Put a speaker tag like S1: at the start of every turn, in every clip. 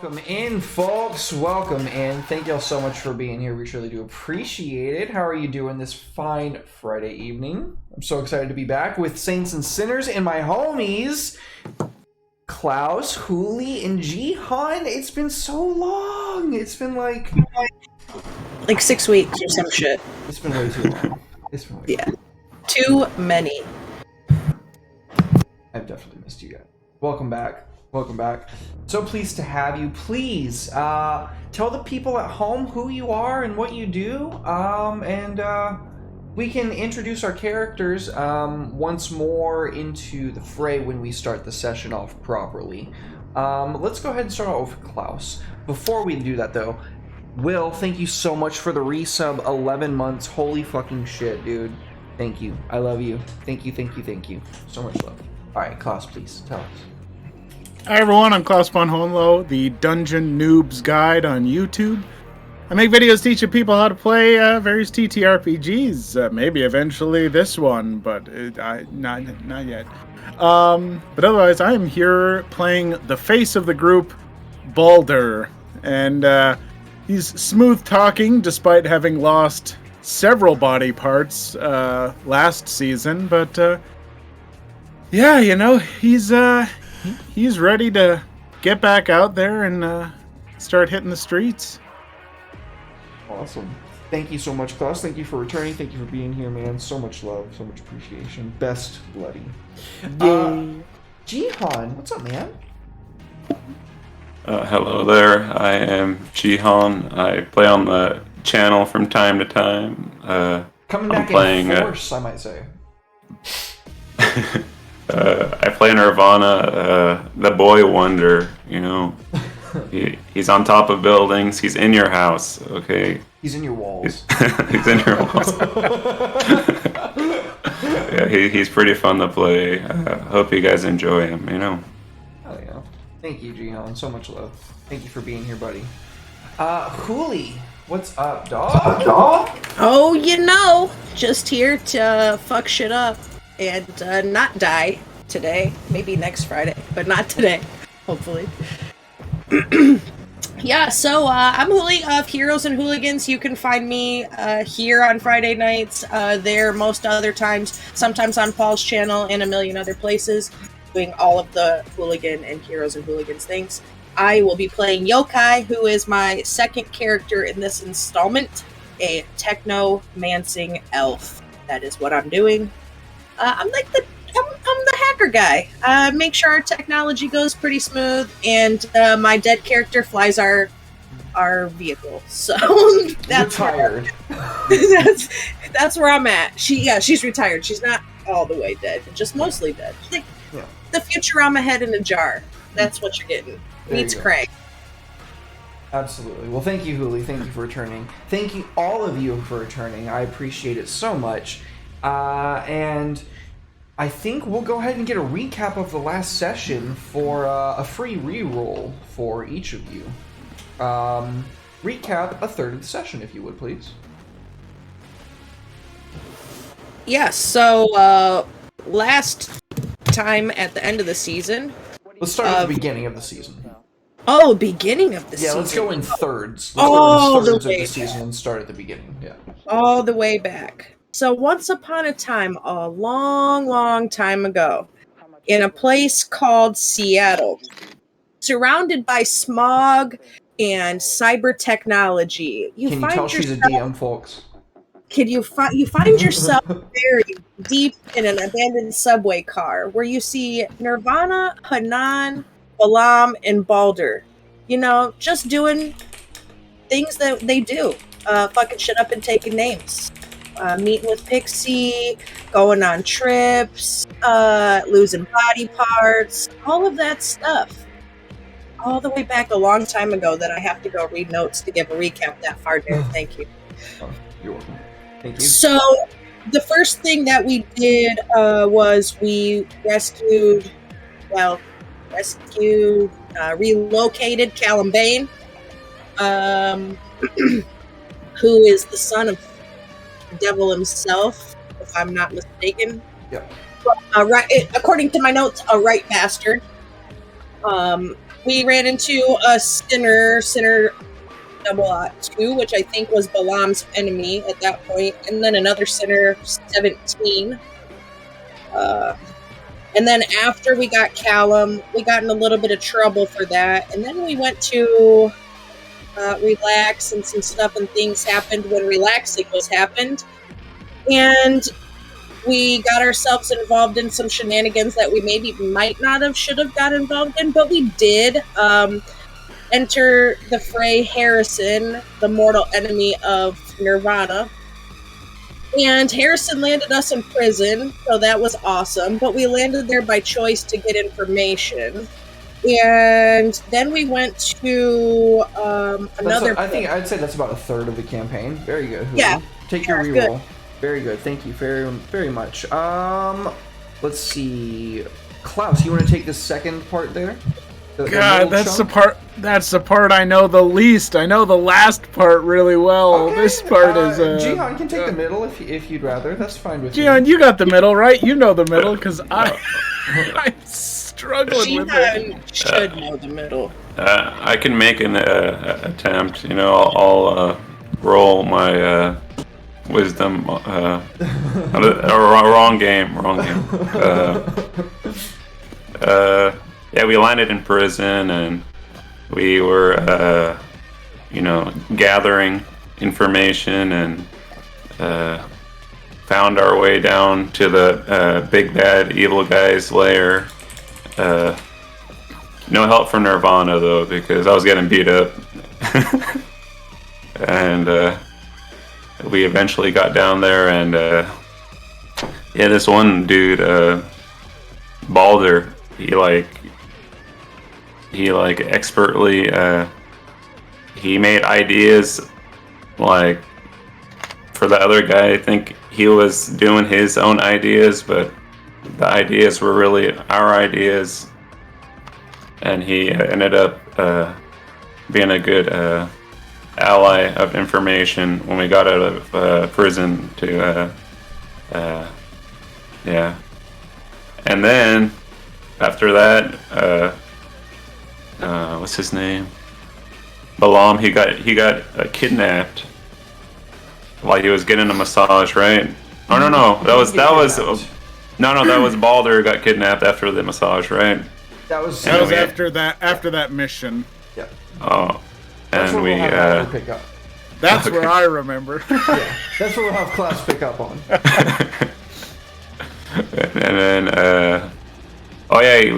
S1: Welcome in, folks. Welcome in. Thank y'all so much for being here. We surely do appreciate it. How are you doing this fine Friday evening? I'm so excited to be back with Saints and Sinners and my homies, Klaus, Huli, and Jihan. It's been so long. It's been like
S2: 6 weeks or some shit.
S1: It's been way too long. It's been way too long.
S2: Too many.
S1: I've definitely missed you guys. Welcome back. Welcome back. So pleased to have you. Please tell the people at home who you are and what you do, and we can introduce our characters once more into the fray when we start the session off properly. Let's go ahead and start off with Klaus. Before we do that, though, Will, thank you so much for the resub. 11 months. Holy fucking shit, dude. Thank you. I love you. Thank you, thank you, thank you. So much love. All right, Klaus, please tell us.
S3: Hi everyone, I'm Klaus von Hohenlohe, the Dungeon Noob's Guide on YouTube. I make videos teaching people how to play various TTRPGs, maybe eventually this one, but not yet. But otherwise, I am here playing the face of the group, Balder, and he's smooth talking despite having lost several body parts last season, but yeah, you know, he's ready to get back out there and start hitting the streets.
S1: Awesome. Thank you so much, Klaus. Thank you for returning. Thank you for being here, man. So much love, so much appreciation. Best bloody. Jihan, what's up, man?
S4: Hello there. I am Jihan. I play on the channel from time to time.
S1: Coming back in force, I might say.
S4: I play Nirvana, the boy wonder, you know. He's on top of buildings. He's in your house, okay?
S1: He's in your walls.
S4: He's in your walls. Yeah, he's pretty fun to play. Hope you guys enjoy him, you know.
S1: Oh, yeah. Thank you, Jihan. So much love. Thank you for being here, buddy. Huli, what's up, dog?
S2: Oh, you know, just here to fuck shit up and not die today. Maybe next Friday, but not today, hopefully. Yeah, so I'm Huli of Heroes and Hooligans. You can find me here on Friday nights, there most other times, sometimes on Paul's channel and a million other places, doing all of the Hooligan and Heroes and Hooligans things. I will be playing Yokai, who is my second character in this installment, a technomancing elf. That is what I'm doing. I'm the hacker guy. Make sure our technology goes pretty smooth, and my dead character flies our vehicle. So that's
S1: retired.
S2: That's where I'm at. She's retired. She's not all the way dead, just mostly dead. Like, yeah. The Futurama head in a jar. That's what you're getting. Meets Craig.
S1: Absolutely. Well, thank you, Huli. Thank you for returning. Thank you, all of you, for returning. I appreciate it so much. And I think we'll go ahead and get a recap of the last session for a free reroll for each of you. Recap a third of the session, if you would, please.
S2: Yeah, so last time at the end of the season...
S1: Let's start at the beginning of the season.
S2: Oh, beginning of the season.
S1: Yeah, let's go in thirds. Let's go in thirds of the season and start at the beginning. Yeah.
S2: All the way back. So once upon a time, a long, long time ago, in a place called Seattle, surrounded by smog and cyber technology,
S1: Can you tell she's a DM, folks?
S2: You find yourself buried deep in an abandoned subway car where you see Nirvana, Hanan, Balam, and Balder. You know, just doing things that they do. Fucking shit up and taking names. Meeting with Pixie, going on trips, losing body parts, all of that stuff. All the way back a long time ago that I have to go read notes to give a recap that far there. Thank you.
S1: Oh, you're welcome. Thank you.
S2: So, the first thing that we did was we relocated Callum Bane, who is the son of the devil himself, if I'm not mistaken.
S1: Yep.
S2: According to my notes, a right bastard. we ran into a sinner 2, which I think was Balaam's enemy at that point, and then another sinner 17. And then after we got Callum, we got in a little bit of trouble for that, and then we went to relax, and some stuff and things happened when relaxing was happened, and we got ourselves involved in some shenanigans that we maybe might not have should have got involved in, but we did. Enter the fray Harrison, the mortal enemy of Nirvana. And Harrison landed us in prison, so that was awesome. But we landed there by choice to get information. And then we went to another...
S1: I'd say that's about a third of the campaign. Very good. Hulu.
S2: Yeah.
S1: Take your reroll. Very good. Thank you very, very much. Let's see. Klaus, you want to take the second part there?
S3: God, that's the part I know the least. I know the last part really well.
S1: Okay.
S3: This part is
S1: Jihan can take the middle if you'd rather. That's fine with me.
S3: Jihan, you got the middle, right? You know the middle, because I'm struggling with it.
S2: Jihan should know the middle.
S4: I can make an attempt. You know, I'll roll my wisdom. Wrong game. Yeah, we landed in prison, and we were, gathering information, and found our way down to the big bad evil guy's lair. No help from Nirvana, though, because I was getting beat up. And we eventually got down there, and this one dude, Balder, he expertly he made ideas for the other guy. I think he was doing his own ideas, but the ideas were really our ideas, and he ended up being a good ally of information when we got out of prison to and then after that, what's his name? Balaam. He got kidnapped while he was getting a massage, right? Oh no, that was Balder got kidnapped after the massage, right?
S1: That was
S3: after that mission.
S1: Yeah.
S4: Oh,
S1: That's
S4: and
S1: what
S4: we
S1: we'll have pick up.
S3: That's where I remember.
S1: Yeah, that's what we'll have class pick up on.
S4: And then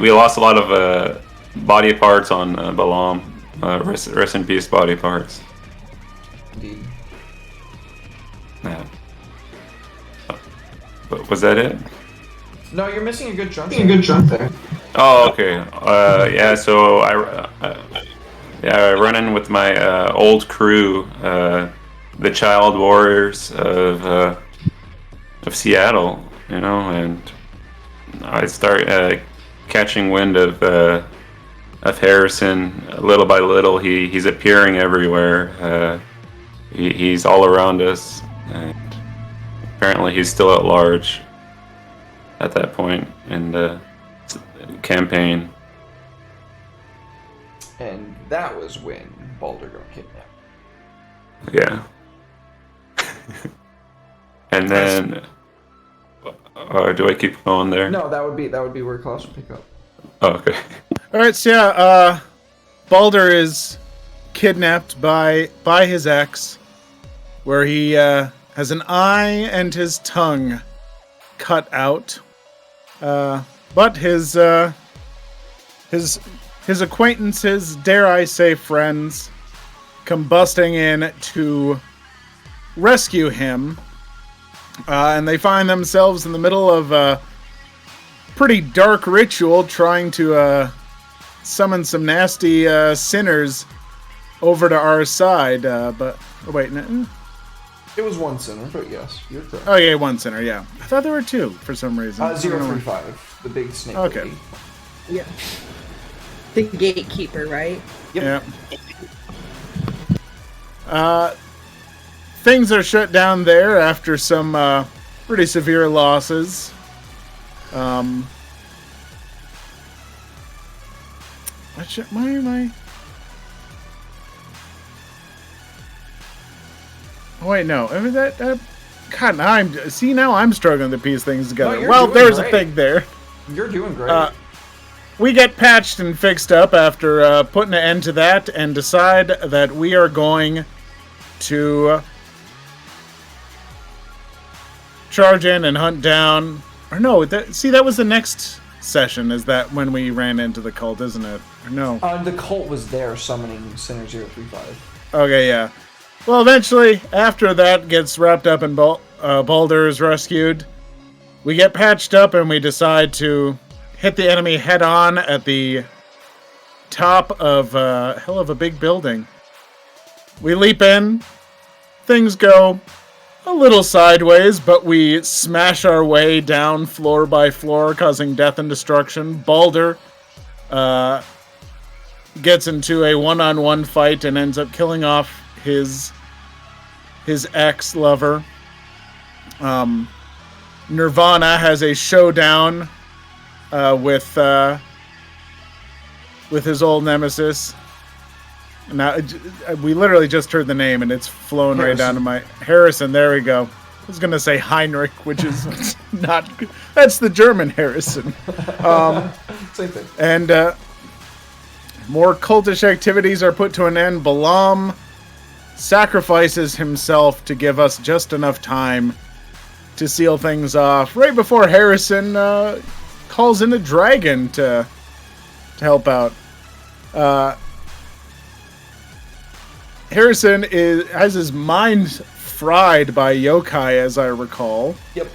S4: we lost a lot of body parts on Balaam. Rest in peace, body parts.
S1: Indeed.
S4: Yeah. But was that it?
S1: No, you're missing a good chunk.
S5: there.
S4: Oh, okay. So I run in with my old crew, the Child Warriors of Seattle, and I start catching wind of Harrison little by little. He's appearing everywhere. He's all around us, and apparently he's still at large at that point in the campaign.
S1: And that was when Balder got kidnapped.
S4: Yeah. And then, do I keep going there?
S1: No, that would be where Klaus would pick up.
S4: Oh, okay.
S3: All right, so Balder is kidnapped by his ex, where he has an eye and his tongue cut out. But his acquaintances, dare I say friends, come busting in to rescue him. And they find themselves in the middle of a pretty dark ritual trying to summon some nasty sinners over to our side.
S1: It was one sinner, but yes, you're correct.
S3: Oh yeah, one sinner, yeah. I thought there were two for some reason.
S1: 035, the big snake.
S3: Okay.
S1: Lady.
S2: Yeah. The gatekeeper, right?
S1: Yep.
S3: Yeah. Things are shut down there after some pretty severe losses. Why am I? Oh wait, no. I mean, God, now I'm struggling to piece things together.
S1: you're
S3: Well,
S1: doing
S3: there's
S1: great.
S3: a thing there.
S1: You're doing great.
S3: We get patched and fixed up after putting an end to that, and decide that we are going to charge in and hunt down. Or no, that was the next session. Is that when we ran into the cult, isn't it? Or no?
S1: The cult was there summoning Sinner 035.
S3: Okay, yeah. Well, eventually, after that gets wrapped up and Baldur is rescued, we get patched up and we decide to hit the enemy head on at the top of a hell of a big building. We leap in. Things go a little sideways, but we smash our way down floor by floor, causing death and destruction. Baldur gets into a one-on-one fight and ends up killing off his ex-lover. Nirvana has a showdown with his old nemesis. Now we literally just heard the name and it's flown right down to my Harrison. There we go. I was gonna say Heinrich, which is not. That's the German Harrison.
S1: Same thing.
S3: And more cultish activities are put to an end. Balaam sacrifices himself to give us just enough time to seal things off. Right before Harrison calls in a dragon to help out. Harrison has his mind fried by yokai, as I recall.
S1: Yep.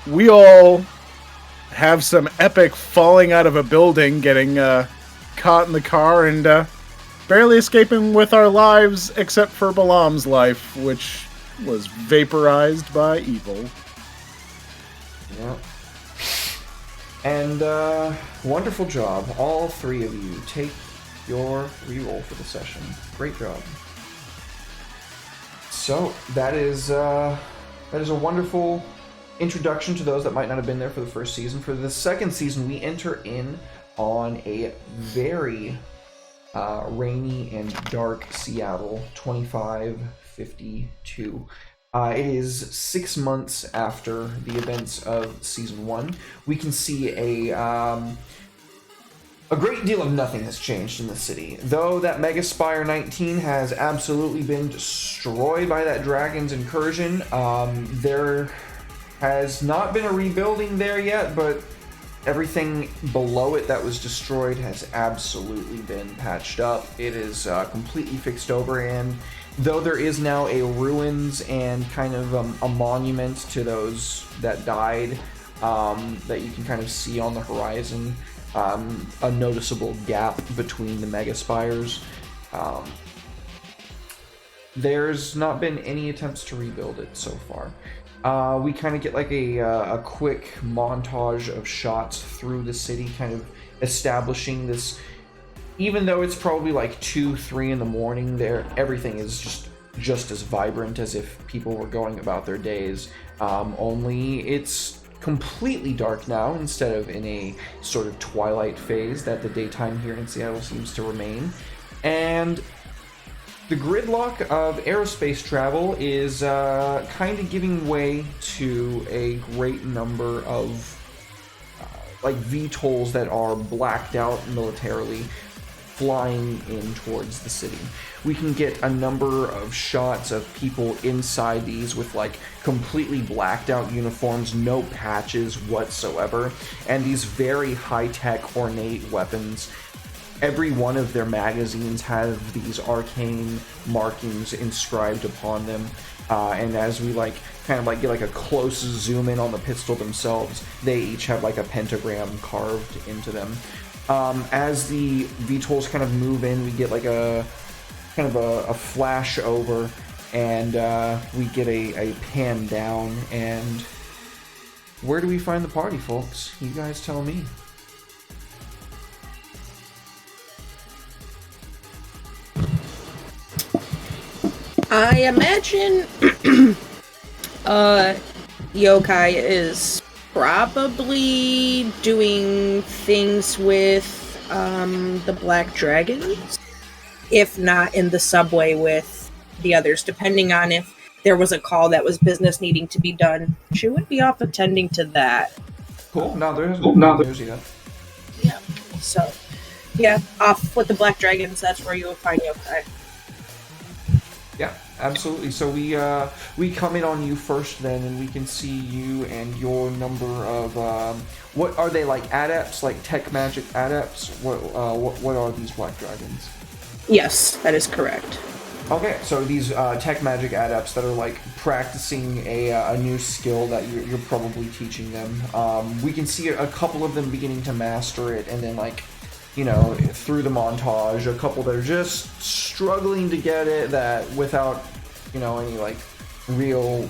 S3: We all have some epic falling out of a building, getting caught in the car, and barely escaping with our lives, except for Balaam's life, which was vaporized by evil.
S1: Yep. And wonderful job, all three of you. Take your reroll for the session. Great job. So that is a wonderful introduction to those that might not have been there for the first season. For the second season, we enter in on a very rainy and dark Seattle, 2552. It is 6 months after the events of season 1. We can see a great deal of nothing has changed in the city. Though that Mega Spire 19 has absolutely been destroyed by that dragon's incursion, there has not been a rebuilding there yet, but everything below it that was destroyed has absolutely been patched up. It is completely fixed over, and though there is now a ruins and kind of a monument to those that died that you can kind of see on the horizon, a noticeable gap between the mega spires. There's not been any attempts to rebuild it so far. We kind of get like a quick montage of shots through the city, kind of establishing this. Even though it's probably like 2-3 in the morning, there everything is just as vibrant as if people were going about their days. Only it's completely dark now instead of in a sort of twilight phase that the daytime here in Seattle seems to remain. And the gridlock of aerospace travel is kind of giving way to a great number of like VTOLs that are blacked out militarily flying in towards the city. We can get a number of shots of people inside these with like completely blacked out uniforms, no patches whatsoever, and these very high-tech, ornate weapons. Every one of their magazines have these arcane markings inscribed upon them, and as we like kind of like get like a close zoom in on the pistol themselves, they each have like a pentagram carved into them. As the VTOLs kind of move in, we get like a kind of a flash over, and we get a pan down. And where do we find the party, folks? You guys tell me.
S2: I imagine Yokai is probably doing things with the Black Dragons, if not in the subway with the others, depending on if there was a call that was business needing to be done. She would be off attending to that.
S1: Cool. No, there isn't any news yet.
S2: Yeah. So, yeah, off with the Black Dragons. That's where you will find Yokai.
S1: Yeah, absolutely. So we come in on you first, then, and we can see you and your number of what are they, like adepts, like tech magic adepts? What are these Black Dragons?
S2: Yes, that is correct.
S1: Okay, so these tech magic adepts that are like practicing a new skill that you're probably teaching them. We can see a couple of them beginning to master it, and then like, you know, through the montage, a couple that are just struggling to get it, that without, you know, any like real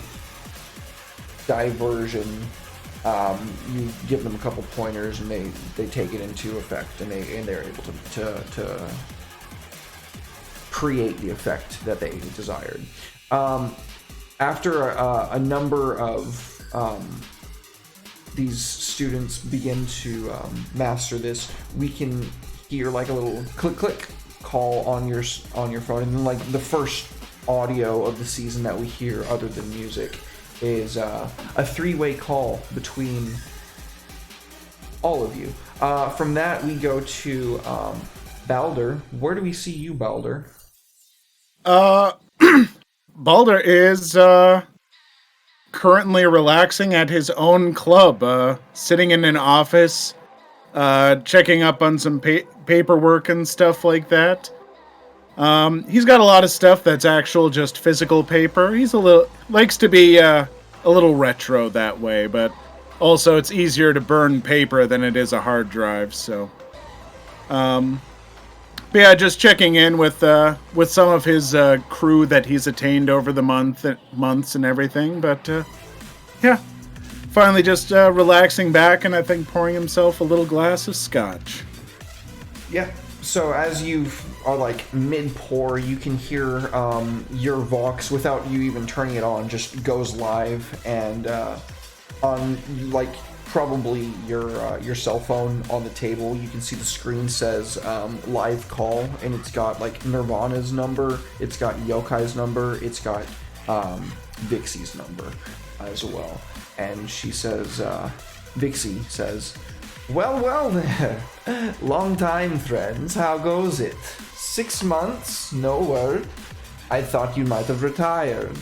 S1: diversion, you give them a couple pointers and they take it into effect, and they're able to create the effect that they desired. After a number of these students begin to master this, we can hear like a little click click call on your phone, and then like the first audio of the season that we hear other than music is a three-way call between all of you. From that we go to Balder. Where do we see you, Balder?
S3: Balder is currently relaxing at his own club, sitting in an office, checking up on some paperwork and stuff like that. He's got a lot of stuff that's actual just physical paper. He's likes to be a little retro that way, but also it's easier to burn paper than it is a hard drive, so but yeah, just checking in with some of his crew that he's attained over the months and everything. But yeah, finally just relaxing back, and I think pouring himself a little glass of scotch.
S1: Yeah. So as you are like mid-pour, you can hear your Vox, without you even turning it on, just goes live, and on like probably your cell phone on the table, you can see the screen says live call, and it's got like Nirvana's number, it's got Yokai's number, it's got Vixie's number as well. And she says, Vixie says, well there, long time friends, how goes it? 6 months, no word. I thought you might have retired.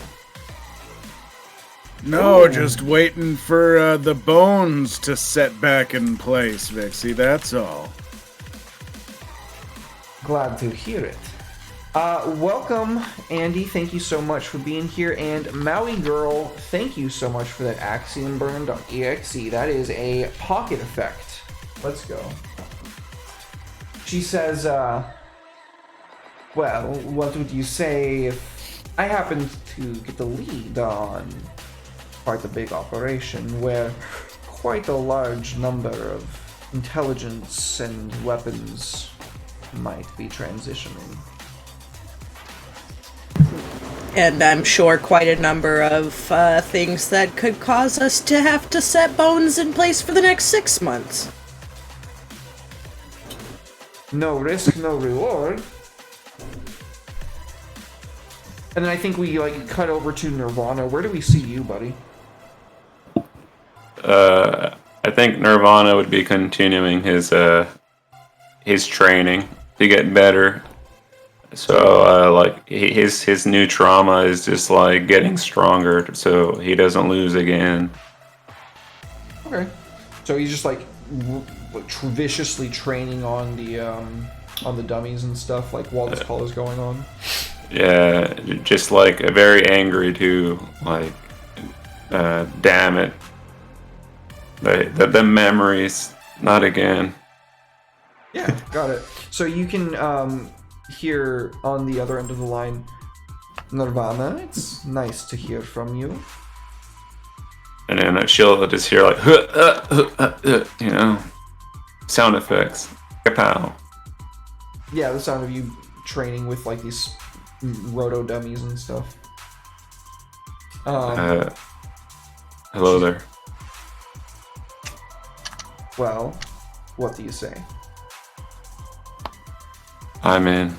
S3: No, just waiting for the bones to set back in place, Vixie, that's all.
S1: Glad to hear it. Welcome, Andy. Thank you so much for being here. And Maui Girl, thank you so much for that Axiom Burn.exe. That is a pocket effect. Let's go. She says, well, what would you say if I happened to get the lead on quite a big operation where quite a large number of intelligence and weapons might be transitioning?
S2: And I'm sure quite a number of things that could cause us to have to set bones in place for the next 6 months.
S1: No risk, no reward. And then I think we like cut over to Nirvana. Where do we see you, buddy?
S4: I think Nirvana would be continuing his training to get better. So like his new trauma is just like getting stronger, so he doesn't lose again.
S1: Okay. So he's just like viciously training on the dummies and stuff, like while this call is going on.
S4: Yeah, just like very angry too. Like, damn it. The memories, not again.
S1: Yeah, got it. So you can hear on the other end of the line, Nirvana, it's nice to hear from you.
S4: And then she'll just hear like, you know, sound effects. Kapow.
S1: Yeah, the sound of you training with like these roto dummies and stuff.
S4: Hello there.
S1: Well, what do you say?
S4: I'm in.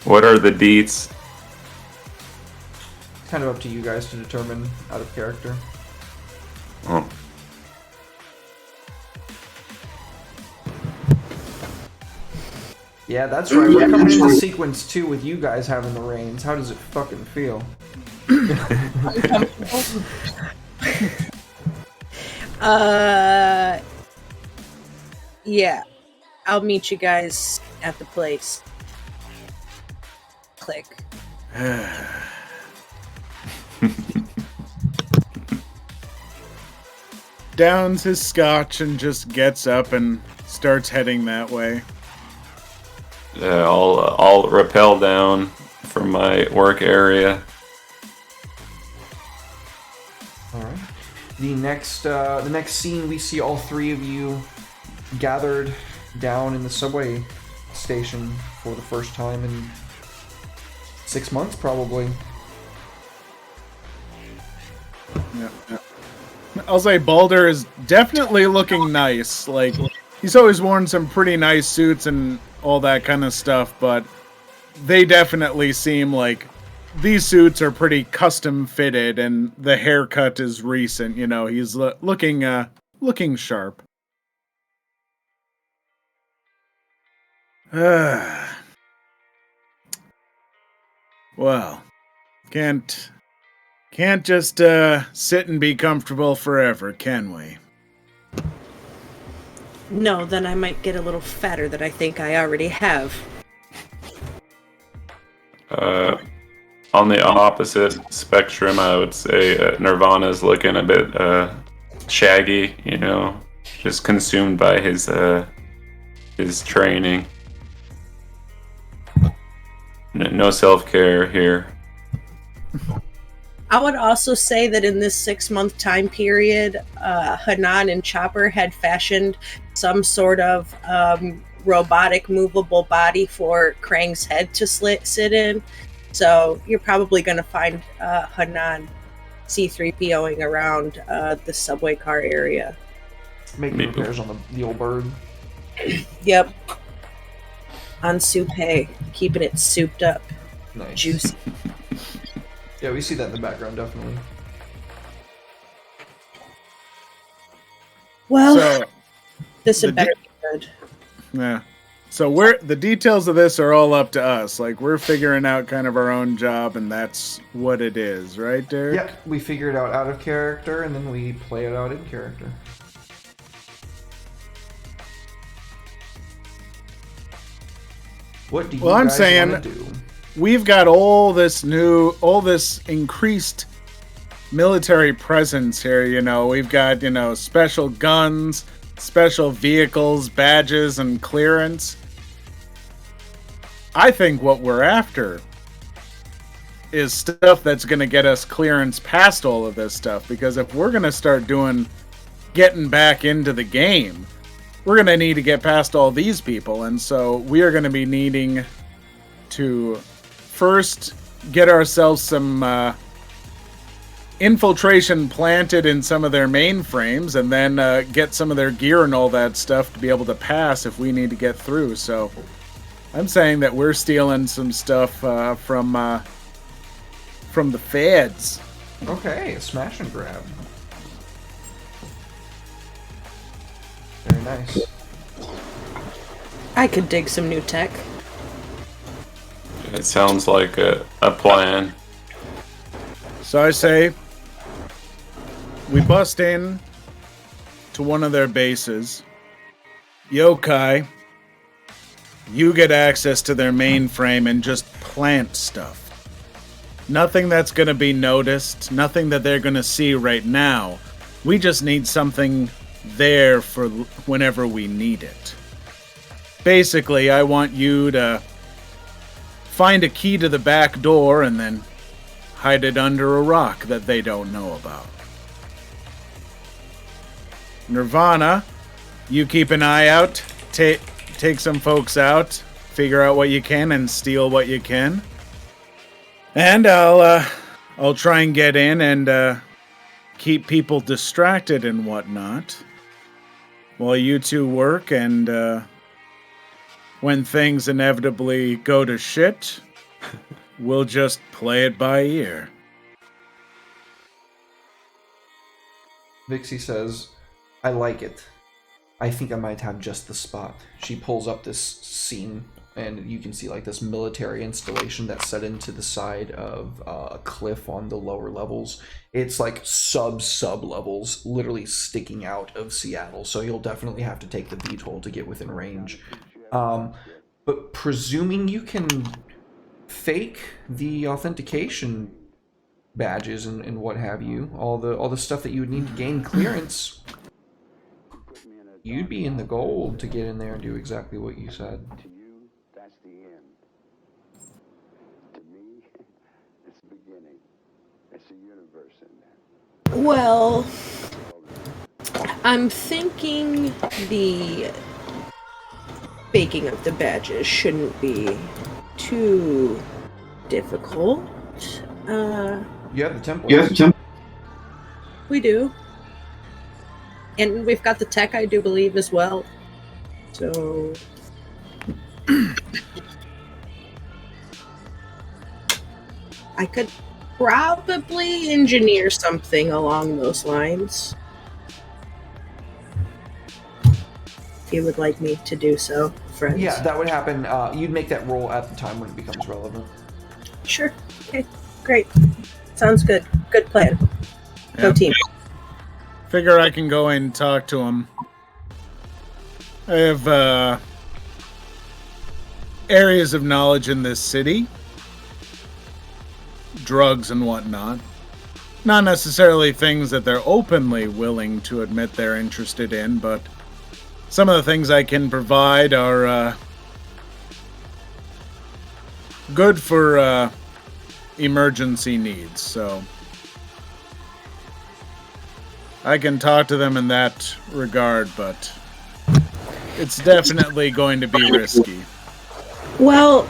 S4: What are the deets?
S1: It's kind of up to you guys to determine out of character.
S4: Oh.
S1: Yeah, that's right. We're coming into sequence 2 with you guys having the reins. How does it fucking feel?
S2: Yeah. I'll meet you guys at the place. Click.
S3: Downs his scotch and just gets up and starts heading that way.
S4: I'll rappel down from my work area.
S1: All right. The next scene, we see all three of you gathered down in the subway station for the first time in 6 months, probably.
S3: Yeah. I'll say Baldur is definitely looking nice. Like, he's always worn some pretty nice suits and all that kind of stuff, but they definitely seem like these suits are pretty custom fitted, and the haircut is recent. You know, he's looking sharp. Well, can't just sit and be comfortable forever, can we?
S2: No, then I might get a little fatter than I think I already have.
S4: On the opposite spectrum, I would say Nirvana's looking a bit shaggy, you know, just consumed by his training. No self-care here.
S2: I would also say that in this 6-month time period, Hanan and Chopper had fashioned some sort of robotic movable body for Krang's head to sit in. So you're probably going to find Hanan C-3POing around the subway car area.
S1: Making repairs on the old bird.
S2: Yep. On Soupay, keeping it souped up.
S1: Nice.
S2: Juicy.
S1: Yeah, we see that in the background, definitely.
S2: Well,
S3: So,
S2: this had better be good.
S3: yeah. So the details of this are all up to us. Like, we're figuring out kind of our own job, and that's what it is, right, Derek?
S1: Yep, we figure it out of character, and then we play it out in character. What do you
S3: I'm
S1: guys
S3: saying
S1: want to do?
S3: We've got all this increased military presence here. You know, we've got, special guns, special vehicles, badges, and clearance. I think what we're after is stuff that's going to get us clearance past all of this stuff, because if we're going to start getting back into the game, we're going to need to get past all these people, and so we are going to be needing to first get ourselves some infiltration planted in some of their mainframes, and then get some of their gear and all that stuff to be able to pass if we need to get through. So I'm saying that we're stealing some stuff from the feds.
S1: Okay, a smash and grab. Very nice.
S2: I could dig some new tech.
S4: It sounds like a plan.
S3: So I say we bust in to one of their bases. Yokai, you get access to their mainframe and just plant stuff. Nothing that's going to be noticed, nothing that they're going to see right now. We just need something there for whenever we need it. Basically, I want you to find a key to the back door and then hide it under a rock that they don't know about. Nirvana, you keep an eye out, take some folks out, figure out what you can, and steal what you can. And I'll I'll try and get in and keep people distracted and whatnot while you two work, and when things inevitably go to shit, we'll just play it by ear.
S1: Vixie says, I like it. I think I might have just the spot. She pulls up this scene, and you can see like this military installation that's set into the side of a cliff on the lower levels. It's like sub levels, literally sticking out of Seattle. So you'll definitely have to take the VTOL to get within range. But presuming you can fake the authentication badges and what have you, all the stuff that you would need to gain clearance, you'd be in the gold to get in there and do exactly what you said.
S5: To you, that's the end. To me, it's the beginning. It's a universe in there.
S2: Well, I'm thinking the baking of the badges shouldn't be too difficult.
S1: You have the template.
S2: We do. And we've got the tech, I do believe, as well. So... I could probably engineer something along those lines. If you would like me to do so, friends.
S1: Yeah, that would happen. You'd make that roll at the time when it becomes relevant.
S2: Sure. Okay, great. Sounds good. Good plan. Go
S3: Yep.
S2: team.
S3: Figure I can go and talk to him. I have areas of knowledge in this city. Drugs and whatnot. Not necessarily things that they're openly willing to admit they're interested in, but some of the things I can provide are good for emergency needs, so I can talk to them in that regard, but it's definitely going to be risky.
S2: Well,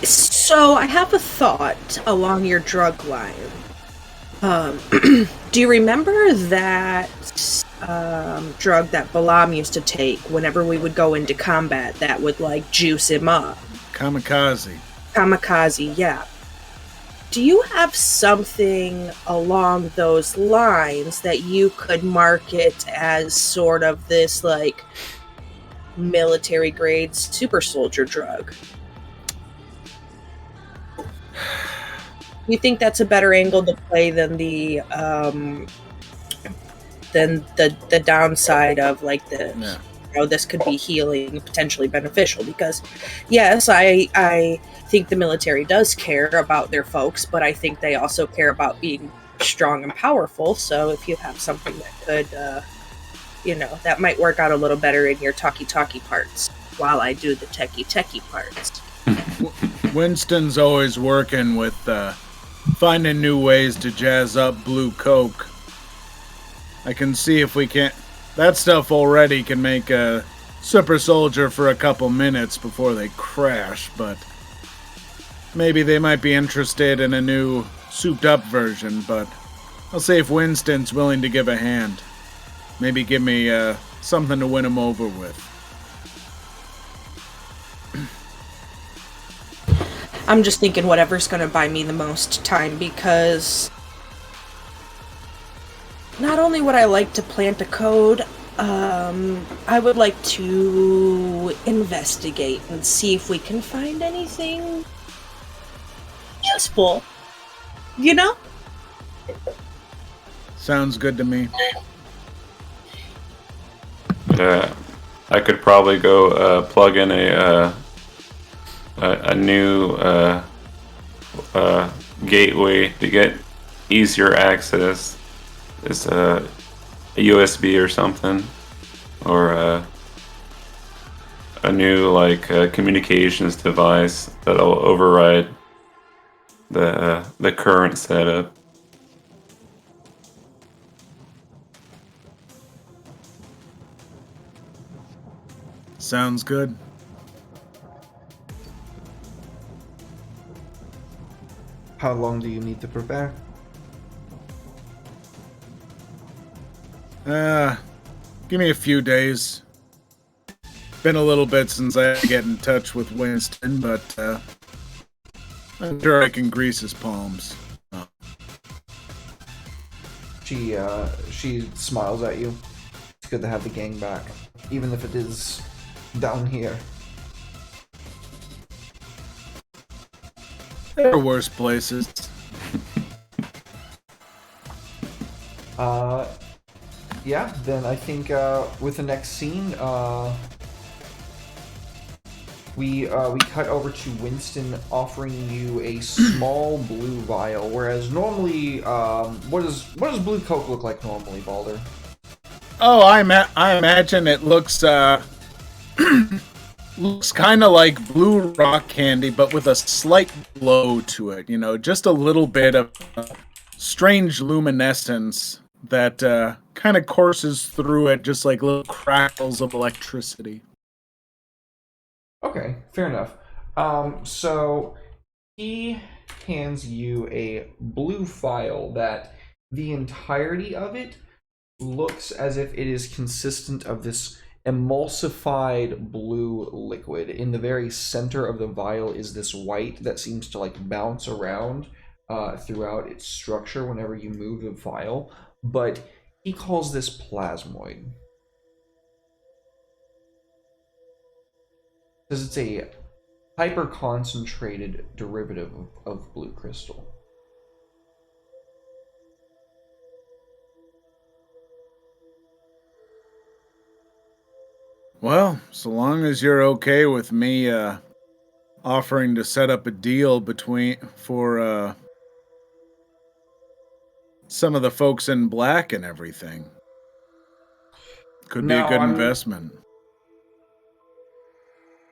S2: so I have a thought along your drug line. Do you remember that drug that Balam used to take whenever we would go into combat that would, like, juice him up?
S3: Kamikaze.
S2: Kamikaze, yeah. Do you have something along those lines that you could market as sort of this, like, military-grade super soldier drug? You think that's a better angle to play than the downside of, like, the this could be healing, potentially beneficial? Because yes, I think the military does care about their folks, but I think they also care about being strong and powerful. So if you have something that could that might work out a little better in your talky parts while I do the techie parts.
S3: Winston's always working with finding new ways to jazz up blue coke. I can see if we can't... That stuff already can make a super soldier for a couple minutes before they crash, but maybe they might be interested in a new souped up version, but I'll see if Winston's willing to give a hand. Maybe give me something to win him over with.
S2: I'm just thinking whatever's going to buy me the most time, because not only would I like to plant a code, I would like to investigate and see if we can find anything useful. You know?
S3: Sounds good to me.
S4: Yeah, I could probably go plug in a new gateway to get easier access. It's a USB or something, or a new communications device that'll override the current setup.
S3: Sounds good.
S1: How long do you need to prepare?
S3: Give me a few days. Been a little bit since I had to get in touch with Winston, but I'm sure I can grease his palms.
S1: She smiles at you. It's good to have the gang back, even if it is down here.
S3: There are worse places.
S1: Yeah, then I think with the next scene, we cut over to Winston offering you a small blue vial, whereas normally, what does blue Coke look like normally, Balder?
S3: Oh, I imagine it looks looks kind of like blue rock candy, but with a slight glow to it. You know, just a little bit of strange luminescence that kind of courses through it, just like little crackles of electricity.
S1: Okay, fair enough. So he hands you a blue file that the entirety of it looks as if it is consistent of this emulsified blue liquid. In the very center of the vial is this white that seems to like bounce around throughout its structure whenever you move the vial, but he calls this plasmoid. Because it's a hyper-concentrated derivative of blue crystal.
S3: Well, so long as you're okay with me offering to set up a deal for some of the folks in black and everything. Could be a good investment.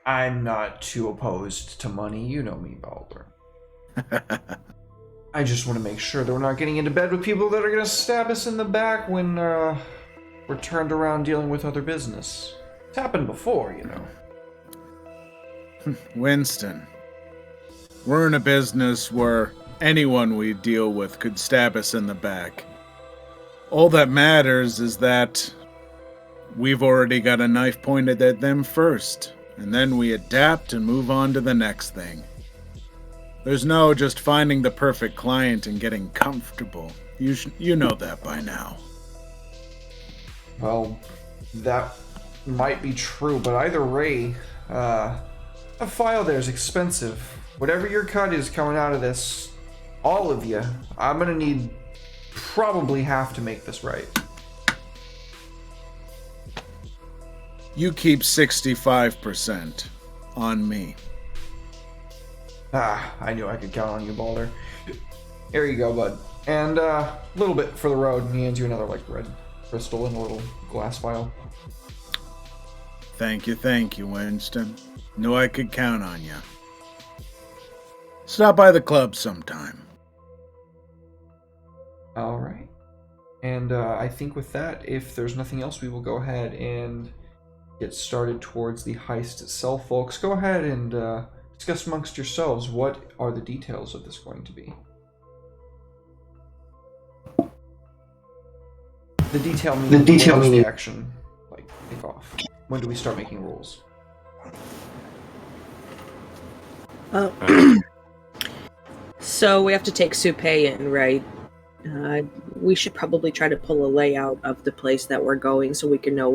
S1: I'm not too opposed to money. You know me, Balder. I just want to make sure that we're not getting into bed with people that are going to stab us in the back when we're turned around dealing with other business. It's happened before, you know.
S3: Winston, we're in a business where anyone we deal with could stab us in the back. All that matters is that we've already got a knife pointed at them first, and then we adapt and move on to the next thing. There's no just finding the perfect client and getting comfortable. You know that by now.
S1: Well, that might be true, but either way, a file there is expensive. Whatever your cut is coming out of this, all of you, I'm gonna need probably half to make this right.
S3: You keep 65% on me.
S1: I knew I could count on you, Balder. Here you go, bud. And a little bit for the road, and he hands you another like red crystal in a little glass vial.
S3: Thank you, Winston. Knew I could count on you. Stop by the club sometime.
S1: All right. And I think with that, if there's nothing else, we will go ahead and get started towards the heist itself, folks. Go ahead and discuss amongst yourselves what are the details of this going to be. The detail meaning the action, like kick off. When do we start making rules?
S2: So we have to take Soupe in, right? We should probably try to pull a layout of the place that we're going so we can know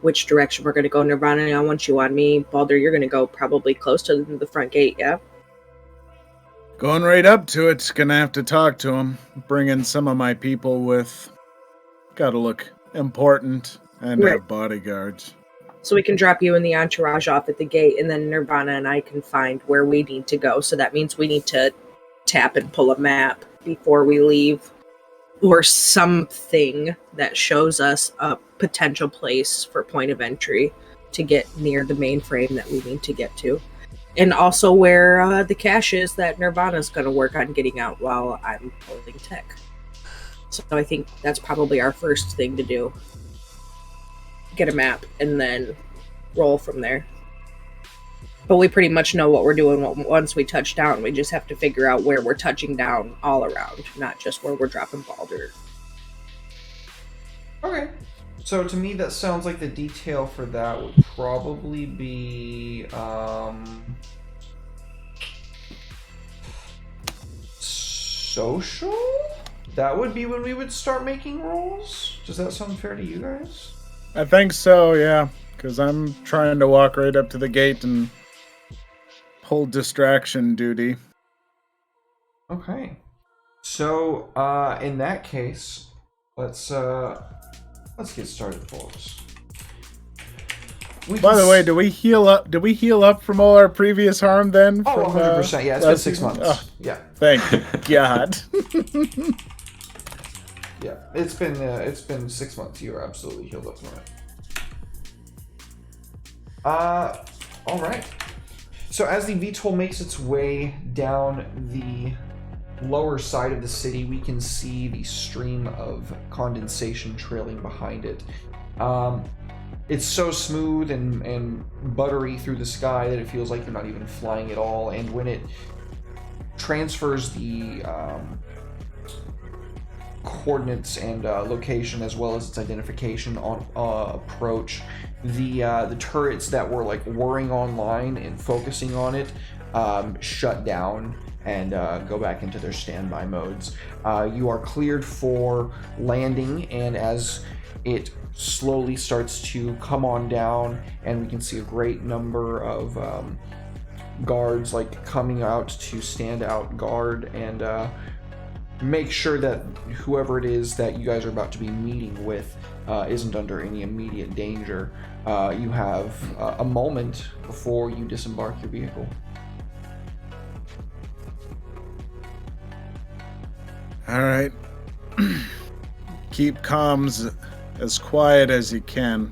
S2: which direction we're going to go. Nirvana, I want you on me. Balder, you're going to go probably close to the front gate, yeah?
S3: Going right up to it. Gonna have to talk to him. Bring in some of my people with. Gotta look important and
S2: Right.
S3: have bodyguards.
S2: So we can drop you and the entourage off at the gate, and then Nirvana and I can find where we need to go. So that means we need to tap and pull a map before we leave, or something that shows us a potential place for point of entry to get near the mainframe that we need to get to. And also where the cache is that Nirvana's going to work on getting out while I'm holding tech. So I think that's probably our first thing to do. Get a map and then roll from there. But we pretty much know what we're doing once we touch down. We just have to figure out where we're touching down all around, not just where we're dropping Balder.
S1: Okay. So to me, that sounds like the detail for that would probably be social. That would be when we would start making rolls. Does that sound fair to you guys?
S3: I think so, yeah. Because I'm trying to walk right up to the gate and pull distraction duty.
S1: Okay. So in that case, let's get started, folks.
S3: By the way, do we heal up? Did we heal up from all our previous harm then?
S1: Oh,
S3: from,
S1: 100%. Yeah, it's been 6 months.
S3: Oh,
S1: Yeah.
S3: thank God.
S1: Yeah, it's been 6 months. You are absolutely healed up from it. All right. So as the VTOL makes its way down the lower side of the city, we can see the stream of condensation trailing behind it. It's so smooth and buttery through the sky that it feels like you're not even flying at all. And when it transfers the coordinates and location as well as its identification on approach, the turrets that were like whirring online and focusing on it shut down and go back into their standby modes. You are cleared for landing, and as it slowly starts to come on down, and we can see a great number of guards like coming out to stand out guard and make sure that whoever it is that you guys are about to be meeting with isn't under any immediate danger. You have a moment before you disembark your vehicle.
S3: All right. Keep comms as quiet as you can,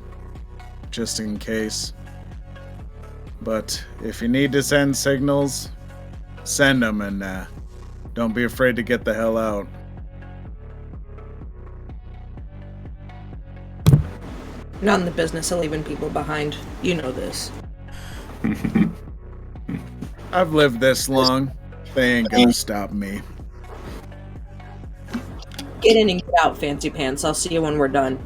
S3: just in case. But if you need to send signals, send them, and don't be afraid to get the hell out.
S2: Not in the business of leaving people behind. You know this.
S3: I've lived this long. They ain't gonna stop me.
S2: Get in and get out, fancy pants. I'll see you when we're done.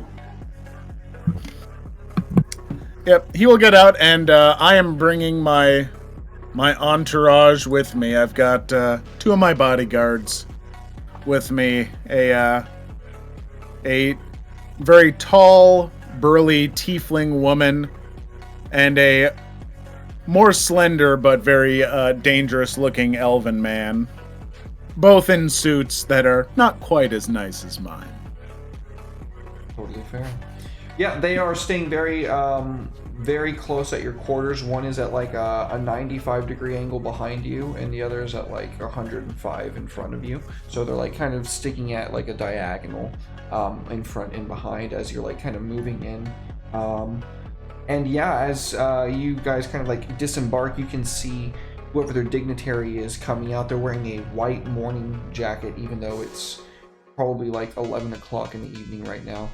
S3: Yep, he will get out, and I am bringing my entourage with me. I've got 2 of my bodyguards with me. A very tall, burly tiefling woman, and a more slender but very dangerous-looking elven man. Both in suits that are not quite as nice as mine.
S1: Totally fair. Yeah, they are staying very, very close at your quarters. One is at like a 95-degree angle behind you, and the other is at like 105 in front of you. So they're like kind of sticking at like a diagonal in front and behind as you're like kind of moving in. And yeah, as you guys kind of like disembark, you can see whoever their dignitary is coming out. They're wearing a white morning jacket, even though it's probably like 11 o'clock in the evening right now.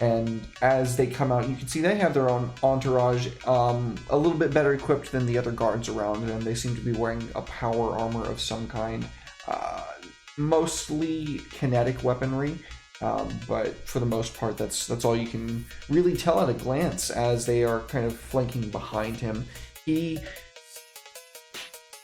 S1: And as they come out, you can see they have their own entourage, a little bit better equipped than the other guards around them. They seem to be wearing a power armor of some kind, mostly kinetic weaponry, but for the most part, that's all you can really tell at a glance as they are kind of flanking behind him. He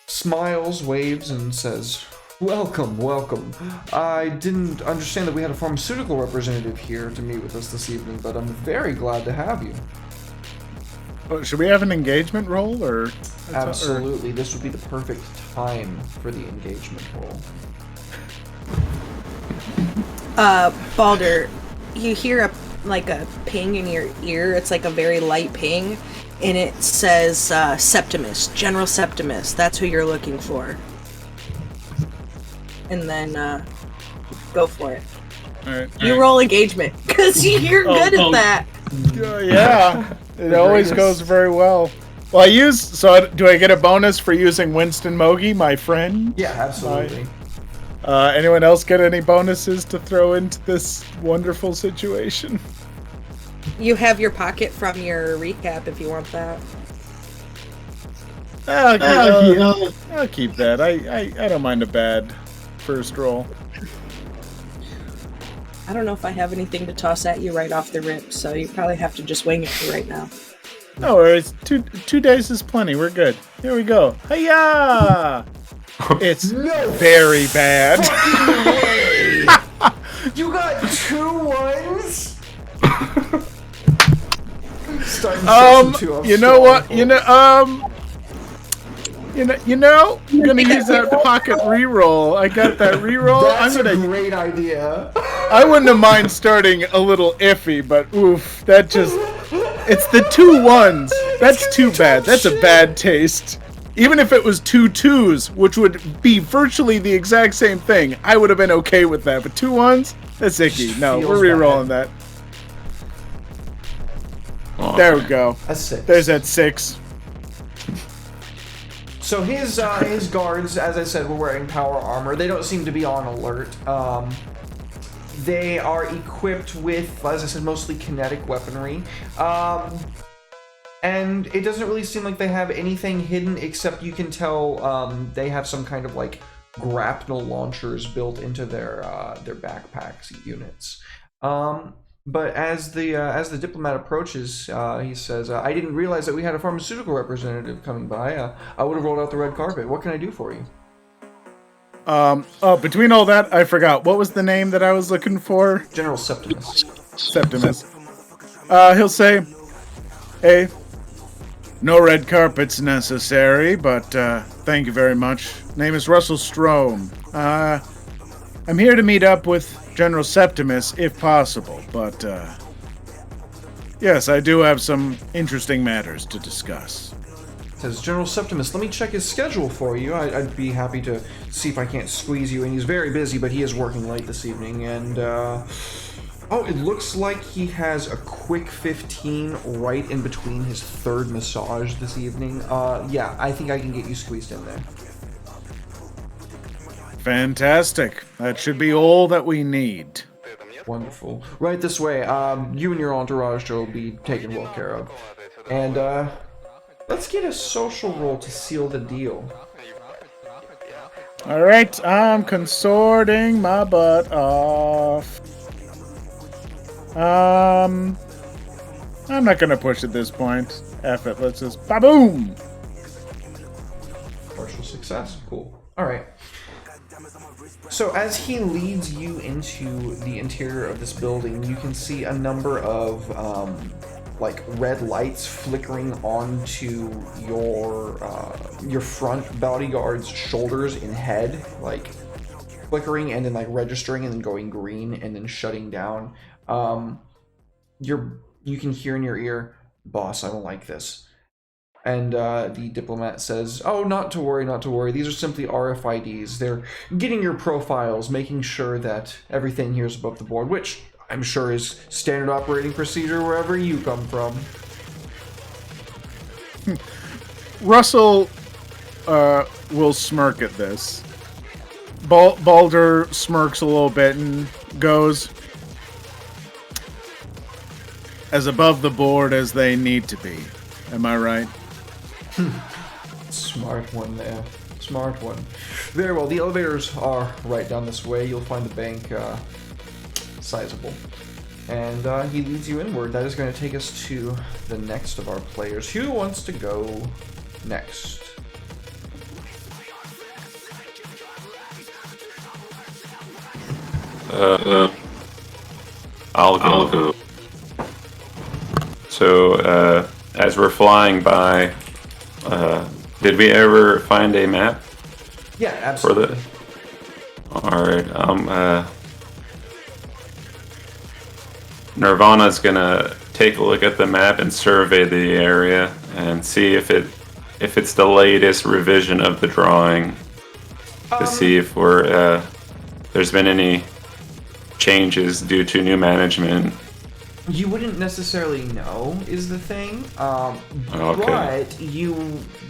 S1: smiles, waves, and says, "Welcome, welcome. I didn't understand that we had a pharmaceutical representative here to meet with us this evening, but I'm very glad to have you."
S3: Oh, should we have an engagement roll, or?
S1: Absolutely, this would be the perfect time for the engagement roll.
S2: Baldur, you hear a ping in your ear. It's like a very light ping, and it says Septimus, General Septimus. That's who you're looking for. And then go for it.
S3: All right.
S2: You roll engagement, because you're good at that.
S3: Yeah, it always goes very well. Well, do I get a bonus for using Winston Mogi, my friend?
S1: Yeah, absolutely.
S3: Anyone else get any bonuses to throw into this wonderful situation?
S2: You have your pocket from your recap if you want that.
S3: I'll keep that. I don't mind a bad first roll.
S2: I don't know if I have anything to toss at you right off the rip, so you probably have to just wing it for right now.
S3: No worries. 2 days is plenty. We're good. Here we go. Hiya! It's very bad.
S1: You got 2 ones?
S3: You know what? I'm gonna use that pocket reroll. I got that reroll.
S1: That's a great idea.
S3: I wouldn't have mind starting a little iffy, but oof, it's the 2 ones. That's too bad. That's a bad taste. Even if it was 2 2s, which would be virtually the exact same thing, I would have been okay with that. But 2 1s? That's icky. No, we're rerolling that.
S4: Oh,
S3: there we go.
S1: A 6.
S3: There's that 6.
S1: So his guards, as I said, were wearing power armor. They don't seem to be on alert. They are equipped with, as I said, mostly kinetic weaponry. And it doesn't really seem like they have anything hidden, except you can tell they have some kind of like grapnel launchers built into their backpacks units. But as the diplomat approaches, he says, "I didn't realize that we had a pharmaceutical representative coming by. I would have rolled out the red carpet. What can I do for you?"
S3: Between all that, I forgot. What was the name that I was looking for?
S1: General Septimus.
S3: Septimus. He'll say, "Hey, no red carpet's necessary, but thank you very much. Name is Russell Strome. I'm here to meet up with General Septimus, if possible, but yes, I do have some interesting matters to discuss."
S1: Says General Septimus, "Let me check his schedule for you. I'd be happy to see if I can't squeeze you in. He's very busy, but he is working late this evening, and oh, it looks like he has a quick 15 right in between his 3rd massage this evening. Yeah, I think I can get you squeezed in there."
S3: Fantastic. That should be all that we need.
S1: Wonderful. Right this way. You and your entourage will be taken well care of. And let's get a social roll to seal the deal.
S3: Alright, I'm consorting my butt off. I'm not gonna push at this point. F it, let's just ba-boom!
S1: Partial success. Cool. Alright. So as he leads you into the interior of this building, you can see a number of like red lights flickering onto your front bodyguard's shoulders and head, like flickering and then like registering and then going green and then shutting down. You can hear in your ear, "Boss, I don't like this." And the diplomat says, "Oh, not to worry, not to worry. These are simply RFIDs. They're getting your profiles, making sure that everything here is above the board," which I'm sure is standard operating procedure wherever you come from.
S3: Russell will smirk at this. Balder smirks a little bit and goes, "As above the board as they need to be. Am I right?"
S1: Smart one there. Smart one. Very well. The elevators are right down this way. You'll find the bank sizable. And he leads you inward. That is going to take us to the next of our players. Who wants to go next?
S4: I'll go. So, as we're flying by, did we ever find a map?
S1: Yeah, absolutely.
S4: Alright, Nirvana's gonna take a look at the map and survey the area and see if it's the latest revision of the drawing to see if there's been any changes due to new management.
S1: You wouldn't necessarily know, is the thing.
S4: Okay.
S1: But you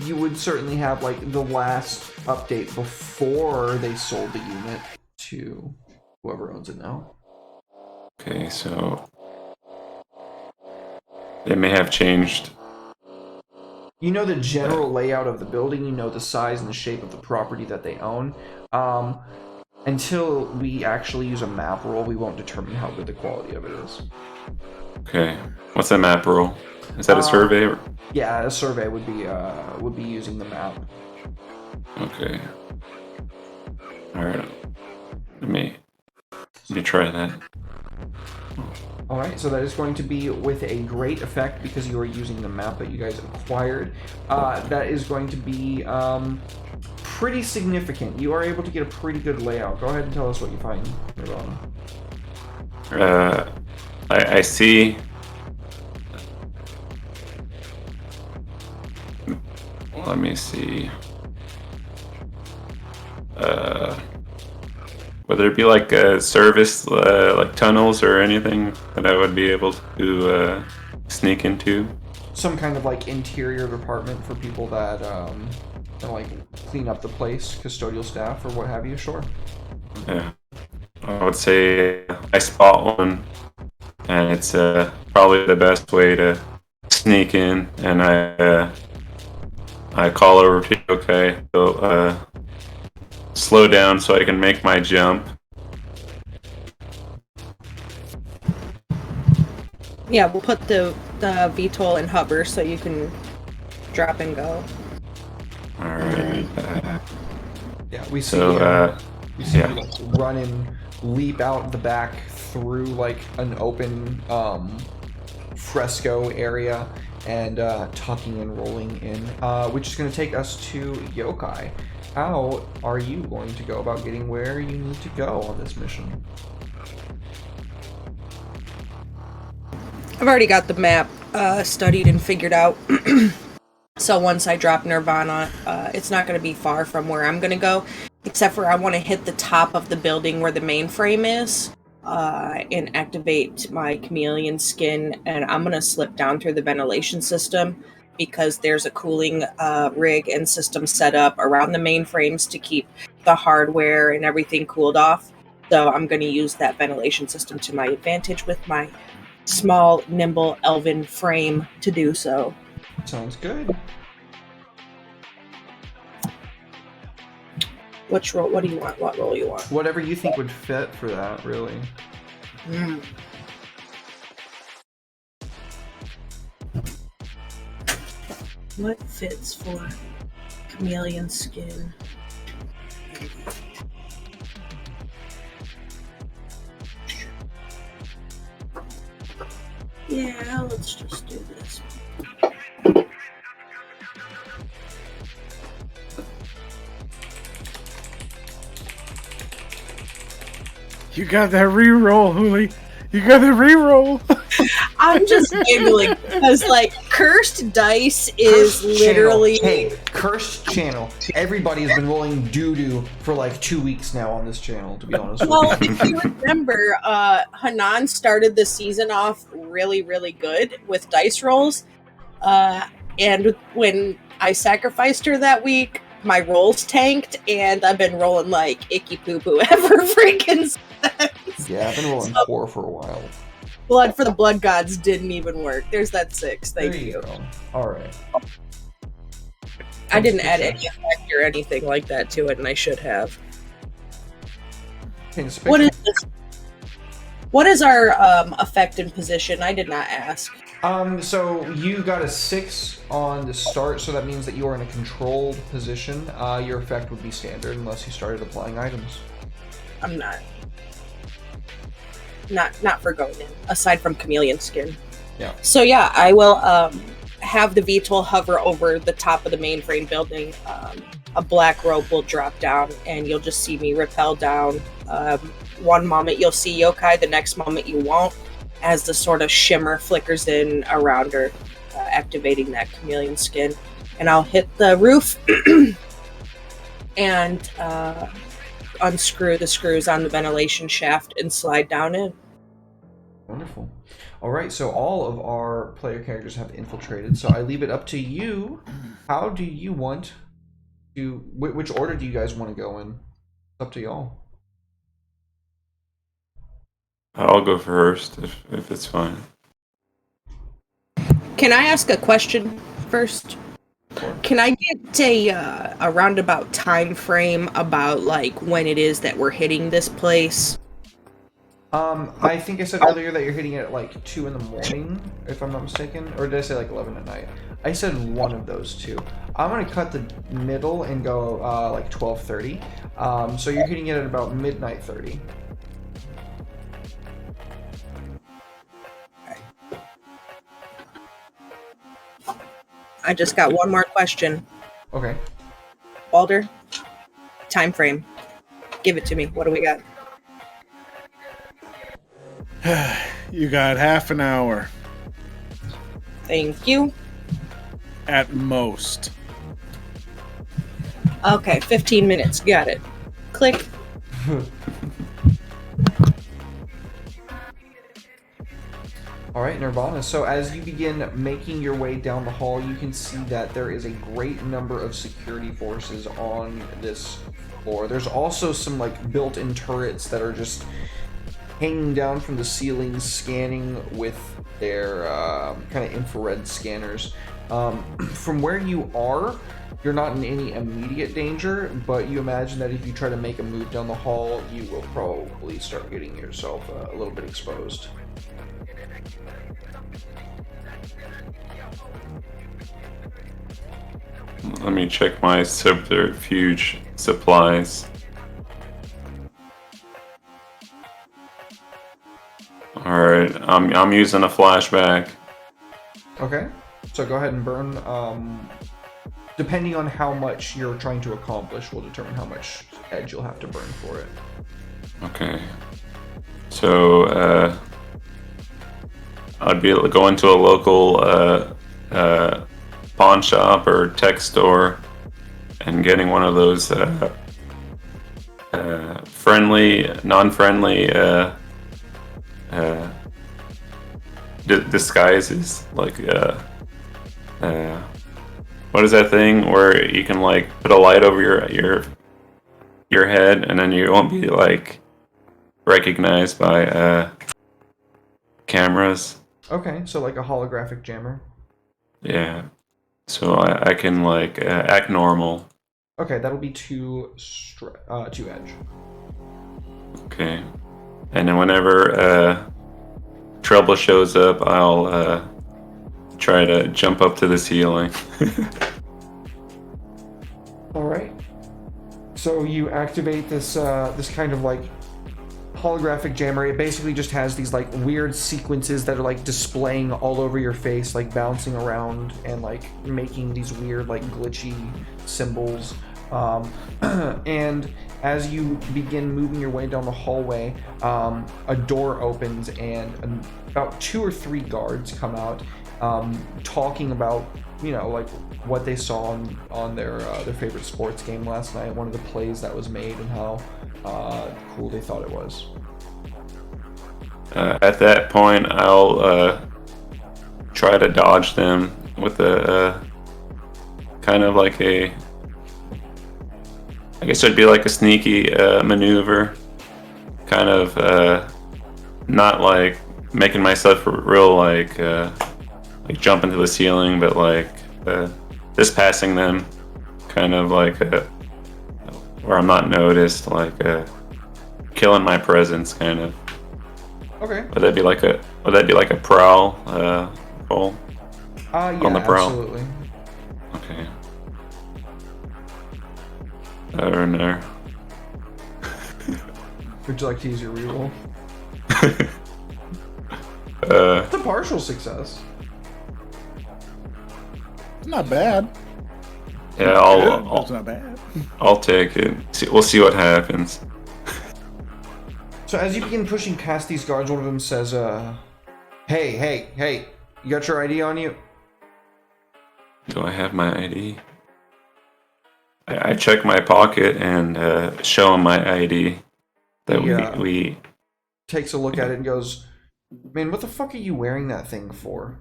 S1: would certainly have like the last update before they sold the unit to whoever owns it now.
S4: Okay, so they may have changed.
S1: You know the general layout of the building, you know the size and the shape of the property that they own. until we actually use a map roll, we won't determine how good the quality of it is.
S4: Okay. What's that map roll? Is that a survey?
S1: Yeah, a survey would be using the map.
S4: Okay. All right. Let me try that.
S1: All right, so that is going to be with a great effect because you are using the map that you guys acquired. That is going to be pretty significant. You are able to get a pretty good layout. Go ahead and tell us what you find, Nirvana.
S4: I see. Let me see. Would there be like a service, like tunnels or anything that I would be able to sneak into?
S1: Some kind of like interior department for people that like clean up the place, custodial staff or what have you. Sure.
S4: Yeah, I would say I spot one, and it's probably the best way to sneak in. And I call over to you, okay, so slow down so I can make my jump.
S2: Yeah, we'll put the VTOL in hover so you can drop and go.
S4: All right.
S1: Yeah, we see.
S4: So
S1: we see
S4: yeah.
S1: you like run and leap out the back through like an open fresco area and tucking and rolling in, which is going to take us to Yokai. How are you going to go about getting where you need to go on this mission?
S2: I've already got the map studied and figured out. So once I drop Nirvana, it's not going to be far from where I'm going to go, except for I want to hit the top of the building where the mainframe is and activate my chameleon skin, and I'm going to slip down through the ventilation system because there's a cooling rig and system set up around the mainframes to keep the hardware and everything cooled off. So I'm going to use that ventilation system to my advantage with my small, nimble, elven frame to do so.
S1: Sounds good.
S2: Which roll? What do you want? What roll you want?
S1: Whatever you think would fit for that, really.
S2: What fits for chameleon skin? Yeah, let's just do this.
S3: You got that reroll, Huli. You got the reroll.
S2: I'm just giggling because, like, cursed dice is
S1: Cursed
S2: literally.
S1: Channel. Hey, cursed channel. Everybody has been rolling doo-doo for like 2 weeks now on this channel, to be honest
S2: Well,
S1: with you.
S2: if you remember, Hanan started the season off really, really good with dice rolls. And when I sacrificed her that week, my rolls tanked, and I've been rolling like icky poo poo ever freaking since.
S1: Yeah, I've been rolling poor for a while.
S2: Blood for the Blood Gods didn't even work. There's that 6. Thank
S1: There
S2: you.
S1: go. All right.
S2: I didn't add any effect or anything like that to it, and I should have.
S1: Okay, so
S2: What is this? What is our effect and position? I did not ask.
S1: So you got a 6 on the start, so that means that you are in a controlled position. Your effect would be standard unless you started applying items.
S2: I'm not. Not for going in, aside from chameleon skin.
S1: Yeah.
S2: So yeah, I will have the VTOL hover over the top of the mainframe building. A black rope will drop down, and you'll just see me rappel down. One moment you'll see Yokai, the next moment you won't, as the sort of shimmer flickers in around her, activating that chameleon skin. And I'll hit the roof and unscrew the screws on the ventilation shaft and slide down in.
S1: Wonderful. All right, so all of our player characters have infiltrated, so I leave it up to you. How do you want to... Which order do you guys want to go in? It's up to y'all.
S4: I'll go first if it's fine.
S2: Can I ask a question first? Can I get a roundabout time frame about like when it is that we're hitting this place?
S1: I think I said earlier that you're hitting it at like 2 in the morning, if I'm not mistaken. Or did I say like 11 at night? I said one of those two. I'm going to cut the middle and go like 12:30. So you're hitting it at about midnight 30.
S2: I just got one more question.
S1: Okay.
S2: Balder, time frame. Give it to me. What do we got?
S3: You got half an hour
S2: Thank you.
S3: at most.
S2: Okay, 15 minutes. Got it. Click.
S1: All right, Nirvana. So as you begin making your way down the hall, you can see that there is a great number of security forces on this floor. There's also some like built-in turrets that are just hanging down from the ceiling, scanning with their kind of infrared scanners. From where you are, you're not in any immediate danger, but you imagine that if you try to make a move down the hall, you will probably start getting yourself a little bit exposed.
S4: Let me check my subterfuge supplies. Alright, I'm using a flashback.
S1: Okay, so go ahead and burn. Depending on how much you're trying to accomplish will determine how much edge you'll have to burn for it.
S4: Okay. So, I'd be able to go into a local pawn shop or tech store and getting one of those friendly, non-friendly disguises, like what is that thing where you can like put a light over your head and then you won't be like recognized by cameras.
S1: Okay, so like a holographic jammer.
S4: Yeah, so I can like act normal.
S1: Okay, that'll be two edge.
S4: Okay, and then whenever trouble shows up, I'll try to jump up to the ceiling.
S1: All right. So you activate this this kind of like holographic jammer. It basically just has these like weird sequences that are like displaying all over your face, like bouncing around and like making these weird like glitchy symbols. And as you begin moving your way down the hallway, a door opens and about 2 or 3 guards come out, talking about, you know, like what they saw on their favorite sports game last night, one of the plays that was made, and how cool they thought it was.
S4: At that point, I'll try to dodge them with a kind of like a, I guess it'd be like a sneaky maneuver, kind of not like making myself real like jump into the ceiling, but like just passing them, kind of like where I'm not noticed, like killing my presence, kind of.
S1: Okay.
S4: Would that be like a prowl roll?
S1: Yeah,
S4: on the prowl?
S1: absolutely.
S4: Okay. Or no.
S1: Would you like to use your reroll? It's a partial success.
S3: It's not bad.
S4: Yeah,
S3: It's not bad.
S4: I'll take it. We'll see what happens.
S1: So as you begin pushing past these guards, one of them says, hey, you got your ID on you?
S4: Do I have my ID? I check my pocket and show him my ID. That
S1: Yeah.
S4: we
S1: Takes a look at it and goes, man, what the fuck are you wearing that thing for?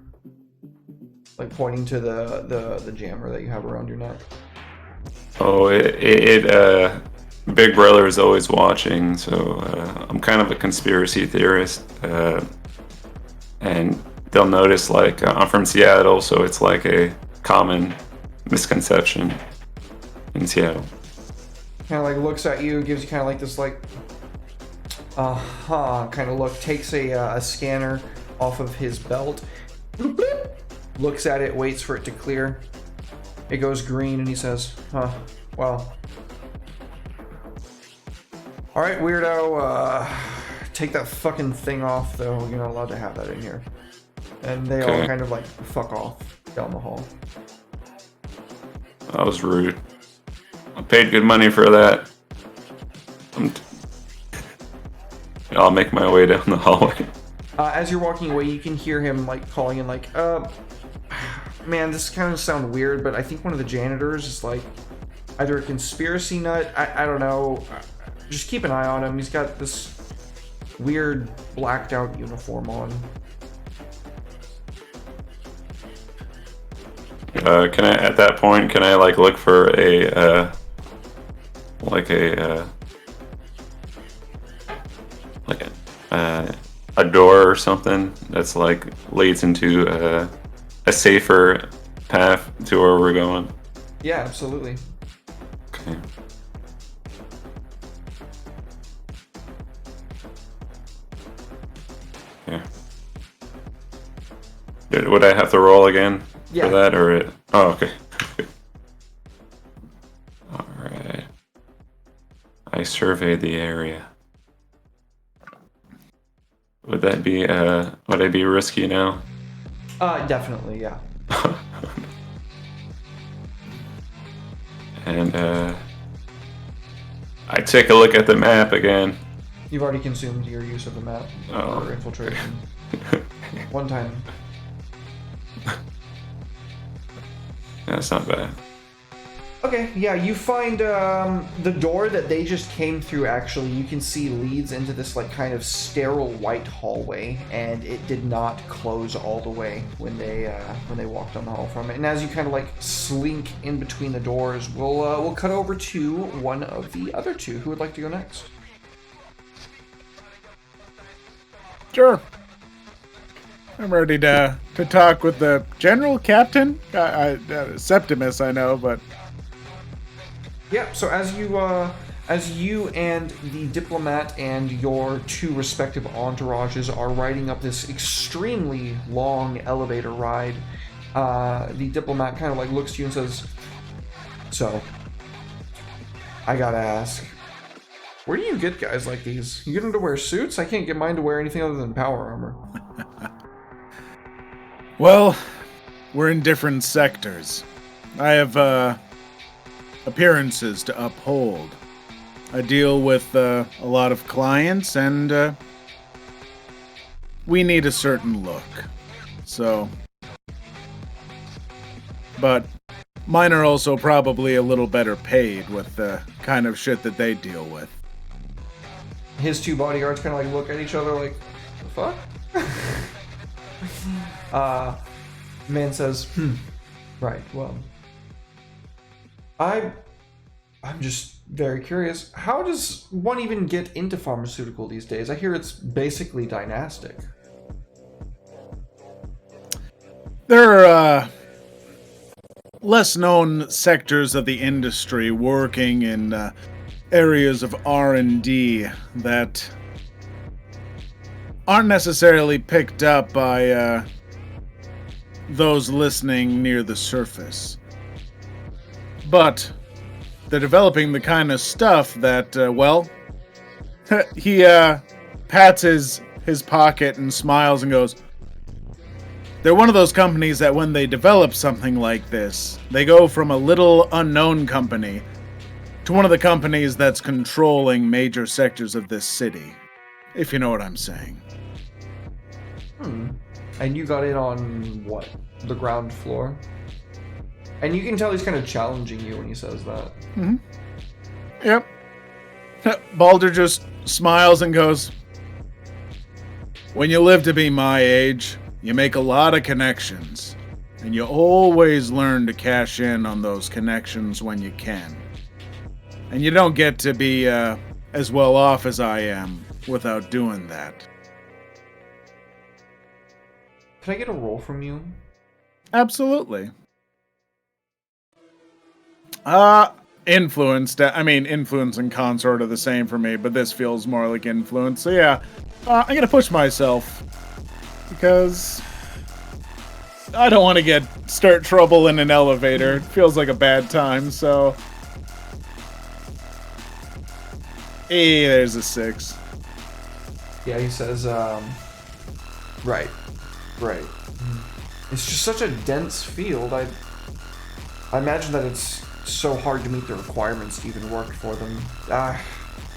S1: Like pointing to the jammer that you have around your neck.
S4: Oh, Big Brother is always watching, so I'm kind of a conspiracy theorist, and they'll notice like I'm from Seattle, so it's like a common misconception in Seattle.
S1: Kind of like looks at you, gives you kind of like this like, kind of look. Takes a scanner off of his belt, bloop, bloop, looks at it, waits for it to clear. It goes green, and he says, well. All right, weirdo. Take that fucking thing off, though. You're not allowed to have that in here. And they all kind of like fuck off down the hall.
S4: That was rude. I paid good money for that. I'll make my way down the hallway.
S1: As you're walking away, you can hear him like calling in, like, man, this kind of sound weird, but I think one of the janitors is like either a conspiracy nut. I don't know. Just keep an eye on him. He's got this weird blacked out uniform on.
S4: Can I, at that point, can I like look for a door or something that's like leads into a safer path to where we're going?
S1: Yeah, absolutely.
S4: Okay. Yeah. Would I have to roll again
S1: Yeah.
S4: for that, or it? Oh, okay. All right. I surveyed the area. Would that be would I be risky now?
S1: Definitely, yeah.
S4: And I take a look at the map again.
S1: You've already consumed your use of the map for infiltration. One time.
S4: That's not bad.
S1: Okay, yeah, you find the door that they just came through, actually, you can see leads into this like kind of sterile white hallway, and it did not close all the way when they walked down the hall from it. And as you kind of like slink in between the doors, we'll cut over to one of the other two. Who would like to go next?
S3: Sure. I'm ready to talk with the general captain. Septimus, I know, but
S1: Yeah, so as you and the diplomat and your two respective entourages are riding up this extremely long elevator ride, the diplomat kind of like looks to you and says, "So, I gotta ask, where do you get guys like these? You get them to wear suits? I can't get mine to wear anything other than power armor."
S3: well, we're in different sectors. I have appearances to uphold. I deal with a lot of clients, and we need a certain look. So, but mine are also probably a little better paid with the kind of shit that they deal with.
S1: His two bodyguards kind of like look at each other like, "The fuck?" Man says, "Right, well, I'm just very curious. How does one even get into pharmaceutical these days? I hear it's basically dynastic."
S3: There are less known sectors of the industry working in areas of R&D that aren't necessarily picked up by those listening near the surface. But they're developing the kind of stuff that, he pats his pocket and smiles and goes, they're one of those companies that when they develop something like this, they go from a little unknown company to one of the companies that's controlling major sectors of this city, if you know what I'm saying.
S1: And you got in on, what, the ground floor? And you can tell he's kind of challenging you when he says that.
S3: Mm-hmm. Yep. Balder just smiles and goes, when you live to be my age, you make a lot of connections, and you always learn to cash in on those connections when you can. And you don't get to be as well off as I am without doing that.
S1: Can I get a roll from you?
S3: Absolutely. Influenced. I mean, influence and consort are the same for me, but this feels more like influence. So yeah, I'm gonna push myself because I don't want to start trouble in an elevator. It feels like a bad time. So, hey, there's a 6.
S1: Yeah, he says, right. It's just such a dense field. I imagine that it's so hard to meet the requirements to even work for them.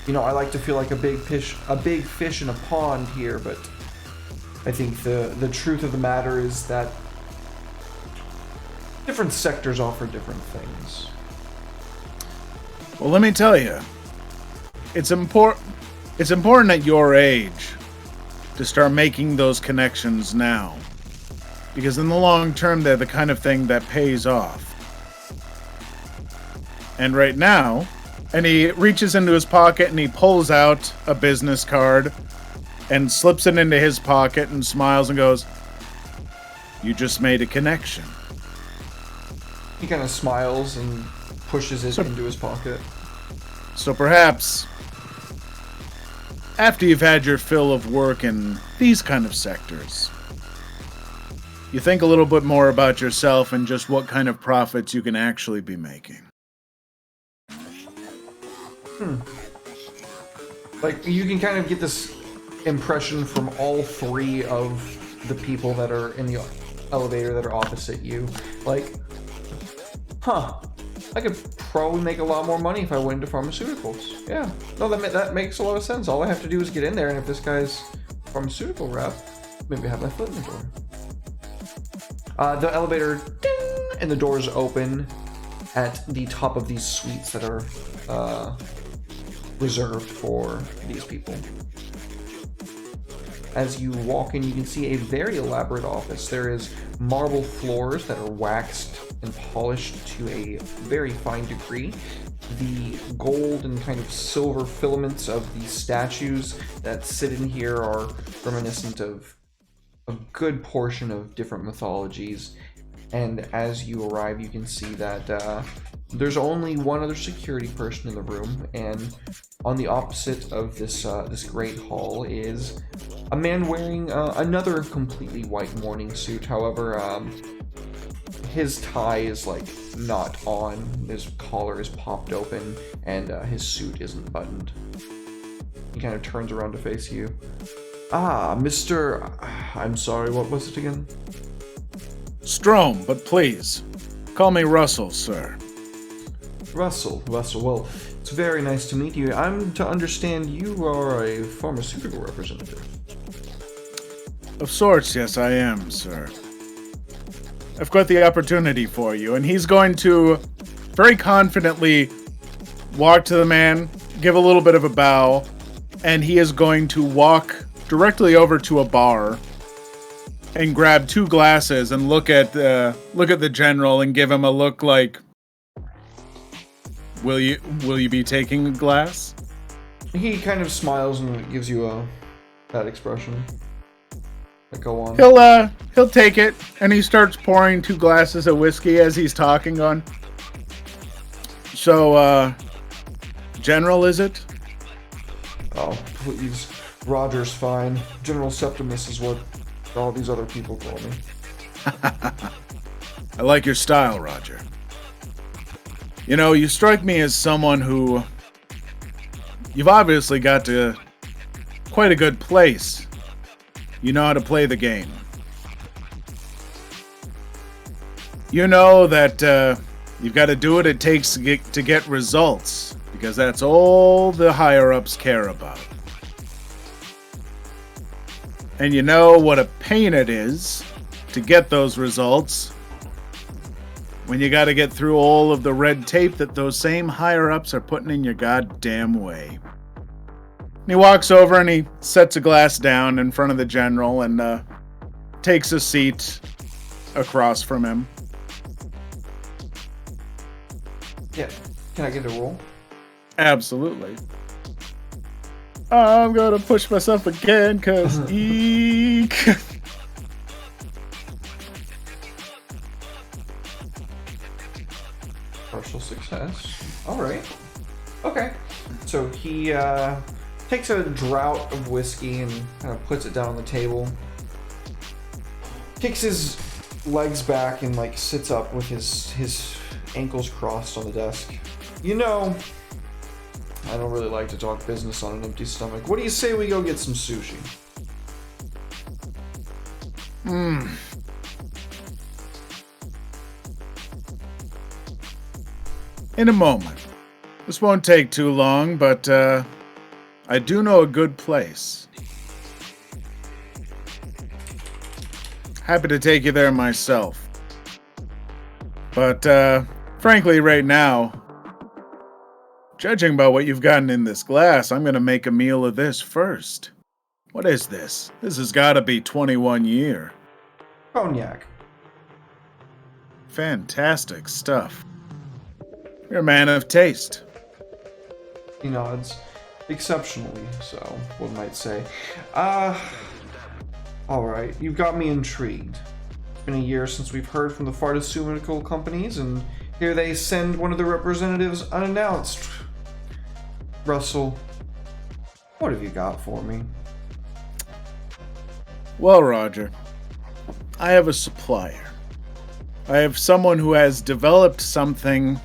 S1: You know, I like to feel like a big fish in a pond here, but I think the truth of the matter is that different sectors offer different things.
S3: Well, let me tell you, it's important at your age to start making those connections now. Because in the long term, they're the kind of thing that pays off. And right now, and he reaches into his pocket and he pulls out a business card and slips it into his pocket and smiles and goes, "You just made a connection."
S1: He kind of smiles and pushes it into his pocket.
S3: So perhaps, after you've had your fill of work in these kind of sectors, you think a little bit more about yourself and just what kind of profits you can actually be making.
S1: Like, you can kind of get this impression from all 3 of the people that are in the elevator that are opposite you. Like, I could probably make a lot more money if I went into pharmaceuticals. Yeah, no, that makes a lot of sense. All I have to do is get in there, and if this guy's pharmaceutical rep, maybe have my foot in the door. The elevator, ding, and the doors open at the top of these suites that are reserved for these people. As you walk in, you can see a very elaborate office. There is marble floors that are waxed and polished to a very fine degree. The gold and kind of silver filaments of the statues that sit in here are reminiscent of a good portion of different mythologies. And as you arrive, you can see that there's only one other security person in the room, and on the opposite of this great hall is a man wearing another completely white morning suit. However, his tie is like not on, his collar is popped open, and his suit isn't buttoned. He kind of turns around to face you. Mr. I'm sorry, what was it again?
S3: Strom, but please, call me Russell, sir.
S1: Russell, well, it's very nice to meet you. I'm to understand you are a pharmaceutical representative.
S3: Of sorts, yes, I am, sir. I've got the opportunity for you, and he's going to very confidently walk to the man, give a little bit of a bow, and he is going to walk directly over to a bar and grab 2 glasses and look at the general and give him a look like, Will you be taking a glass?
S1: He kind of smiles and gives you that expression. Like, go on.
S3: He'll take it, and he starts pouring 2 glasses of whiskey as he's talking on. So, General, is it?
S1: Oh, please. Roger's fine. General Septimus is what all these other people call me.
S3: I like your style, Roger. You know, you strike me as someone who... You've obviously got to quite a good place. You know how to play the game. You know that you've got to do what it takes to get results, because that's all the higher-ups care about. And you know what a pain it is to get those results when you got to get through all of the red tape that those same higher-ups are putting in your goddamn way. And he walks over and he sets a glass down in front of the general and takes a seat across from him.
S1: Yeah. Can I get a roll?
S3: Absolutely. I'm gonna push myself again, cause eek.
S1: Partial success. Yes. All right. Okay. So he takes a draught of whiskey and kind of puts it down on the table. Kicks his legs back and like sits up with his ankles crossed on the desk. You know, I don't really like to talk business on an empty stomach. What do you say we go get some sushi?
S3: In a moment. This won't take too long, but I do know a good place. Happy to take you there myself. But frankly, right now, judging by what you've gotten in this glass, I'm gonna make a meal of this first. What is this? This has gotta be 21 year.
S1: Cognac.
S3: Fantastic stuff. You're a man of taste.
S1: He nods. Exceptionally so, one might say. Alright, you've got me intrigued. It's been a year since we've heard from the pharmaceutical companies, and here they send one of their representatives unannounced. Russell, what have you got for me?
S3: Well, Roger, I have a supplier. I have someone who has developed something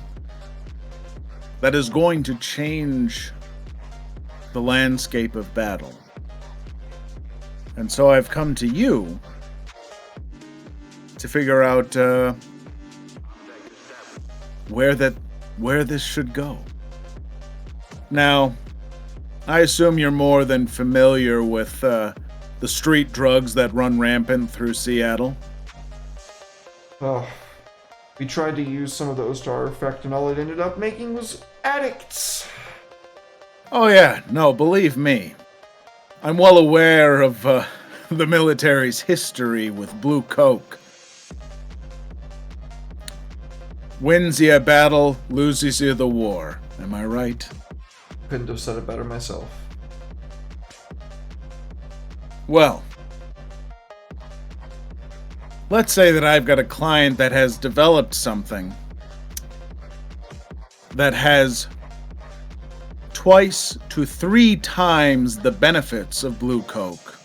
S3: that is going to change the landscape of battle. And so I've come to you to figure out where this should go. Now, I assume you're more than familiar with the street drugs that run rampant through Seattle.
S1: Oh, we tried to use some of those to our effect, and all it ended up making was addicts.
S3: Oh yeah, no, believe me. I'm well aware of the military's history with Blue Coke. Wins you a battle, loses you the war. Am I right?
S1: Couldn't have said it better myself.
S3: Well, let's say that I've got a client that has developed something that has twice to 3 times the benefits of Blue Coke,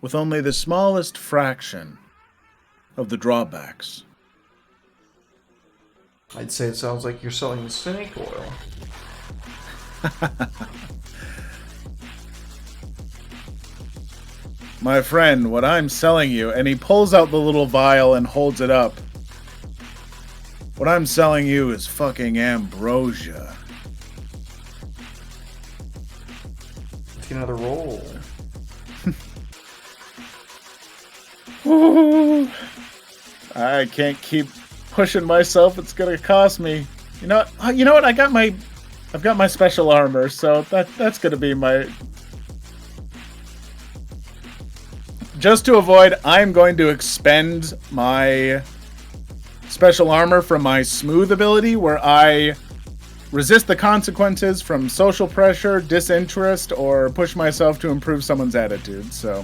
S3: with only the smallest fraction of the drawbacks.
S1: I'd say it sounds like you're selling snake oil.
S3: My friend, what I'm selling you, and he pulls out the little vial and holds it up. What I'm selling you is fucking ambrosia.
S1: Let's get another roll.
S3: I can't keep pushing myself. It's gonna cost me. You know what? I've got my special armor, so that's gonna be my. Just to avoid, I'm going to expend my special armor from my smooth ability, where I resist the consequences from social pressure, disinterest, or push myself to improve someone's attitude. So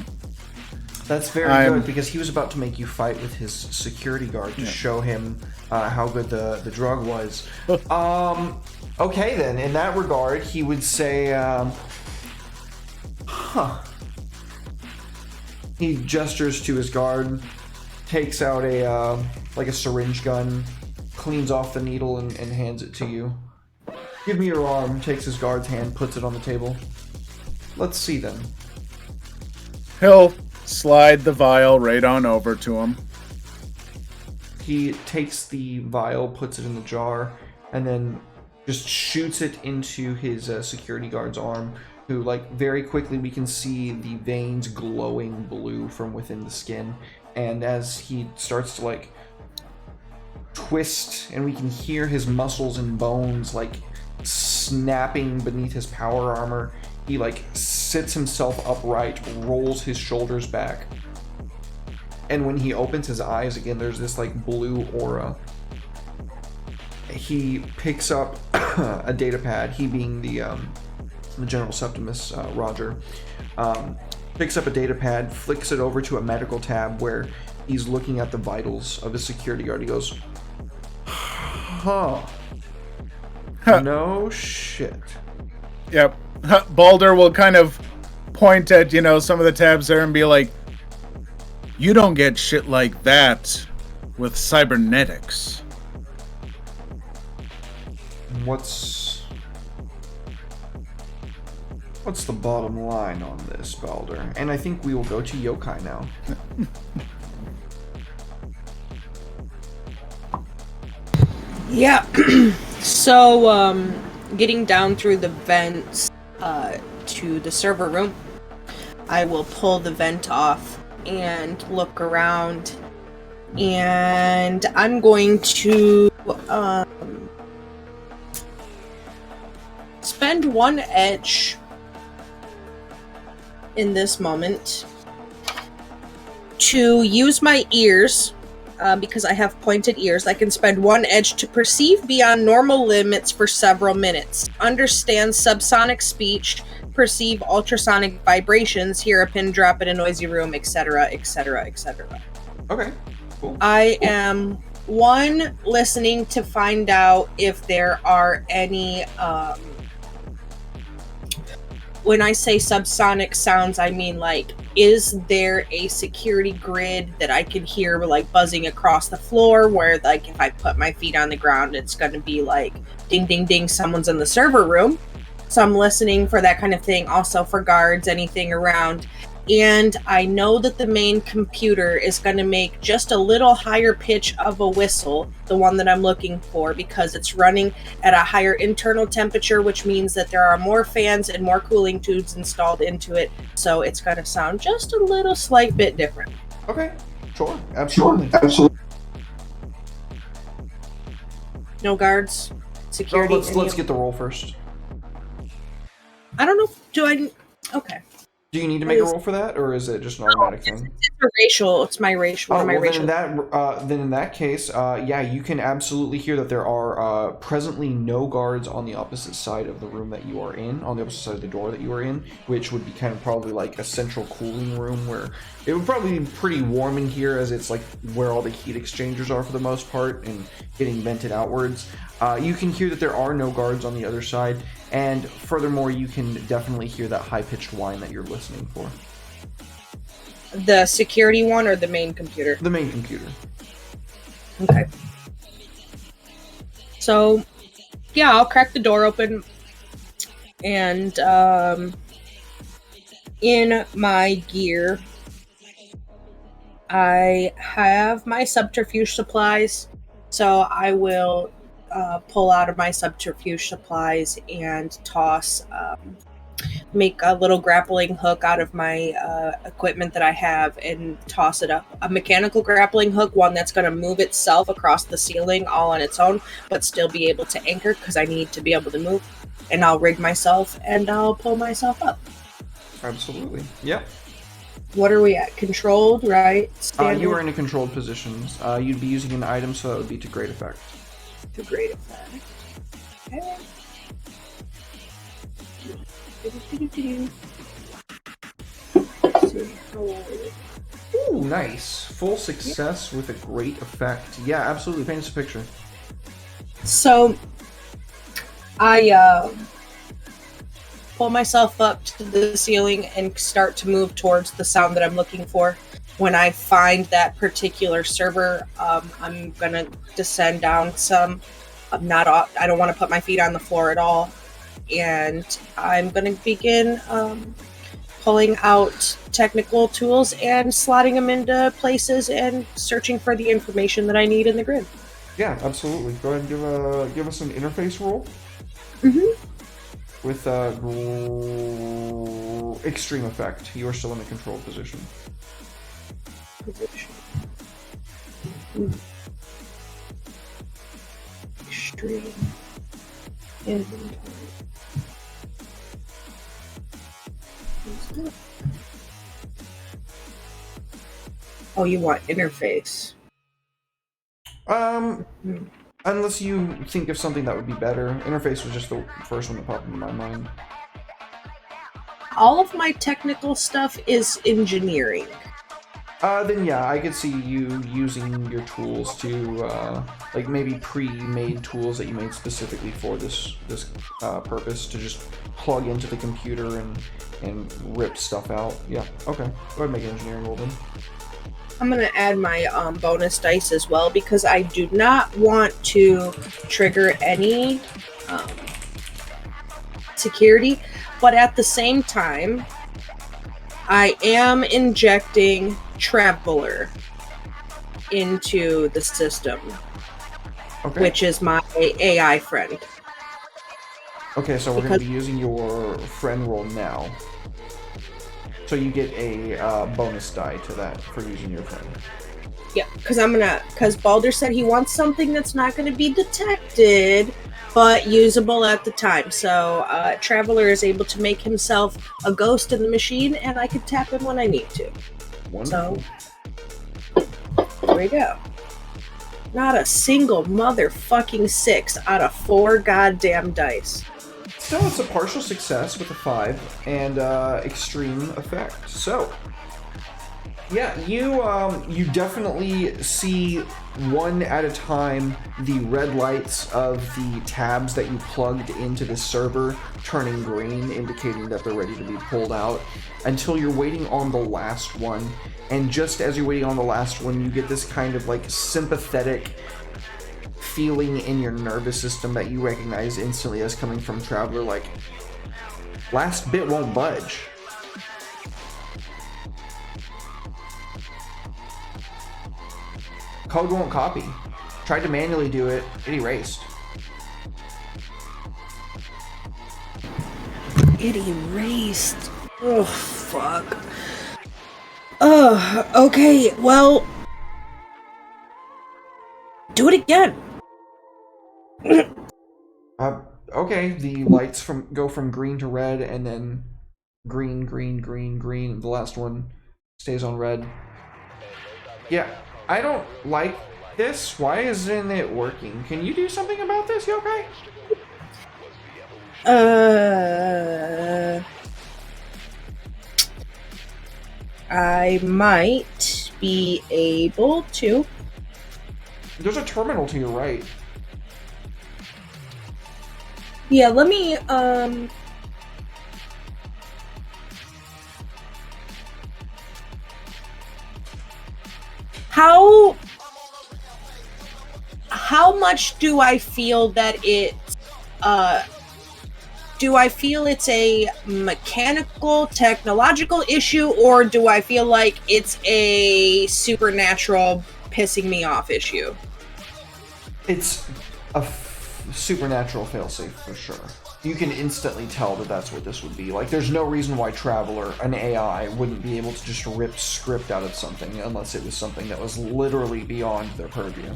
S1: that's very good, because he was about to make you fight with his security guard to show him how good the drug was. Okay, then, in that regard, he would say, He gestures to his guard, takes out a syringe gun, cleans off the needle, and hands it to you. Give me your arm, takes his guard's hand, puts it on the table. Let's see then.
S3: He'll slide the vial right on over to him.
S1: He takes the vial, puts it in the jar, and then just shoots it into his security guard's arm, who, very quickly we can see the veins glowing blue from within the skin. And as he starts to, twist, and we can hear his muscles and bones, snapping beneath his power armor, he, sits himself upright, rolls his shoulders back. And when he opens his eyes again, there's this, blue aura. He picks up a data pad, he being the General Septimus, Roger, picks up a data pad, flicks it over to a medical tab where he's looking at the vitals of his security guard. He goes, Huh. No shit.
S3: Yep. Balder will kind of point at, some of the tabs there and be like, you don't get shit like that with cybernetics.
S1: What's the bottom line on this, Balder? And I think we will go to Yokai now.
S2: Yeah. So, getting down through the vents to the server room, I will pull the vent off and look around, and I'm going to spend one edge in this moment to use my ears. Because I have pointed ears, I can spend one edge to perceive beyond normal limits for several minutes, understand subsonic speech, perceive ultrasonic vibrations, hear a pin drop in a noisy room, etc., etc., etc.
S1: Okay, cool.
S2: I am listening to find out if there are any when I say subsonic sounds, I mean, like, is there a security grid that I can hear, like, buzzing across the floor where, like, if I put my feet on the ground, it's going to be like, ding, ding, ding, someone's in the server room. So I'm listening for that kind of thing. Also for guards, anything around. And I know that the main computer is going to make just a little higher pitch of a whistle, the one that I'm looking for, because it's running at a higher internal temperature, which means that there are more fans and more cooling tubes installed into it. So it's going to sound just a little slight bit different.
S1: Okay, sure, absolutely.
S2: No guards, security.
S1: Let's get the roll first.
S2: I don't know. Okay.
S1: Do you need to make a roll for that, or is it just an automatic thing?
S2: It's a racial. It's my racial.
S1: Oh, well,
S2: racial.
S1: then in that case, yeah, you can absolutely hear that there are presently no guards on the opposite side of the room that you are in, on the opposite side of the door that you are in, which would be kind of probably like a central cooling room where it would probably be pretty warm in here, as it's like where all the heat exchangers are for the most part and getting vented outwards. You can hear that there are no guards on the other side, and furthermore, you can definitely hear that high-pitched whine that you're listening for.
S2: The security one or the main computer?
S1: The main computer.
S2: Okay. So, yeah, I'll crack the door open, and in my gear, I have my subterfuge supplies, so I will pull out of my subterfuge supplies and toss, make a little grappling hook out of my equipment that I have and toss it up. A mechanical grappling hook, one that's going to move itself across the ceiling all on its own, but still be able to anchor because I need to be able to move. And I'll rig myself and I'll pull myself up.
S1: Absolutely. Yep.
S2: What are we at? Controlled, right?
S1: You are in a controlled position. You'd be using an item, so that would be to great effect.
S2: To great effect. Okay.
S1: Ooh, nice. Full success with a great effect. Yeah, absolutely. Paint us a picture.
S2: So, I pull myself up to the ceiling and start to move towards the sound that I'm looking for. When I find that particular server, I'm gonna descend down some. I don't want to put my feet on the floor at all, and I'm gonna begin pulling out technical tools and slotting them into places and searching for the information that I need in the grid.
S1: Yeah, absolutely. Go ahead and give us an interface roll.
S2: Mm-hmm.
S1: With extreme effect. You are still in a controlled position.
S2: Extreme inventory. Oh, you want interface?
S1: Unless you think of something that would be better. Interface was just the first one that popped into my mind.
S2: All of my technical stuff is engineering.
S1: Then yeah, I could see you using your tools to, like maybe pre-made tools that you made specifically for this purpose to just plug into the computer and rip stuff out. Yeah, okay. Go ahead and make an engineering roll then.
S2: I'm going to add my bonus dice as well because I do not want to trigger any security, but at the same time, I am injecting Traveler into the system,
S1: Okay.
S2: which is my AI friend.
S1: Okay, so we're going to be using your friend roll now. So you get a bonus die to that for using your friend.
S2: Yeah, because Baldur said he wants something that's not gonna be detected, but usable at the time. So Traveler is able to make himself a ghost in the machine, and I can tap him when I need to.
S1: Wonderful.
S2: So there we go. Not a single motherfucking 6 out of 4 goddamn dice.
S1: Still, it's a partial success with a 5 and extreme effect. So, yeah, you definitely see one at a time the red lights of the tabs that you plugged into the server turning green, indicating that they're ready to be pulled out, until you're waiting on the last one. And just as you're waiting on the last one, you get this kind of like sympathetic feeling in your nervous system that you recognize instantly as coming from Traveler, like, last bit won't budge. Code won't copy. Tried to manually do it, it erased.
S2: It erased. Oh, fuck. Okay, well, do it again.
S1: Okay, the lights go from green to red, and then green, green, green, green. The last one stays on red. Yeah, I don't like this. Why isn't it working? Can you do something about this, Yokai?
S2: I might be able to.
S1: There's a terminal to your right.
S2: Yeah, let me, How much do I feel that do I feel it's a mechanical, technological issue, or do I feel like it's a supernatural pissing me off issue?
S1: It's a supernatural failsafe for sure. You can instantly tell that that's what this would be. Like, there's no reason why Traveler, an AI, wouldn't be able to just rip script out of something unless it was something that was literally beyond their purview.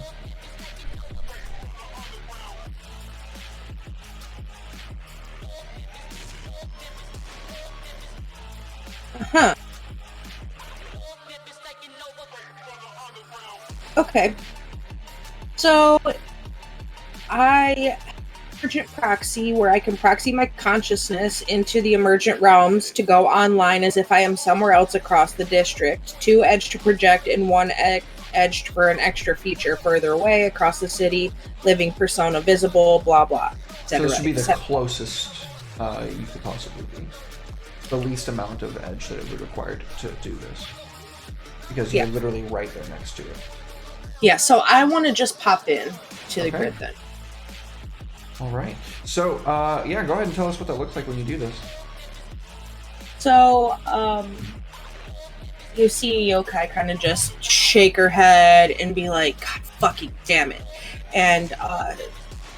S2: Huh. Okay. So, I emergent proxy where I can proxy my consciousness into the emergent realms to go online as if I am somewhere else across the district. 2 edge to project and 1 edged for an extra feature further away across the city. Living persona visible, blah blah.
S1: So this would be the closest you could possibly be. The least amount of edge that it would require to do this. Because you're literally right there next to it.
S2: Yeah, so I want to just pop in to the grid then.
S1: Alright. So, yeah, go ahead and tell us what that looks like when you do this.
S2: So, you see Yokai kind of just shake her head and be like, God fucking damn it. And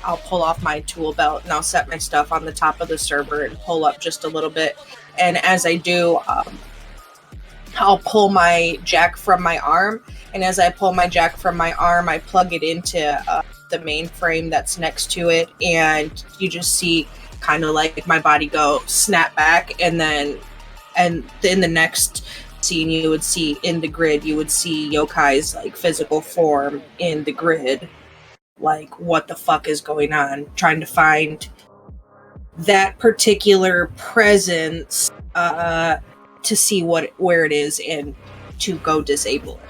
S2: I'll pull off my tool belt and I'll set my stuff on the top of the server and pull up just a little bit. And as I do, I'll pull my jack from my arm. And as I pull my jack from my arm, I plug it into the mainframe that's next to it. And you just see kind of like my body go snap back. And then in the next scene, you would see in the grid, you would see Yokai's like physical form in the grid. Like, what the fuck is going on? Trying to find that particular presence to see where it is and to go disable it.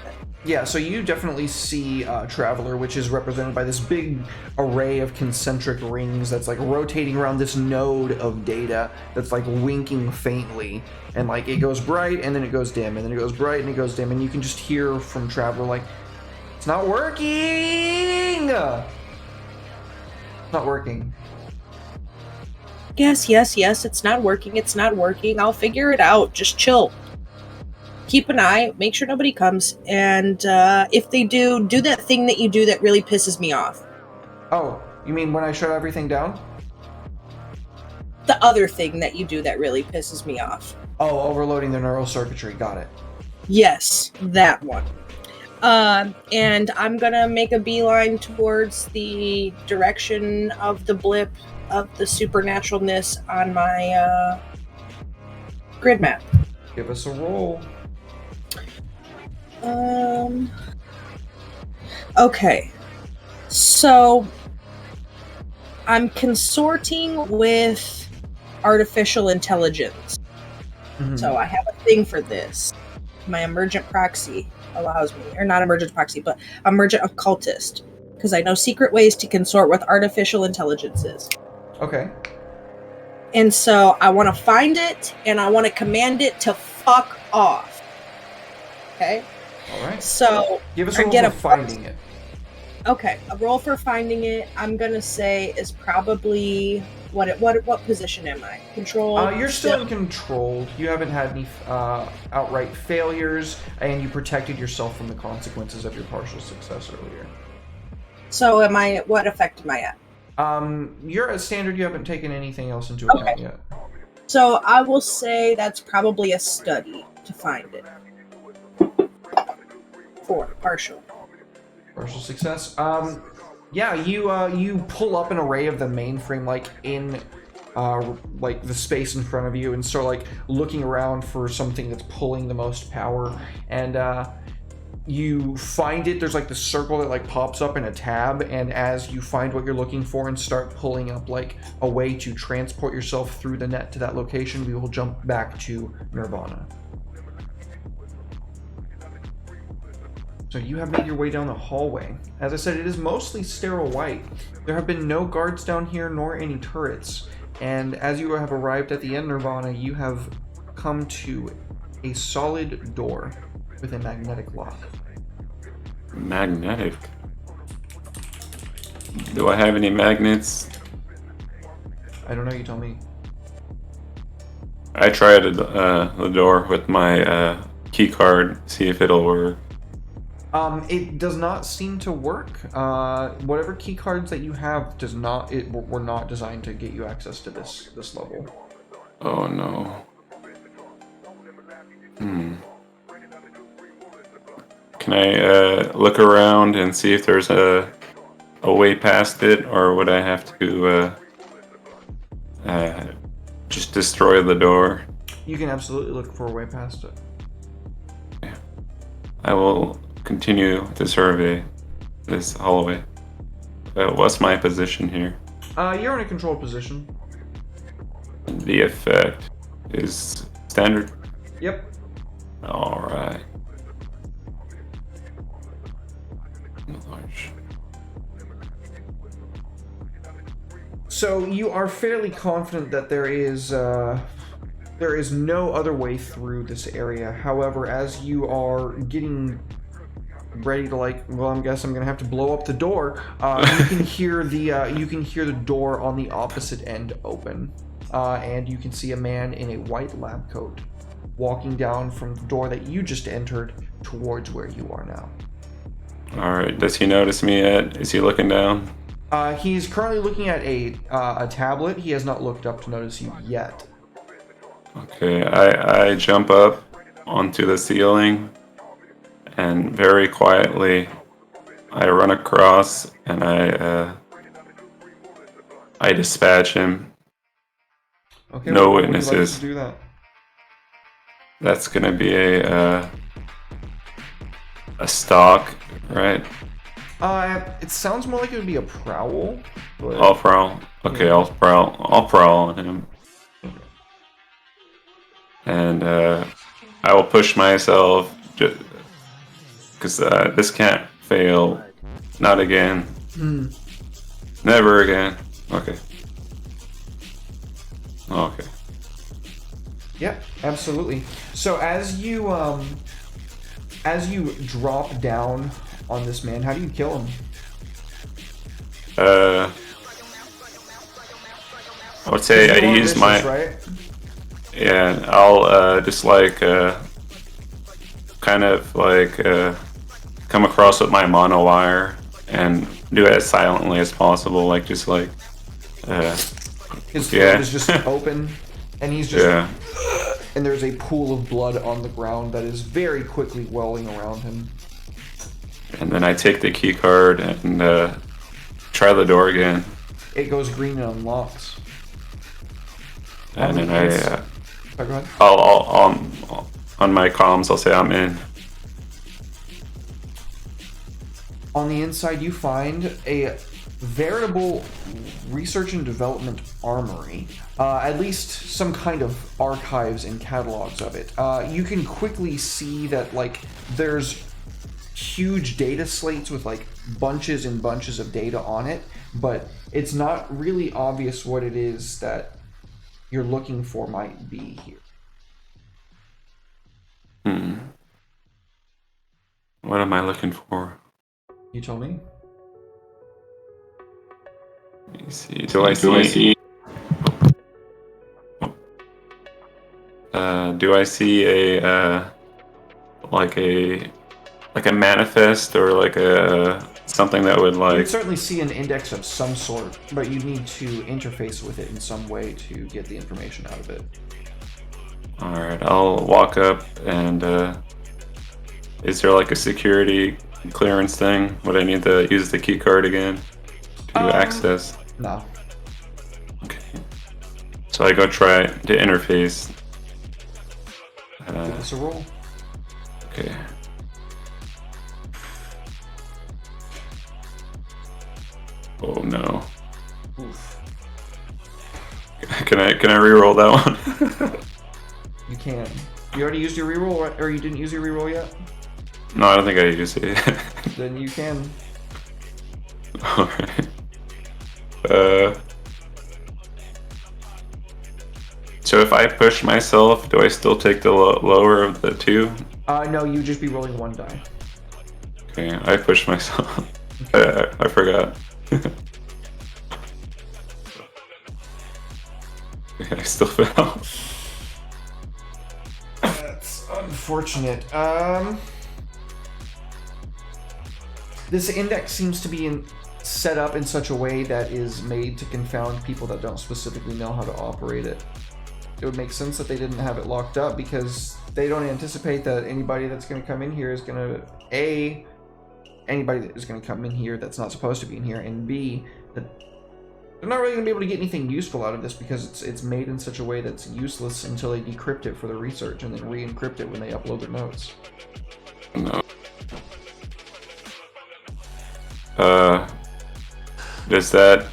S1: Yeah, so you definitely see Traveler, which is represented by this big array of concentric rings that's like rotating around this node of data that's like winking faintly. And like it goes bright and then it goes dim and then it goes bright and it goes dim. And you can just hear from Traveler like, it's not working! It's not working.
S2: Yes, it's not working. I'll figure it out. Just chill. Keep an eye, make sure nobody comes, and if they do that thing that you do that really pisses me off.
S1: Oh, you mean when I shut everything down?
S2: The other thing that you do that really pisses me off.
S1: Oh, overloading the neural circuitry. Got it.
S2: Yes, that one. And I'm gonna make a beeline towards the direction of the blip of the supernaturalness on my grid map.
S1: Give us a roll.
S2: Okay. So I'm consorting with artificial intelligence.
S1: Mm-hmm.
S2: So I have a thing for this. My emergent proxy allows me, or not emergent proxy, but emergent occultist. Because I know secret ways to consort with artificial intelligences.
S1: Okay.
S2: And so I want to find it, and I want to command it to fuck off. Okay?
S1: All right.
S2: So
S1: give us
S2: I
S1: a roll
S2: get
S1: for
S2: a
S1: finding it.
S2: Okay, a roll for finding it, I'm gonna say is probably what position am I? Control.
S1: You're still in control. You haven't had any outright failures, and you protected yourself from the consequences of your partial success earlier.
S2: So am I? What effect am I at?
S1: You're at standard. You haven't taken anything else into account yet.
S2: So I will say that's probably a study to find it. 4 partial.
S1: Partial success. Yeah, you pull up an array of the mainframe like in like the space in front of you and start like looking around for something that's pulling the most power, and you find it. There's like the circle that like pops up in a tab, and as you find what you're looking for and start pulling up like a way to transport yourself through the net to that location, we will jump back to Nirvana. So you have made your way down the hallway. As I said, it is mostly sterile white. There have been no guards down here, nor any turrets. And as you have arrived at the end Nirvana, you have come to a solid door with a magnetic lock.
S4: Magnetic? Do I have any magnets?
S1: I don't know, you tell me.
S4: I tried the door with my key card, see if it'll work.
S1: It does not seem to work. Whatever key cards that you have were not designed to get you access to this level.
S4: Oh no. Can I look around and see if there's a way past it, or would I have to just destroy the door?
S1: You can absolutely look for a way past it.
S4: Yeah. I will continue to survey this hallway. What's my position here?
S1: You're in a controlled position.
S4: The effect is standard?
S1: Yep.
S4: Alright. Large.
S1: So you are fairly confident that there is no other way through this area. However, as you are getting ready to I guess I'm gonna have to blow up the door. You can hear the door on the opposite end open, and you can see a man in a white lab coat walking down from the door that you just entered towards where you are now.
S4: All right. Does he notice me yet? Is he looking down?
S1: He's currently looking at a tablet. He has not looked up to notice you yet.
S4: Okay. I jump up onto the ceiling. And very quietly, I run across and I dispatch him.
S1: Okay,
S4: no
S1: what
S4: witnesses.
S1: Would you like to do that?
S4: That's gonna be a stalk, right?
S1: It sounds more like it would be a prowl. But...
S4: I'll prowl. Okay, yeah. I'll prowl on him. And I will push myself just because this can't fail. Not again. Never again. Okay. Okay.
S1: Yeah, absolutely. So as you drop down on this man, how do you kill him?
S4: I would say I use
S1: vicious,
S4: my
S1: right?
S4: yeah. I'll just like kind of like come across with my mono wire and do it as silently as possible. Like just like
S1: His throat
S4: yeah.
S1: is just open, and he's just
S4: Yeah.
S1: and there's a pool of blood on the ground that is very quickly welling around him.
S4: And then I take the key card and try the door again.
S1: It goes green and unlocks.
S4: And then
S1: Oh, go ahead.
S4: I'll on my comms, I'll say I'm in.
S1: On the inside, you find a veritable research and development armory. At least some kind of archives and catalogs of it. You can quickly see that like there's huge data slates with like bunches and bunches of data on it, but it's not really obvious what it is that you're looking for might be here.
S4: What am I looking for?
S1: You tell me.
S4: Let me see. Do I see? Do I see a like a manifest or like a something that would
S1: You
S4: like?
S1: would certainly see an index of some sort, but you need to interface with it in some way to get the information out of it.
S4: All right, I'll walk up and is there like a security clearance thing? Would I need to use the key card again to access?
S1: No.
S4: Okay. So I go try to interface.
S1: Give us a roll.
S4: Okay. Oh no.
S1: Oof.
S4: Can I reroll that one?
S1: You can. You already used your reroll, or you didn't use your reroll yet?
S4: No, I don't think I used it.
S1: Then you can.
S4: Alright. So if I push myself, do I still take the lower of the two?
S1: No, you just be rolling one die.
S4: Okay, I pushed myself. I forgot. I still fell.
S1: That's unfortunate. This index seems to be set up in such a way that is made to confound people that don't specifically know how to operate it. It would make sense that they didn't have it locked up because they don't anticipate that anybody that's going to come in here is going to anybody that is going to come in here that's not supposed to be in here, and B, that they're not really going to be able to get anything useful out of this because it's made in such a way that's useless until they decrypt it for the research and then re-encrypt it when they upload their notes.
S4: No. Does that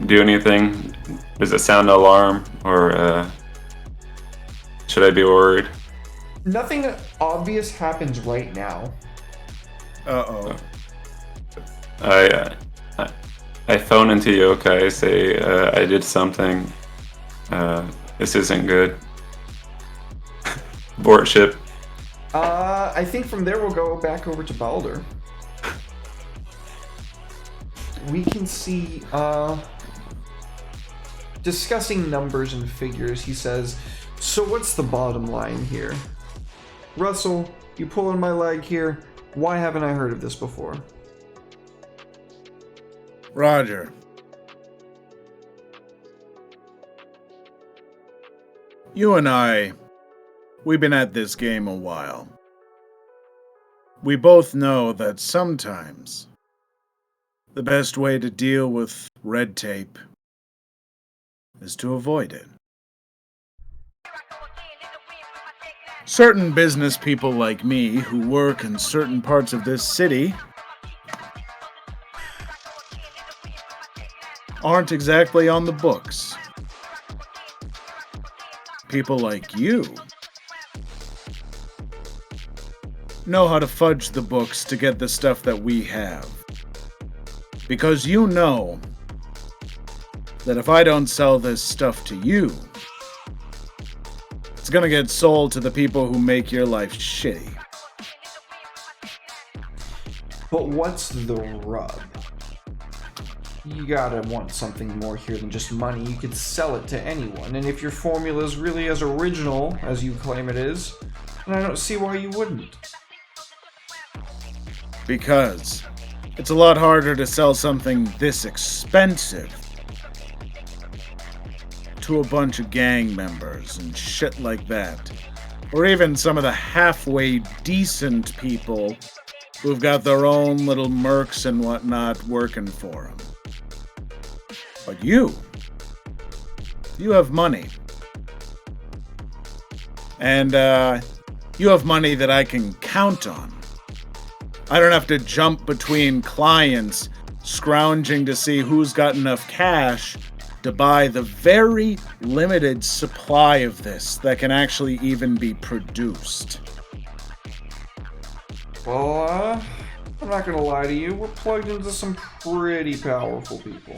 S4: do anything? Does it sound an alarm, or should I be worried?
S1: Nothing obvious happens right now.
S3: Uh-oh.
S4: I phone into Yokai, say I did something. This isn't good. Abort ship.
S1: I think from there we'll go back over to Balder. We can see, discussing numbers and figures, he says, so what's the bottom line here? Russell, you pulling my leg here? Why haven't I heard of this before?
S3: Roger. You and I, we've been at this game a while. We both know that sometimes the best way to deal with red tape is to avoid it. Certain business people like me who work in certain parts of this city aren't exactly on the books. People like you know how to fudge the books to get the stuff that we have. Because you know that if I don't sell this stuff to you, it's gonna get sold to the people who make your life shitty.
S1: But what's the rub? You gotta want something more here than just money. You could sell it to anyone, and if your formula is really as original as you claim it is, then I don't see why you wouldn't.
S3: Because it's a lot harder to sell something this expensive to a bunch of gang members and shit like that. Or even some of the halfway decent people who've got their own little mercs and whatnot working for them. But you have money. And you have money that I can count on. I don't have to jump between clients scrounging to see who's got enough cash to buy the very limited supply of this that can actually even be produced.
S1: Well, I'm not gonna lie to you, we're plugged into some pretty powerful people.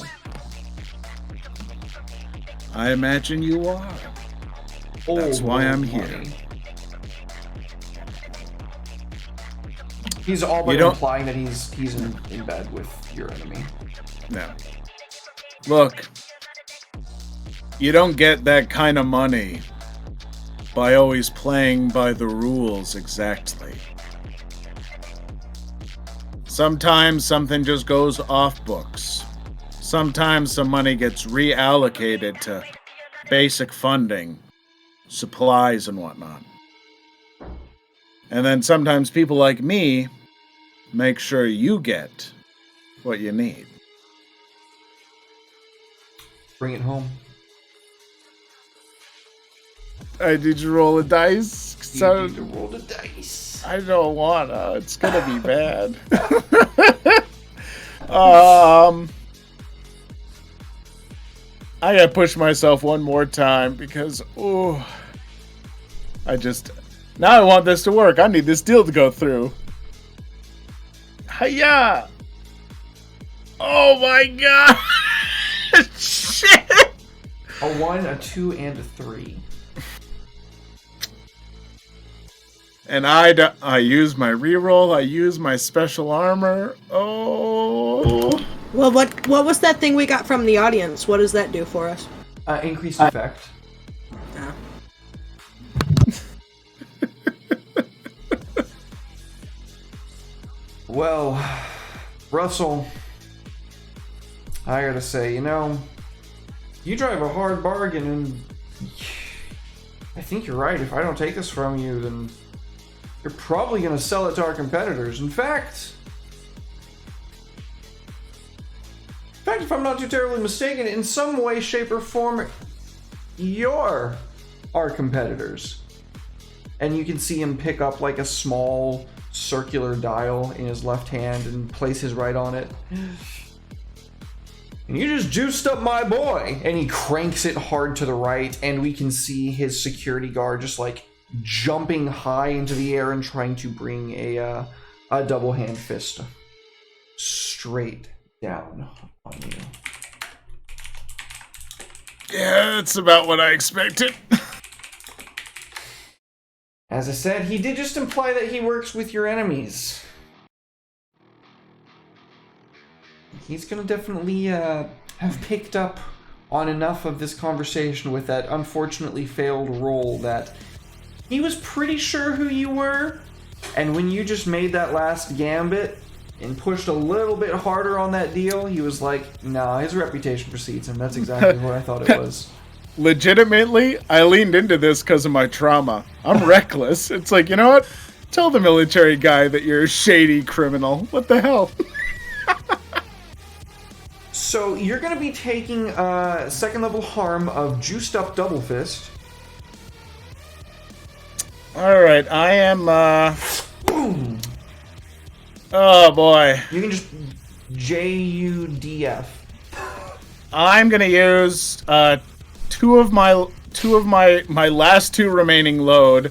S3: I imagine you are. That's why I'm here.
S1: He's all but implying that he's in bed with your enemy.
S3: No. Look, you don't get that kind of money by always playing by the rules exactly. Sometimes something just goes off books. Sometimes some money gets reallocated to basic funding, supplies and whatnot. And then sometimes people like me make sure you get what you need.
S1: Bring it home.
S3: I need you to roll a dice.
S1: You need to roll the dice.
S3: I don't wanna. It's gonna be bad. I gotta push myself one more time because, now I want this to work. I need this deal to go through. Hiya! Oh my god! Shit!
S1: A 1, a 2, and a 3.
S3: And I use my reroll. I use my special armor. Oh.
S2: Well, what was that thing we got from the audience? What does that do for us?
S1: Increased effect. Well, Russell, I gotta say, you drive a hard bargain, and I think you're right. If I don't take this from you, then you're probably gonna sell it to our competitors. In fact, if I'm not too terribly mistaken, in some way, shape, or form, you're our competitors. And you can see him pick up like a small circular dial in his left hand and place his right on it. And you just juiced up my boy. And he cranks it hard to the right, and we can see his security guard just like jumping high into the air and trying to bring a double hand fist straight down on you.
S3: Yeah, that's about what I expected.
S1: As I said, he did just imply that he works with your enemies. He's gonna definitely have picked up on enough of this conversation with that unfortunately failed roll that he was pretty sure who you were, and when you just made that last gambit and pushed a little bit harder on that deal, he was like, nah, his reputation precedes him. That's exactly what I thought it was.
S3: Legitimately, I leaned into this because of my trauma. I'm reckless. It's like, you know what? Tell the military guy that you're a shady criminal. What the hell?
S1: So you're going to be taking second level harm of juiced up double fist.
S3: Alright, I am,
S1: Boom!
S3: Oh boy.
S1: You can just JUDF.
S3: I'm gonna use two of my last two remaining load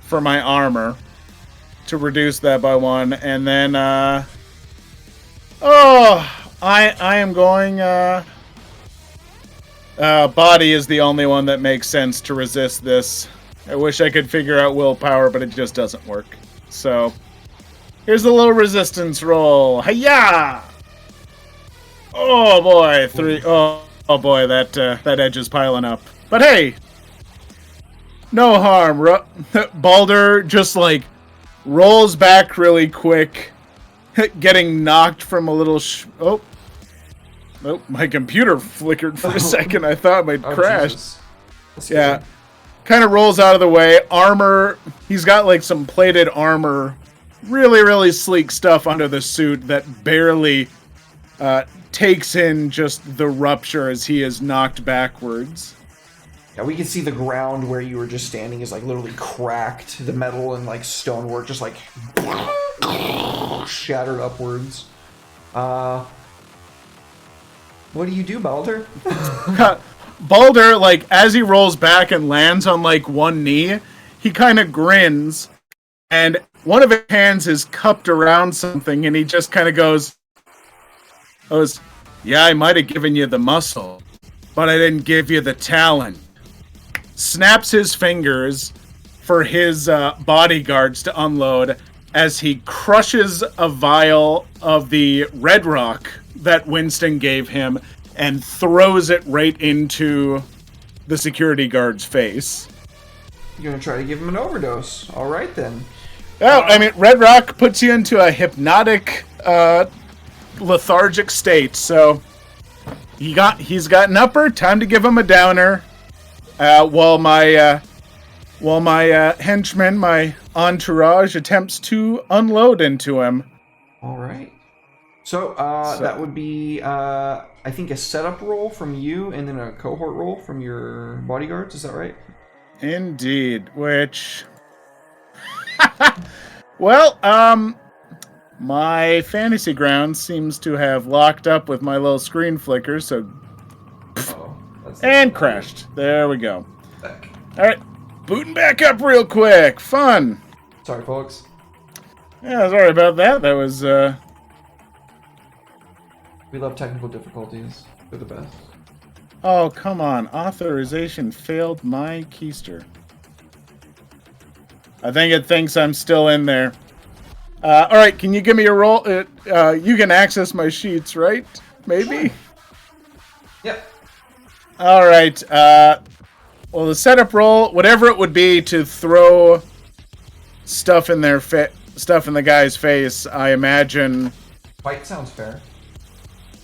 S3: for my armor. to reduce that by 1, and then I am going body is the only one that makes sense to resist this. I wish I could figure out willpower, but it just doesn't work. So here's a little resistance roll. Hiya! Oh boy, 3. Oh boy, that edge is piling up. But hey, no harm. Balder just like rolls back really quick, getting knocked from a little. Oh, my computer flickered for a second. I thought it might crash. Yeah, kind of rolls out of the way. Armor. He's got like some plated armor, really, really sleek stuff under the suit that barely takes in just the rupture as he is knocked backwards.
S1: Yeah, we can see the ground where you were just standing is like literally cracked. The metal and like stonework just like shattered upwards. What do you do, Balder?
S3: Balder, like, as he rolls back and lands on like one knee, he kind of grins, and one of his hands is cupped around something, and he just kind of goes, yeah, I might have given you the muscle, but I didn't give you the talent. Snaps his fingers for his bodyguards to unload as he crushes a vial of the red rock that Winston gave him and throws it right into the security guard's face.
S1: You're gonna try to give him an overdose. All right, then.
S3: Oh, I mean, red rock puts you into a hypnotic, lethargic state, so he's got an upper. Time to give him a downer. While my henchman, my entourage, attempts to unload into him.
S1: All right. So that would be, I think, a setup roll from you, and then a cohort roll from your bodyguards. Is that right?
S3: Indeed. Which, well, my fantasy ground seems to have locked up with my little screen flicker, so. And crashed. There we go. Alright, booting back up real quick. Fun.
S1: Sorry, folks.
S3: Yeah, sorry about that. That was,
S1: We love technical difficulties. They're the best.
S3: Oh, come on. Authorization failed my keister. I think it thinks I'm still in there. Alright, can you give me a roll? You can access my sheets, right? Maybe?
S1: Yep.
S3: Alright, well, the setup roll, whatever it would be to throw stuff in the guy's face, I imagine.
S1: Fight sounds fair.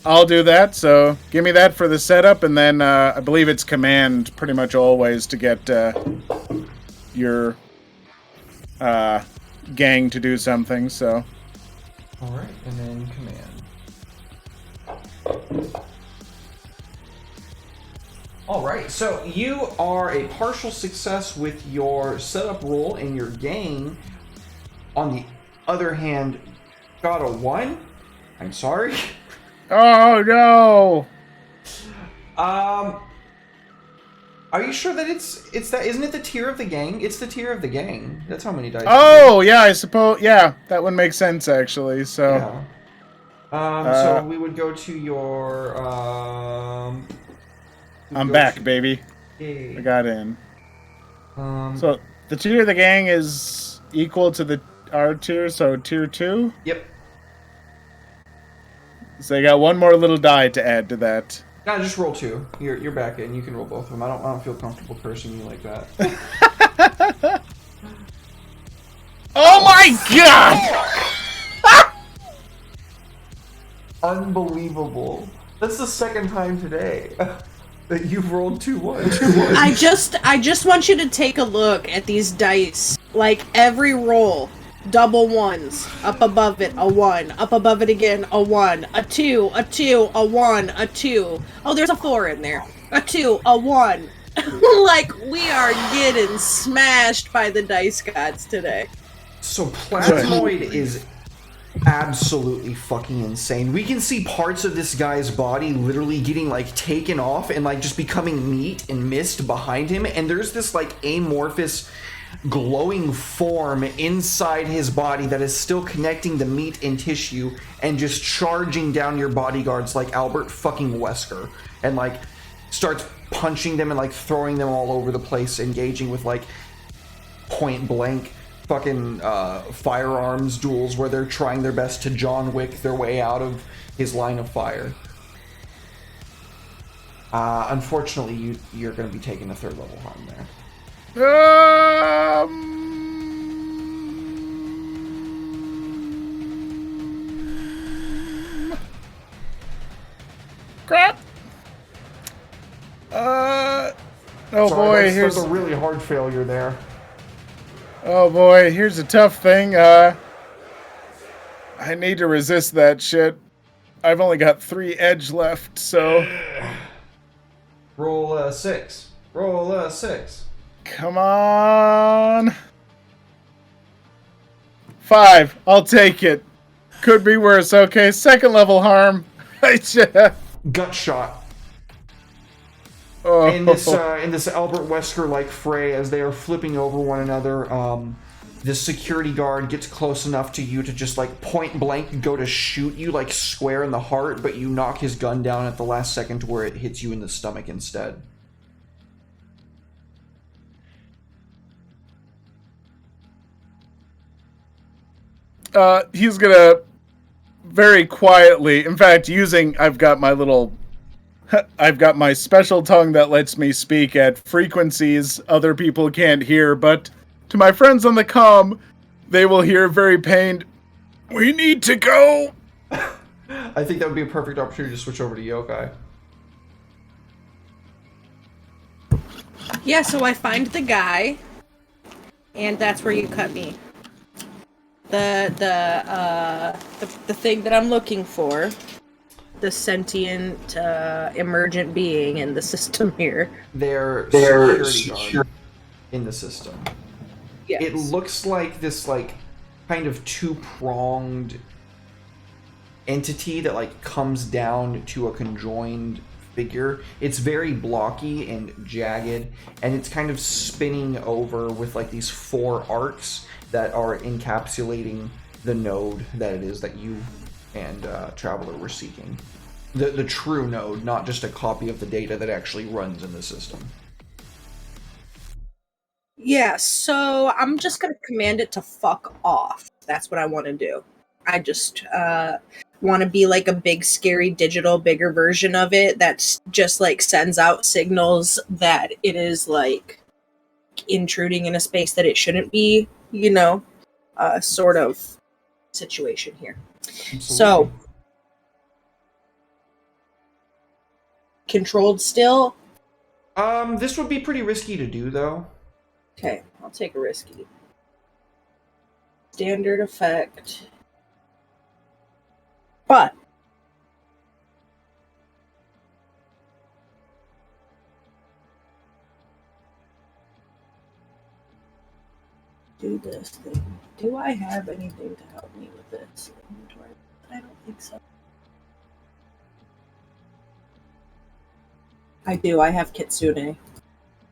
S3: I'll do that, so give me that for the setup, and then I believe it's command pretty much always to get your gang to do something, so.
S1: Alright, and then command. Alright, so you are a partial success with your setup roll in your gang. On the other hand, got a 1? I'm sorry.
S3: Oh no!
S1: Are you sure that it's that? Isn't it the tier of the gang? It's the tier of the gang. That's how many dice.
S3: Oh yeah, I suppose. Yeah, that would make sense actually. So.
S1: Yeah. So we would go to your.
S3: I'm back, baby.
S1: Yay.
S3: I got in.
S1: So
S3: the tier of the gang is equal to our tier, so tier 2.
S1: Yep.
S3: So I got one more little die to add to that.
S1: Nah, just roll 2. You're back in. You can roll both of them. I don't feel comfortable cursing you like that.
S3: Oh my god!
S1: Unbelievable. That's the second time today that you've rolled 2-1.
S2: I just want you to take a look at these dice. Like every roll, double ones. Up above it, a 1. Up above it again, a 1. A 2, a 2, a 1, a 2. Oh, there's a 4 in there. A 2, a 1. Like, we are getting smashed by the dice gods today.
S1: So Plasmoid is absolutely fucking insane. We can see parts of this guy's body literally getting like taken off and like just becoming meat and mist behind him, and there's this like amorphous glowing form inside his body that is still connecting the meat and tissue and just charging down your bodyguards like Albert fucking Wesker, and like starts punching them and like throwing them all over the place, engaging with like point blank fucking firearms duels where they're trying their best to John Wick their way out of his line of fire. Unfortunately, you're going to be taking a 3rd level harm there.
S3: Crap. Oh boy,
S1: that's a really hard failure there.
S3: Oh boy, here's a tough thing. I need to resist that shit. I've only got 3 edge left, so
S1: Roll a 6. Roll a 6.
S3: come on. 5. I'll take it. Could be worse. Okay, 2nd level harm.
S1: Gut shot.
S3: Oh.
S1: In this Albert Wesker like fray, as they are flipping over one another, this security guard gets close enough to you to just like point blank go to shoot you like square in the heart, but you knock his gun down at the last second to where it hits you in the stomach instead.
S3: He's gonna very quietly, in fact, I've got my special tongue that lets me speak at frequencies other people can't hear, but to my friends on the comm, they will hear very pained, "We need to go."
S1: I think that would be a perfect opportunity to switch over to Yokai.
S2: Yeah, so I find the guy, and that's where you cut me. The thing that I'm looking for, the sentient emergent being in the system here.
S1: They're security guard in the system.
S2: Yes.
S1: It looks like this like kind of 2-pronged entity that like comes down to a conjoined figure. It's very blocky and jagged, and it's kind of spinning over with like these 4 arcs that are encapsulating the node that it is that you and Traveler were seeking. The true node, not just a copy of the data that actually runs in the system.
S2: Yeah, so I'm just gonna command it to fuck off. That's what I want to do. I just want to be like a big, scary, digital, bigger version of it that's just like sends out signals that it is like intruding in a space that it shouldn't be, sort of situation here.
S1: Absolutely.
S2: So, controlled still?
S1: This would be pretty risky to do, though.
S2: Okay, I'll take a risky. Standard effect. But do this thing. Do I have anything to help me with this inventory? I don't think so. I do. I have Kitsune.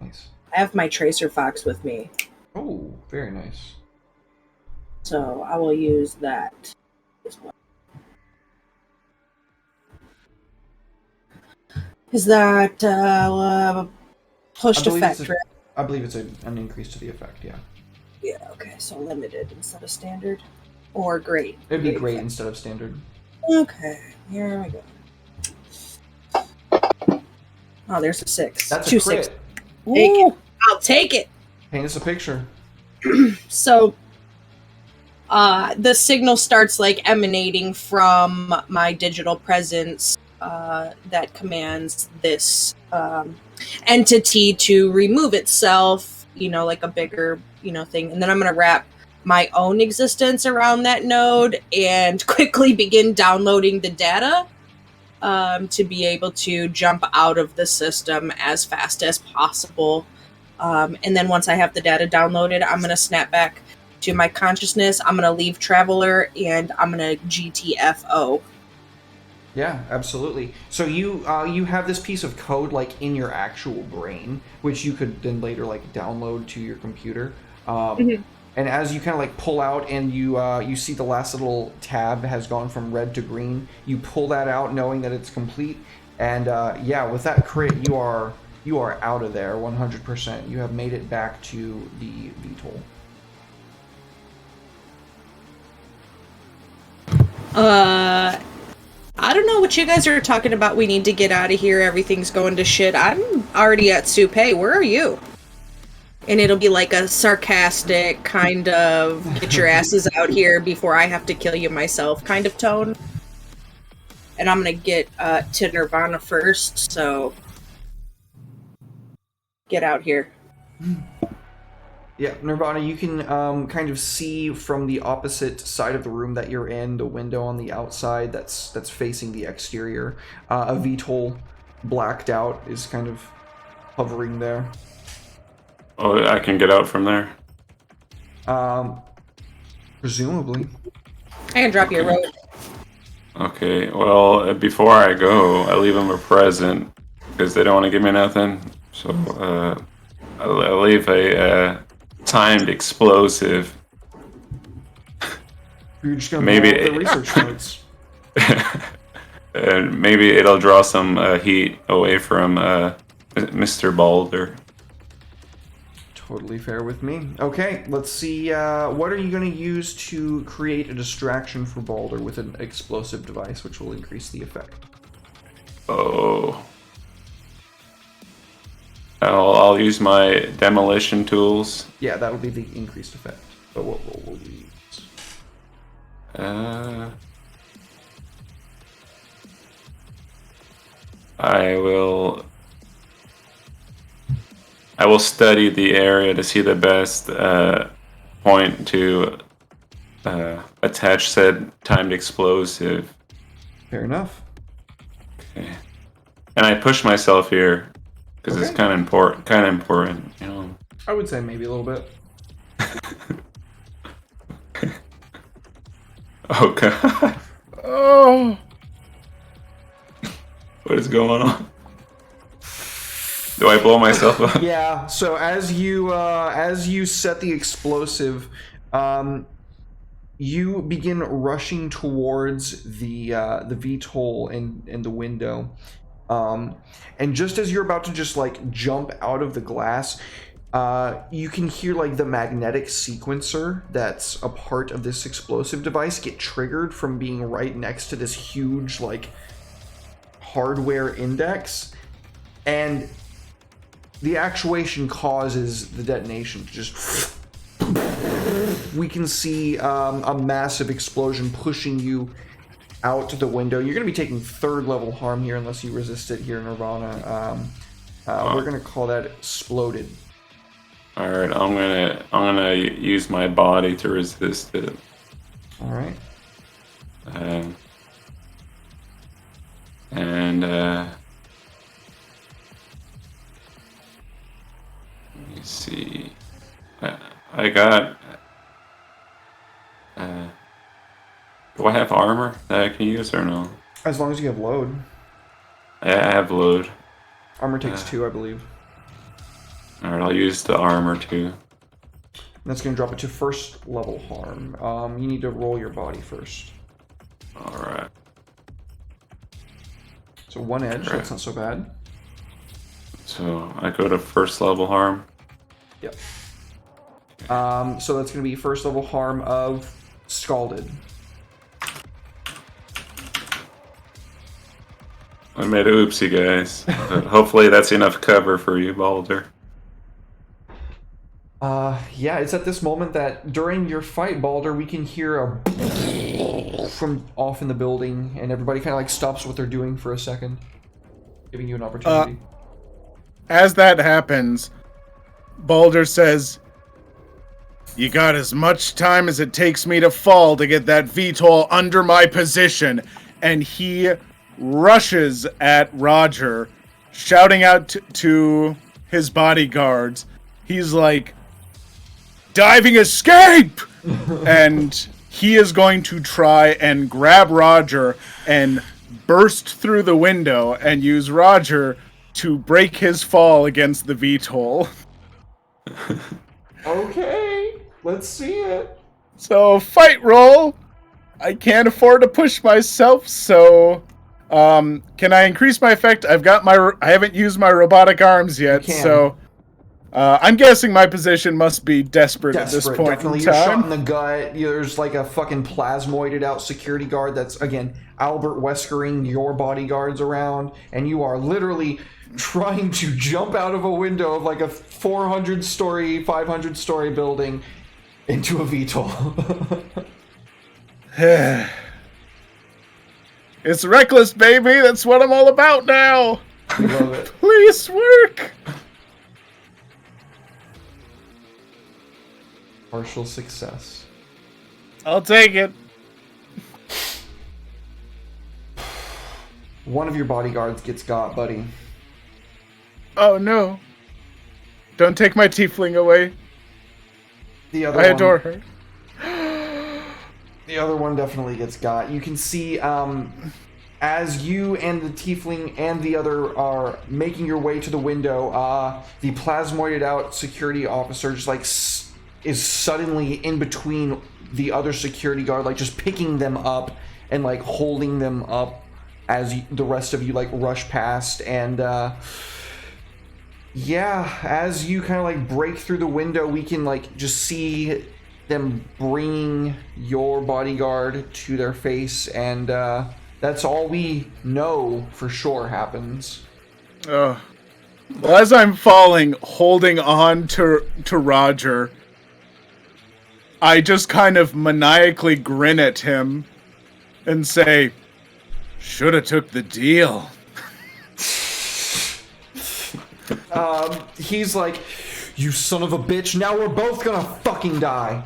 S1: Nice.
S2: I have my Tracer Fox with me.
S1: Oh, very nice.
S2: So I will use that as well. Is that pushed effect, right?
S1: I believe it's an increase to the effect, yeah.
S2: Yeah, okay, so limited instead of standard. Or great.
S1: It'd be great instead of standard.
S2: Okay, here we go. Oh, there's a 6.
S1: That's
S2: 2
S1: a crit.
S2: 6. Take it. I'll take it.
S1: Paint us a picture.
S2: So, the signal starts like emanating from my digital presence that commands this entity to remove itself, like a bigger, thing. And then I'm going to wrap my own existence around that node and quickly begin downloading the data to be able to jump out of the system as fast as possible. And then once I have the data downloaded, I'm going to snap back to my consciousness. I'm going to leave Traveler, and I'm going to GTFO.
S1: Yeah, absolutely. So you have this piece of code like in your actual brain, which you could then later like download to your computer. And as you kind of like pull out and you see the last little tab has gone from red to green, you pull that out knowing that it's complete. And yeah, with that crit, you are out of there 100%. You have made it back to the VTOL.
S2: I don't know what you guys are talking about. We need to get out of here. Everything's going to shit. I'm already at Soup. Where are you? And it'll be like a sarcastic kind of get your asses out here before I have to kill you myself kind of tone. And I'm gonna get to Nirvana first, so get out here.
S1: Yeah, Nirvana, you can kind of see from the opposite side of the room that you're in, the window on the outside that's facing the exterior. A VTOL blacked out is kind of hovering there.
S4: Oh, I can get out from there?
S1: Presumably.
S2: I can drop you a rope.
S4: Okay, well, before I go, I leave them a present, because they don't want to give me nothing. So, I'll leave a timed explosive.
S1: You're just gonna
S4: Maybe
S1: blow up the research notes.
S4: And maybe it'll draw some heat away from Mr. Balder.
S1: Totally fair with me. Okay, let's see. What are you going to use to create a distraction for Balder with an explosive device, which will increase the effect?
S4: Oh. I'll use my demolition tools.
S1: Yeah, that'll be the increased effect. But what will you use?
S4: I will study the area to see the best point to attach said timed explosive.
S1: Fair enough.
S4: Okay. And I push myself here because it's kind of important, you know.
S1: I would say maybe a little bit.
S4: Oh god.
S3: Oh.
S4: What is going on? Do I blow myself up?
S1: Yeah. So as you set the explosive, you begin rushing towards the VTOL in the window, and just as you're about to just like jump out of the glass, you can hear like the magnetic sequencer that's a part of this explosive device get triggered from being right next to this huge like hardware index, and the actuation causes the detonation to just... We can see a massive explosion pushing you out to the window. You're going to be taking 3rd level harm here unless you resist it here, Nirvana. We're going to call that exploded.
S4: All right, I'm gonna use my body to resist it.
S1: All right.
S4: Let me see. I got. Do I have armor that I can use or no?
S1: As long as you have load.
S4: I have load.
S1: Armor takes 2, I believe.
S4: All right, I'll use the armor too.
S1: That's going to drop it to 1st level harm. You need to roll your body first.
S4: All right.
S1: So 1 edge.
S4: Right.
S1: That's not so bad.
S4: So I go to 1st level harm.
S1: Yep. So that's going to be 1st level harm of Scalded.
S4: I made a oopsie, guys. But hopefully that's enough cover for you, Balder.
S1: Yeah, it's at this moment that during your fight, Balder, we can hear a from off in the building, and everybody kind of like stops what they're doing for a second, giving you an opportunity.
S3: As that happens, Balder says, "You got as much time as it takes me to fall to get that VTOL under my position," and he rushes at Roger, shouting out to his bodyguards. He's like, "Diving escape!" And he is going to try and grab Roger and burst through the window and use Roger to break his fall against the VTOL.
S1: Okay. Let's see it.
S3: So, fight roll. I can't afford to push myself, so can I increase my effect? I haven't used my robotic arms yet,
S1: You can.
S3: so I'm guessing my position must be desperate at this point
S1: Definitely.
S3: in
S1: You're shot in
S3: time.
S1: the gut. There's like a fucking plasmoided out security guard that's, again, Albert Weskering your bodyguards around, and you are literally trying to jump out of a window of like a 400-story, 500-story building into a VTOL.
S3: It's reckless, baby. That's what I'm all about now.
S1: I love it.
S3: Please work.
S1: Partial success.
S3: I'll take it.
S1: One of your bodyguards gets got, buddy.
S3: Oh no. Don't take my tiefling away.
S1: The other
S3: I adore her.
S1: The other one definitely gets got. You can see as you and the tiefling and the other are making your way to the window, the plasmoided out security officer just like is suddenly in between the other security guard, like just picking them up and like holding them up as the rest of you like rush past. And yeah, as you kind of like break through the window, we can like just see them bringing your bodyguard to their face, and that's all we know for sure happens.
S3: Well, as I'm falling, holding on to Roger, I just kind of maniacally grin at him and say, "Shoulda took the deal."
S1: He's like, "You son of a bitch, now we're both gonna fucking die."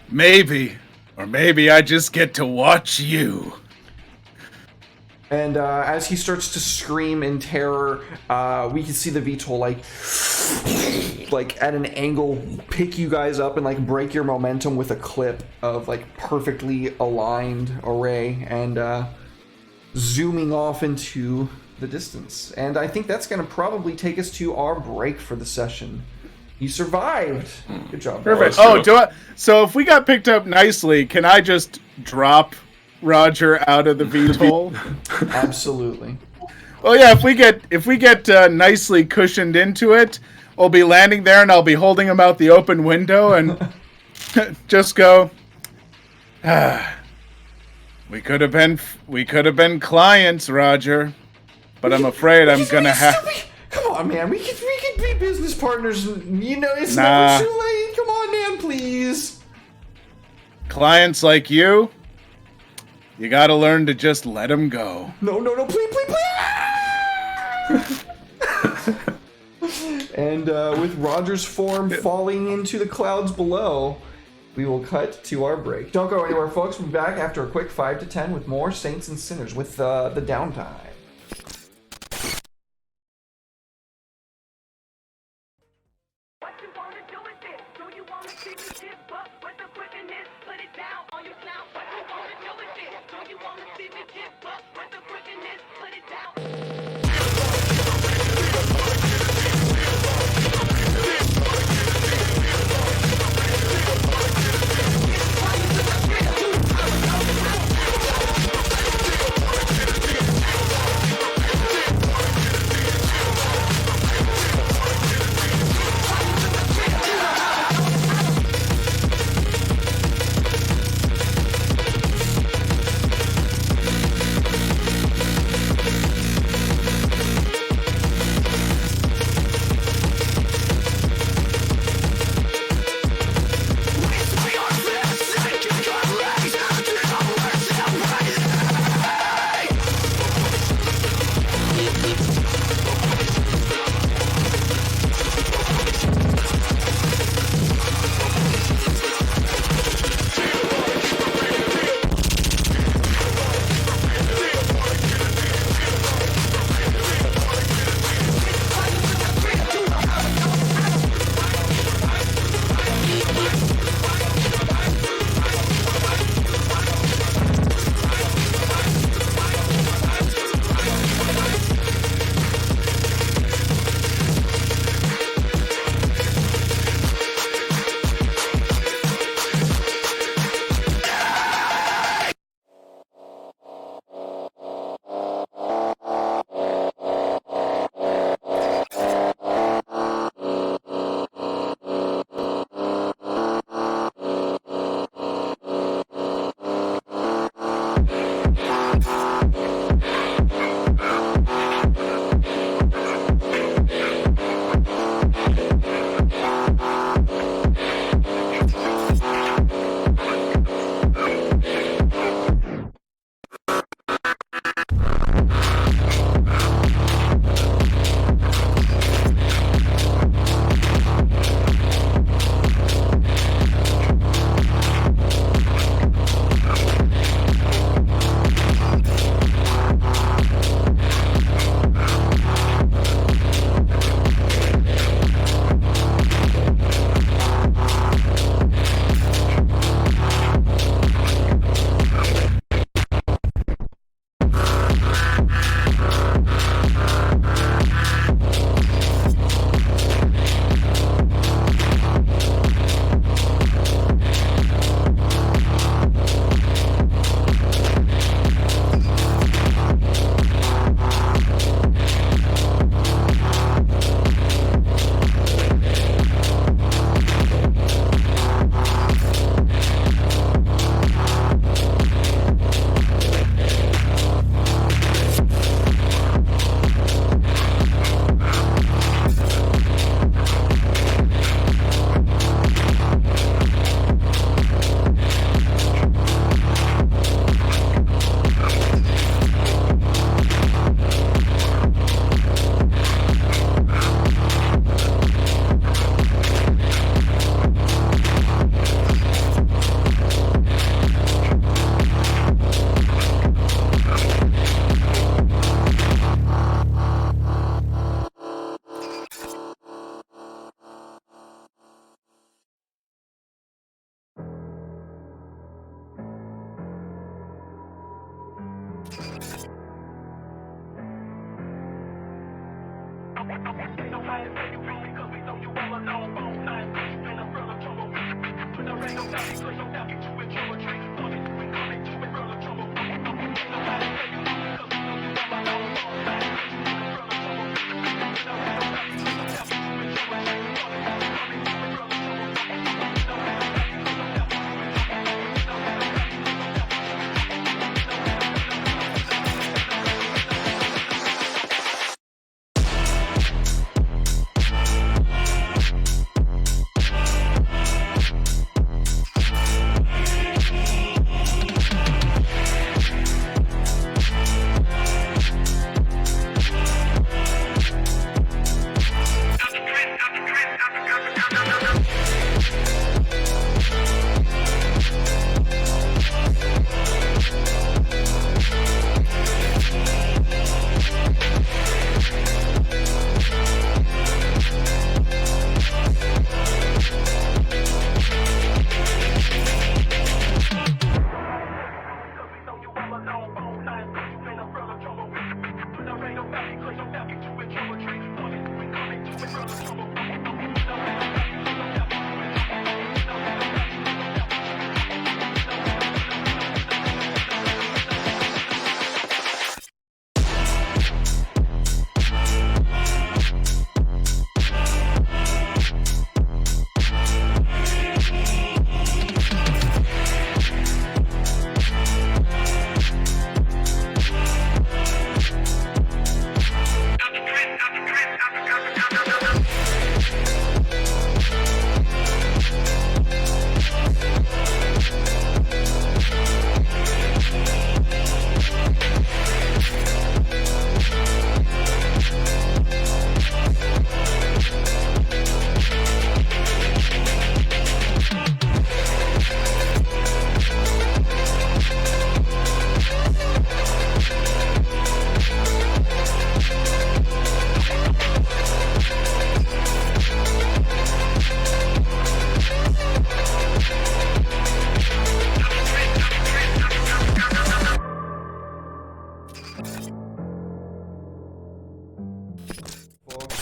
S3: Maybe. Or maybe I just get to watch you.
S1: And as he starts to scream in terror, we can see the VTOL like at an angle pick you guys up and like break your momentum with a clip of like perfectly aligned array and zooming off into the distance. And I think that's going to probably take us to our break for the session. You survived. Good job.
S3: Perfect.
S1: boys.
S3: Oh, so if we got picked up nicely, can I just drop Roger out of the VTOL?
S1: Absolutely.
S3: Well, yeah. If we get nicely cushioned into it, we'll be landing there, and I'll be holding him out the open window, and just go. We could have been clients, Roger, but I'm afraid I'm gonna have.
S1: Come on, man. We could be business partners. You know, it's
S3: Nah.
S1: never too late. Come on, man. Please.
S3: Clients like you, you gotta learn to just let them go.
S1: No. Please. And with Roger's form falling into the clouds below, we will cut to our break. Don't go anywhere, folks. We'll be back after a quick 5 to 10 with more Saints and Sinners with the downtime.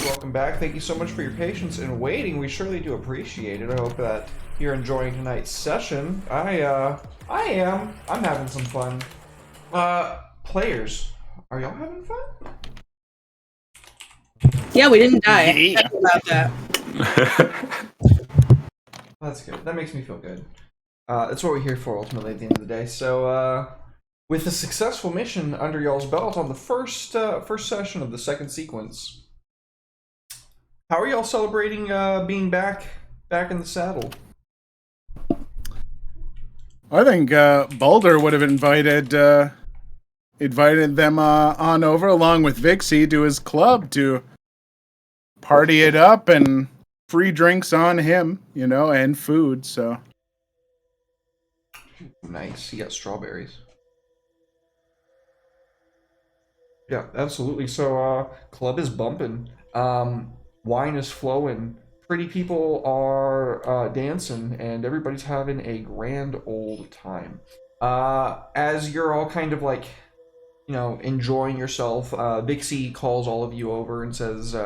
S1: Welcome back. Thank you so much for your patience in waiting. We surely do appreciate it. I hope that you're enjoying tonight's session. I am. I'm having some fun. Players, are y'all having fun?
S2: Yeah, we didn't die.
S3: Yeah.
S2: Happy about that.
S1: That's good. That makes me feel good. That's what we're here for ultimately at the end of the day. So, with a successful mission under y'all's belt on the first session of the second sequence, how are y'all celebrating being back in the saddle?
S3: I think Baldur would have invited them on over along with Vixie to his club to party it up, and free drinks on him, and food. So
S1: Nice. You got strawberries. Yeah, absolutely. So, club is bumping. Wine is flowing. Pretty people are dancing, and everybody's having a grand old time. As you're all kind of like, enjoying yourself, Vixie calls all of you over and says,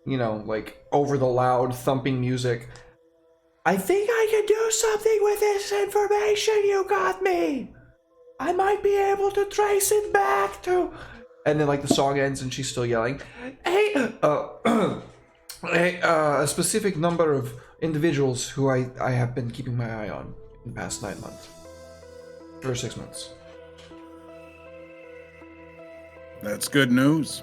S1: like over the loud thumping music, I think I can do something with this information you got me. I might be able to trace it back to... And then, like, the song ends and she's still yelling, hey, a specific number of individuals who I have been keeping my eye on in the past 9 months. Or 6 months.
S3: that's good news.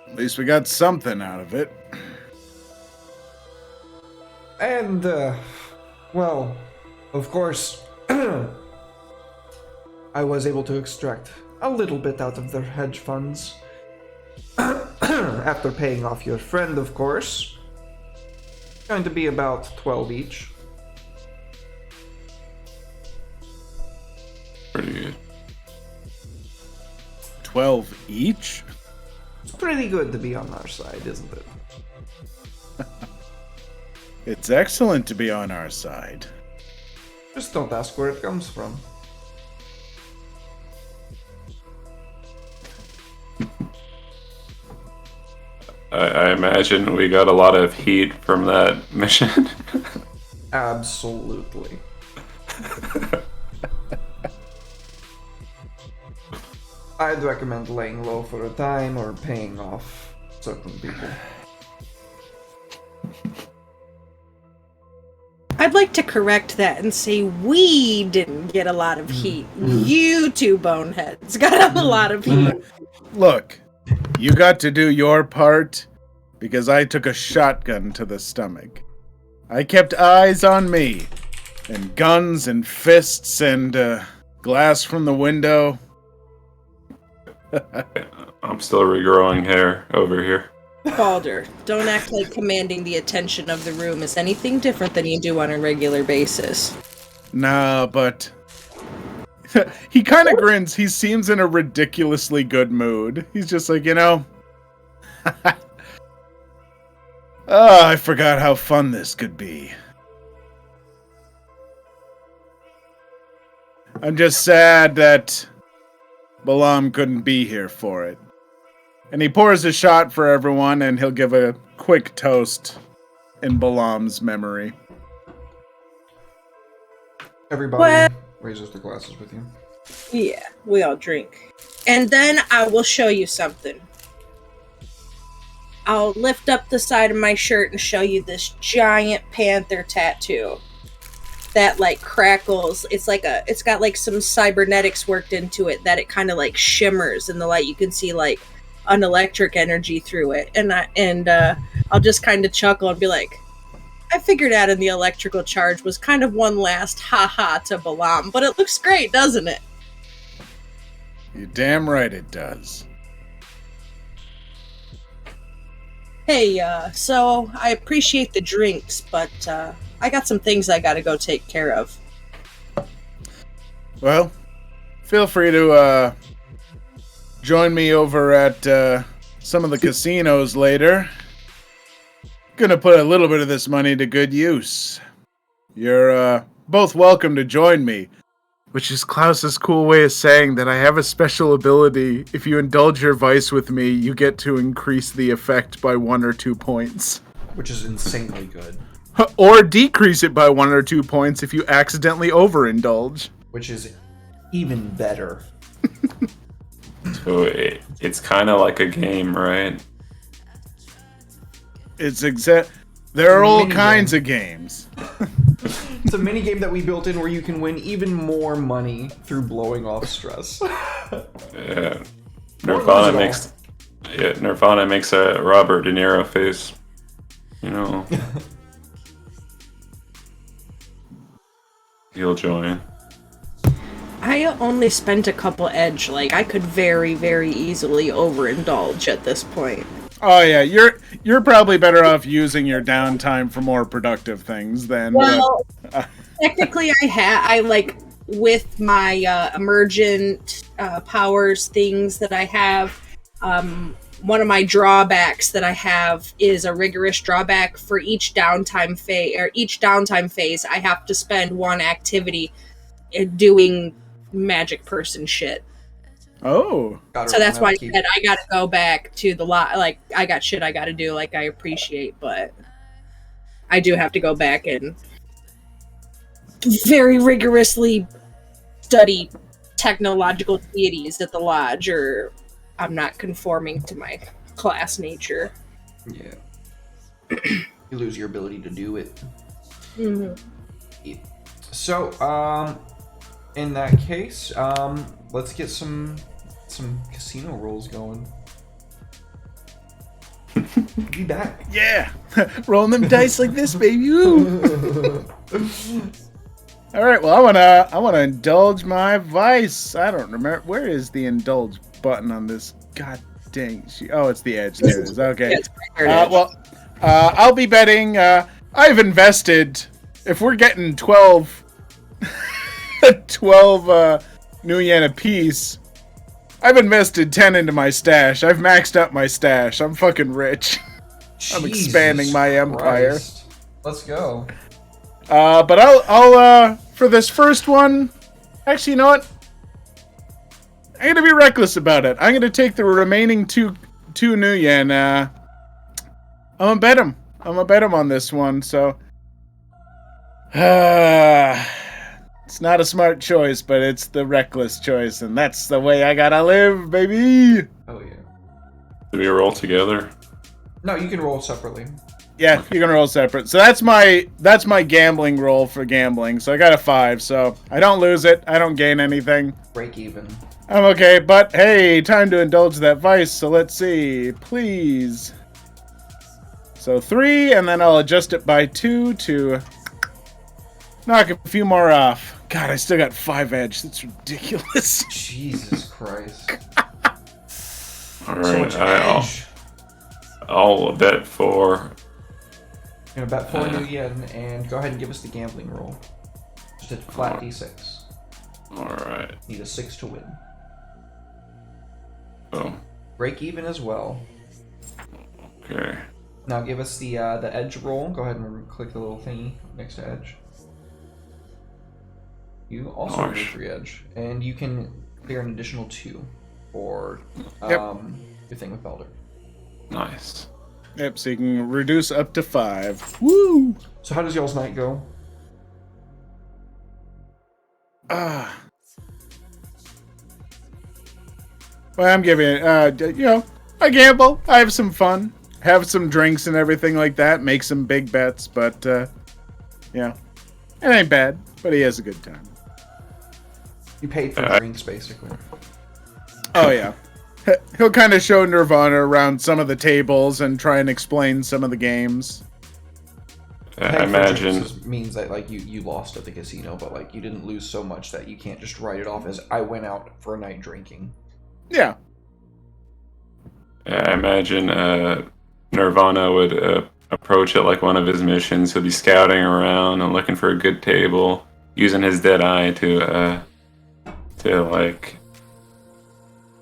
S3: At least we got something out of it.
S1: And, well, of course, I was able to extract a little bit out of their hedge funds. After paying off your friend, of course. Going to be about 12 each.
S4: Pretty good.
S3: 12 each?
S1: It's pretty good to be on our side, isn't it?
S3: It's excellent to be on our side.
S1: Just don't ask where it comes from.
S4: I imagine we got a lot of heat from that mission.
S1: Absolutely. I'd recommend laying low for a time or paying off certain people.
S2: I'd like to correct that and say we didn't get a lot of heat. You two boneheads got a lot of heat.
S3: Look, you got to do your part because I took a shotgun to the stomach. I kept eyes on me, and guns and fists and glass from the window.
S4: I'm still regrowing hair over here.
S2: Balder, don't act like commanding the attention of the room is anything different than you do on a regular basis.
S3: Nah, but... he kind of grins. He seems in a ridiculously good mood. He's just like, you know... Oh, I forgot how fun this could be. I'm just sad that Balam couldn't be here for it. And he pours a shot for everyone, and he'll give a quick toast in Balam's memory.
S1: Everybody raises their glasses with you.
S2: Yeah, we all drink. And then I will show you something. I'll lift up the side of my shirt and show you this giant panther tattoo that like crackles. It's got like some cybernetics worked into it that it kind of like shimmers in the light. You can see like an electric energy through it, and I'll just kind of chuckle and be like, I figured out in the electrical charge was kind of one last ha-ha to Balam, but it looks great, doesn't it?
S3: You're damn right it does.
S2: Hey, so I appreciate the drinks, but I got some things I gotta go take care of.
S3: Well, feel free to join me over at some of the casinos later. Gonna put a little bit of this money to good use. You're both welcome to join me, which is Klaus's cool way of saying that I have a special ability. If you indulge your vice with me, you get to increase the effect by 1 or 2 points.
S1: Which is insanely good.
S3: Or decrease it by 1 or 2 points if you accidentally overindulge.
S1: Which is even better.
S4: So it's kind of like a game, right?
S3: It's there are all kinds of games.
S1: It's a mini game that we built in where you can win even more money through blowing off stress.
S4: Yeah. Nirvana makes a Robert De Niro face. You know. He'll join.
S2: I only spent a couple edge. Like, I could very, very easily overindulge at this point.
S3: Oh yeah, you're probably better off using your downtime for more productive things than.
S2: Well, technically, I like with my emergent powers things that I have. One of my drawbacks that I have is a rigorous drawback for each downtime phase. Or each downtime phase, I have to spend one activity doing magic person shit.
S3: Oh.
S2: So that's why I said I gotta go back to the lot. Like, I got shit I gotta do, like, I appreciate, but I do have to go back and very rigorously study technological deities at the lodge, or I'm not conforming to my class nature.
S1: Yeah. You lose your ability to do it.
S2: Mm-hmm.
S1: So, in that case, let's get some casino rolls going. Be back.
S3: Yeah, rolling them dice like this, baby. Ooh. All right, well, I wanna indulge my vice. I don't remember, where is the indulge button on this? God dang! Oh, it's the edge. There it is. Okay. I'll be betting. I've invested. If we're getting 12 new yen a piece, I've invested 10 into my stash. I've maxed up my stash. I'm fucking rich. I'm expanding my empire.
S1: Christ. Let's go.
S3: But I'll for this first one, actually, you know what? I'm gonna be reckless about it. I'm gonna take the remaining two new yen, I'm gonna bet him on this one. So, it's not a smart choice, but it's the reckless choice, and that's the way I gotta live, baby.
S1: Oh yeah.
S4: Do we roll together?
S1: No, you can roll separately.
S3: Yeah, you're gonna roll separate. So that's my gambling roll for gambling. So I got a 5. So I don't lose it. I don't gain anything.
S1: Break even.
S3: I'm okay, but hey, time to indulge that vice. So let's see, please. So 3, and then I'll adjust it by 2 to knock a few more off. God, I still got 5 edge. That's ridiculous.
S1: Jesus Christ.
S4: All
S1: So
S4: right,
S1: much edge.
S4: I'll bet 4.
S1: You're gonna bet 4 new yen and go ahead and give us the gambling roll. Just a flat d6.
S4: All right.
S1: Need a 6 to win.
S4: Oh,
S1: Break even as well.
S4: okay.
S1: Now give us the edge roll. Go ahead and click the little thingy next to edge. You also
S4: Gosh.
S1: remove 3 edge, and you can clear an additional 2 for
S3: Yep.
S1: your thing with Belder.
S4: Nice.
S3: Yep, so you can reduce up to 5. Woo!
S1: So how does y'all's night go?
S3: Ah. Well, I'm giving it, I gamble. I have some fun. Have some drinks and everything like that. Make some big bets, but, it ain't bad. But he has a good time.
S1: You paid for drinks, basically.
S3: Oh, yeah. He'll kind of show Nirvana around some of the tables and try and explain some of the games.
S4: I
S1: Paying for
S4: imagine.
S1: drinks means that like you lost at the casino, but like you didn't lose so much that you can't just write it off as I went out for a night drinking.
S3: Yeah.
S4: I imagine Nirvana would approach it like one of his missions. He'll be scouting around and looking for a good table, using his dead eye to like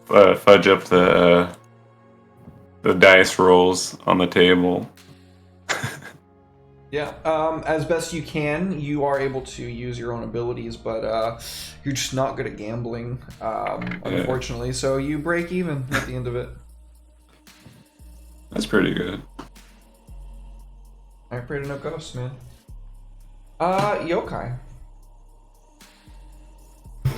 S4: fudge up the dice rolls on the table.
S1: Yeah, as best you can, you are able to use your own abilities, but you're just not good at gambling, unfortunately. So you break even at the end of it.
S4: That's pretty good.
S1: I pray to no ghosts, man. Yokai.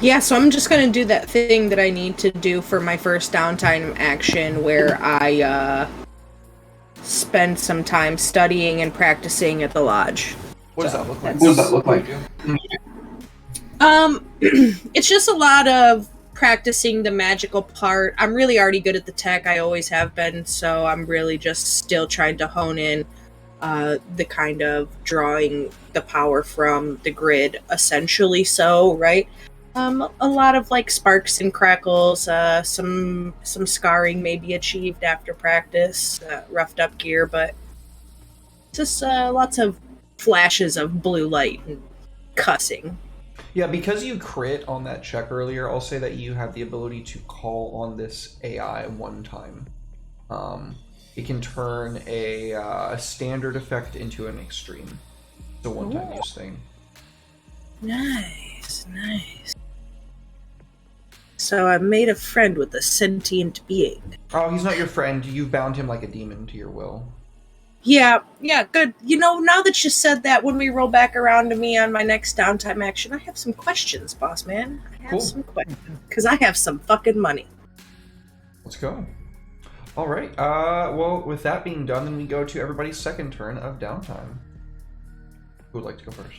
S2: Yeah, so I'm just gonna do that thing that I need to do for my first downtime action where I spend some time studying and practicing at the lodge.
S1: What does that look like?
S2: What does that look like? It's just a lot of practicing the magical part. I'm really already good at the tech, I always have been, so I'm really just still trying to hone in the kind of drawing the power from the grid, essentially so, right? A lot of like sparks and crackles, some scarring may be achieved after practice, roughed up gear, but just lots of flashes of blue light and cussing.
S1: Yeah, because you crit on that check earlier, I'll say that you have the ability to call on this AI one time. It can turn a standard effect into an extreme. It's a one-time use thing.
S2: Nice. So I made a friend with a sentient being.
S1: Oh, he's not your friend. You've bound him like a demon to your will.
S2: Yeah, good. You know, now that you said that, when we roll back around to me on my next downtime action, I have some questions, boss man. I have some questions. Because I have some fucking money.
S1: Let's go. All right. Well, with that being done, then we go to everybody's second turn of downtime. Who would like to go first?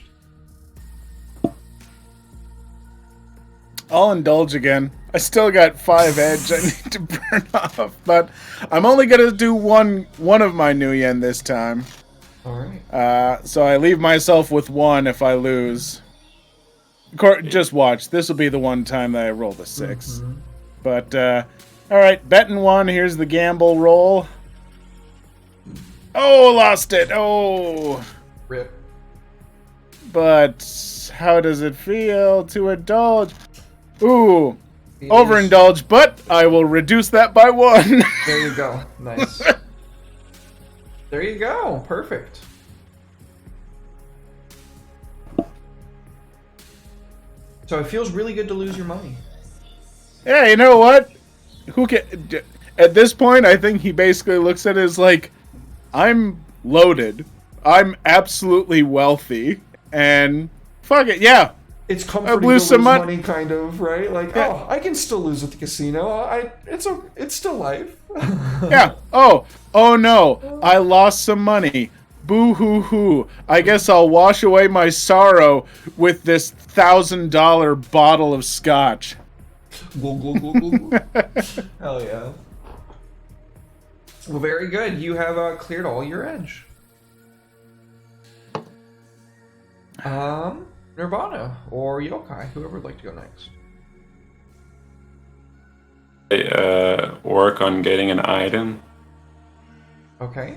S3: I'll indulge again. I still got 5 edge I need to burn off, but I'm only gonna do one of my new yen this time.
S1: All right.
S3: So I leave myself with 1 if I lose. Just watch. This will be the one time that I roll the 6.
S1: Mm-hmm.
S3: But all right, betting 1. Here's the gamble roll. Oh, lost it. Oh.
S1: Rip.
S3: But how does it feel to indulge? Ooh, overindulge, but I will reduce that by 1.
S1: There you go. Nice. There you go. Perfect. So it feels really good to lose your money.
S3: Yeah, you know what? Who can? At this point, I think he basically looks at it as like, I'm loaded. I'm absolutely wealthy, and fuck it, yeah.
S1: It's comforting to
S3: lose
S1: lose
S3: some
S1: money, kind of, right? Like,
S3: Yeah.
S1: oh, I can still lose at the casino. It's still life.
S3: Yeah. Oh no, I lost some money. Boo hoo hoo. I guess I'll wash away my sorrow with this $1,000 bottle of scotch.
S1: Glug, glug, glug, glug. Hell yeah. Well, very good. You have cleared all your edge. Nirvana or Yokai, whoever would like to go next.
S4: Work on getting an item.
S1: Okay.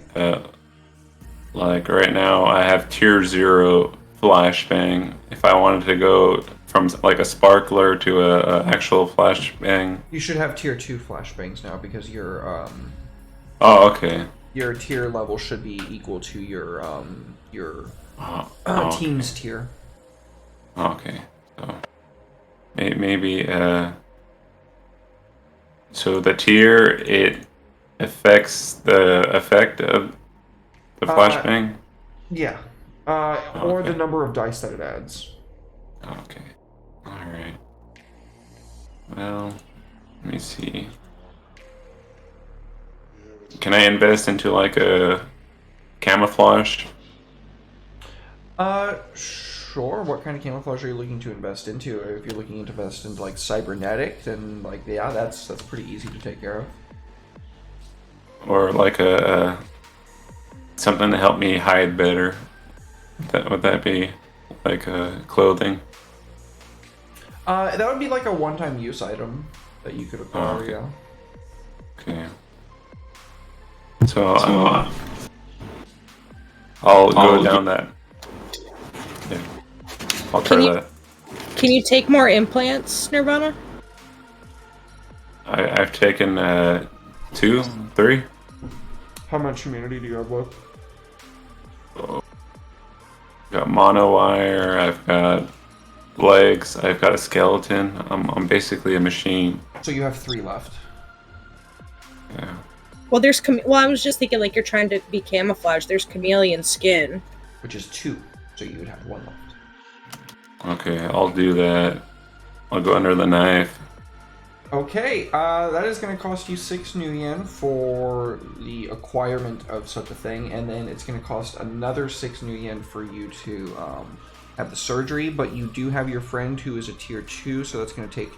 S4: Like right now, I have tier 0 flashbang. If I wanted to go from like a sparkler to a actual flashbang.
S1: You should have tier 2 flashbangs now because
S4: Oh, okay.
S1: your tier level should be equal to your
S4: Okay.
S1: team's tier.
S4: Okay. So maybe so the tier, it affects the effect of the flashbang?
S1: Yeah. Or
S4: Okay.
S1: the number of dice that it adds.
S4: Okay. Alright. Well, let me see. Can I invest into like a camouflage?
S1: Sure. What kind of camouflage are you looking to invest into? If you're looking to invest into like cybernetic, then like yeah, that's pretty easy to take care of.
S4: Or like a something to help me hide better? Would that be like clothing?
S1: That would be like a one-time use item that you could acquire.
S4: okay.
S1: Yeah.
S4: Okay. So I'll go down that. Yeah. I'll try that.
S2: Can you take more implants, Nirvana?
S4: I've taken 2, 3.
S1: How much humanity do you have left?
S4: Got monowire. I've got legs. I've got a skeleton. I'm basically a machine.
S1: So you have 3 left.
S4: Yeah.
S2: Well, I was just thinking like you're trying to be camouflaged. There's chameleon skin.
S1: Which is 2. So you would have 1 left.
S4: Okay, I'll do that. I'll go under the knife.
S1: Okay, that is going to cost you 6 new yen for the acquirement of such a thing, and then it's going to cost another 6 new yen for you to have the surgery, but you do have your friend who is a tier 2, so that's going to take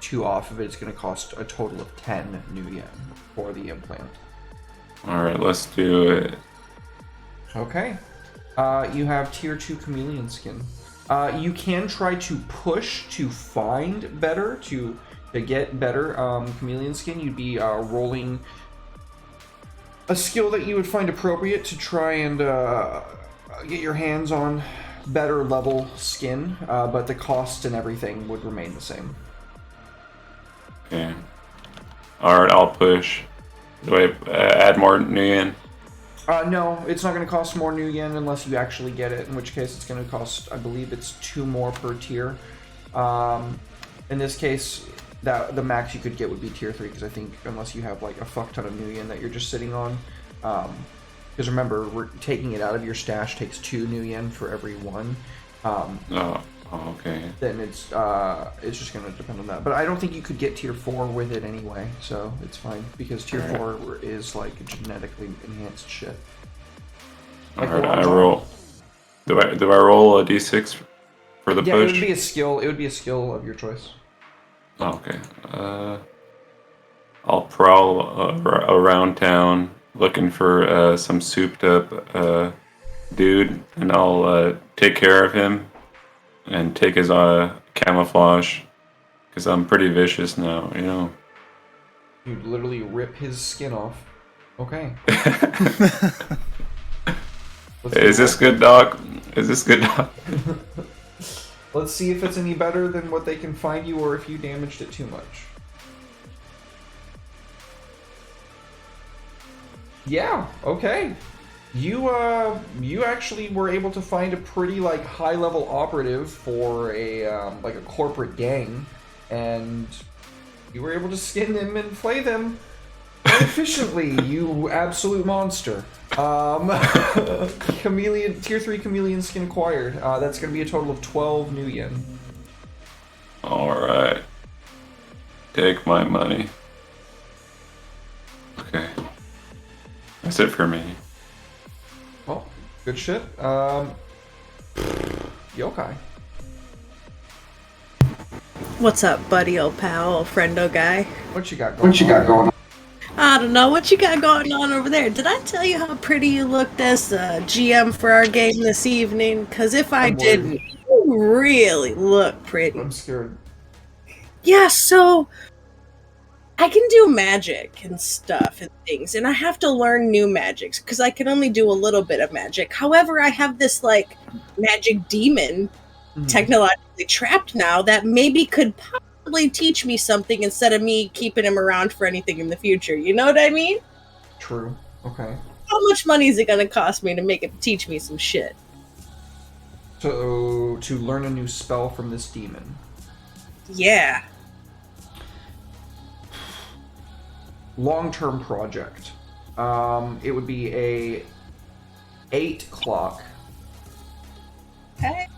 S1: 2 off of it. It's going to cost a total of 10 new yen for the implant.
S4: Alright, let's do it.
S1: Okay. You have tier 2 chameleon skin. You can try to push to find better, to get better chameleon skin. You'd be rolling a skill that you would find appropriate to try and get your hands on better level skin, but the cost and everything would remain the same.
S4: Okay. Alright, I'll push. Do I add more new yen?
S1: No, it's not going to cost more new yen unless you actually get it, in which case it's going to cost, I believe it's 2 more per tier. In this case, the max you could get would be tier 3, because I think unless you have like a fuck ton of new yen that you're just sitting on, because remember, taking it out of your stash takes 2 new yen for every 1.
S4: Okay.
S1: Then it's just going to depend on that. But I don't think you could get tier 4 with it anyway, so it's fine, because tier 4 is like genetically enhanced shit. Like
S4: Alright, I roll. Do I roll a d6 for the
S1: yeah,
S4: push?
S1: it would be a skill. It would be a skill of your choice.
S4: Okay. I'll prowl around town looking for some souped up dude, and I'll take care of him and take his camouflage, because I'm pretty vicious now, you know.
S1: You'd literally rip his skin off. Okay.
S4: Is this good, Doc? Is this good, Doc?
S1: Let's see if it's any better than what they can find you, or if you damaged it too much. Yeah, okay. You actually were able to find a pretty like high level operative for a like a corporate gang, and you were able to skin them and flay them. Efficiently, you absolute monster. Chameleon, tier 3 chameleon skin acquired. That's going to be a total of 12 new yen.
S4: Alright. Take my money. Okay. That's it for me.
S1: Well, good shit. Yokai.
S2: What's up, buddy, old pal, old friendo guy?
S1: What you got going on?
S2: I don't know what you got going on over there. Did I tell you how pretty you looked as GM for our game this evening? Because if I didn't, you really look pretty.
S1: I'm scared.
S2: Yeah, so I can do magic and stuff and things, and I have to learn new magics because I can only do a little bit of magic. However, I have this like magic demon technologically trapped now that maybe could possibly teach me something instead of me keeping him around for anything in the future. You know what I mean?
S1: True. Okay.
S2: How much money is it going to cost me to make it teach me some shit?
S1: So, to learn a new spell from this demon.
S2: Yeah.
S1: Long-term project. It would be a 8 clock.
S2: Okay.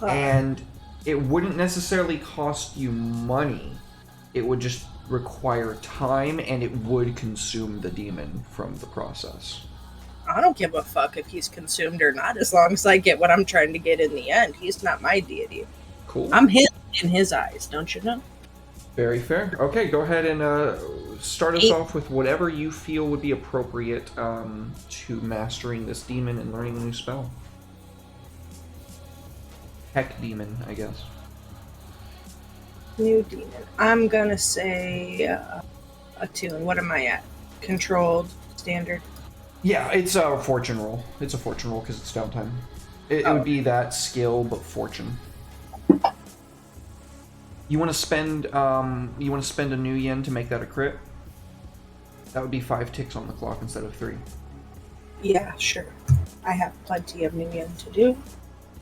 S1: And it wouldn't necessarily cost you money. It would just require time, and it would consume the demon from the process.
S2: I don't give a fuck if he's consumed or not, as long as I get what I'm trying to get in the end. He's not my deity.
S1: Cool.
S2: I'm his in his eyes, don't you know?
S1: Very fair. Okay, go ahead and start us off with whatever you feel would be appropriate to mastering this demon and learning a new spell. Heck demon, I guess.
S2: New demon. I'm gonna say a 2. And what am I at? Controlled, standard.
S1: Yeah, it's a fortune roll. It's a fortune roll because it's downtime. It would be that skill, but fortune. You want to spend a new yen to make that a crit? That would be 5 ticks on the clock instead of 3.
S2: Yeah, sure. I have plenty of new yen to do.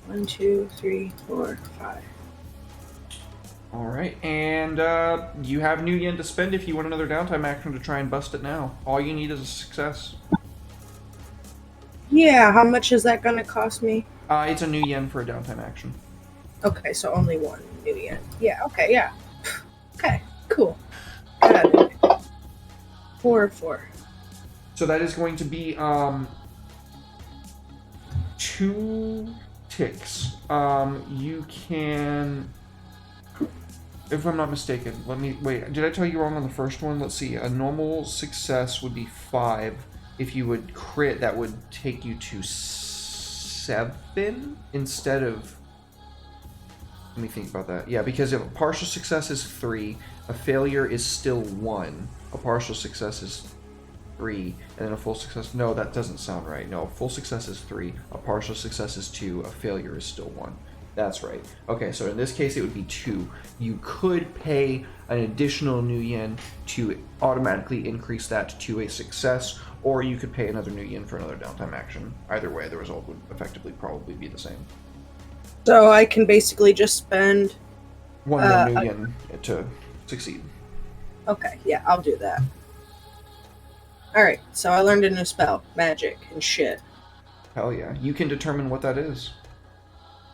S2: 1, 2, 3, 4, 5.
S1: Alright, and you have new yen to spend if you want another downtime action to try and bust it now. All you need is a success.
S2: Yeah, how much is that gonna cost me?
S1: It's a new yen for a downtime action.
S2: Okay, so only 1 new yen. Yeah, okay, yeah. Okay, cool. Got it. 4, 4.
S1: So that is going to be 2 ticks. You can, if I'm not mistaken, let me wait. Did I tell you wrong on the first one? Let's see. A normal success would be 5. If you would crit, that would take you to 7 instead of. Let me think about that. Yeah, because if a partial success is 3, a failure is still 1. A partial success is 3, and then a full success. No, that doesn't sound right. No, a full success is 3, a partial success is 2, a failure is still 1. That's right. Okay, so in this case it would be 2. You could pay an additional new yen to automatically increase that to a success, or you could pay another new yen for another downtime action. Either way, the result would effectively probably be the same.
S2: So I can basically just spend
S1: 1 more new yen to succeed.
S2: Okay, yeah, I'll do that. Alright, so I learned a new spell, magic and shit.
S1: Hell yeah. You can determine what that is.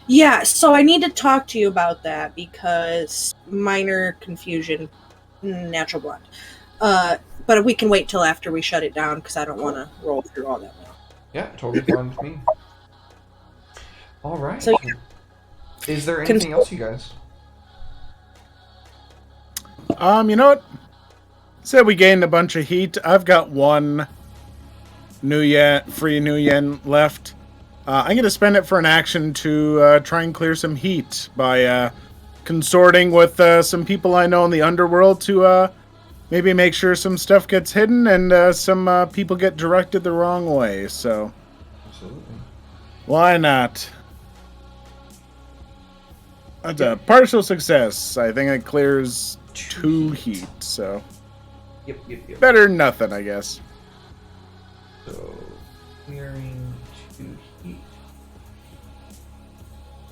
S2: Yeah, so I need to talk to you about that because minor confusion, natural blonde. But we can wait till after we shut it down because I don't want to roll through all that now.
S1: Yeah, totally fine with me. All right.
S2: So,
S1: is there anything else, you guys?
S3: You know what? Said we gained a bunch of heat. I've got 1 free new yen left. I'm going to spend it for an action to try and clear some heat by consorting with some people I know in the underworld to maybe make sure some stuff gets hidden and some people get directed the wrong way. So,
S1: Absolutely.
S3: Why not? That's a partial success. I think it clears 2 heat, so
S1: Yep.
S3: better than nothing, I guess.
S1: So, clearing 2 heat.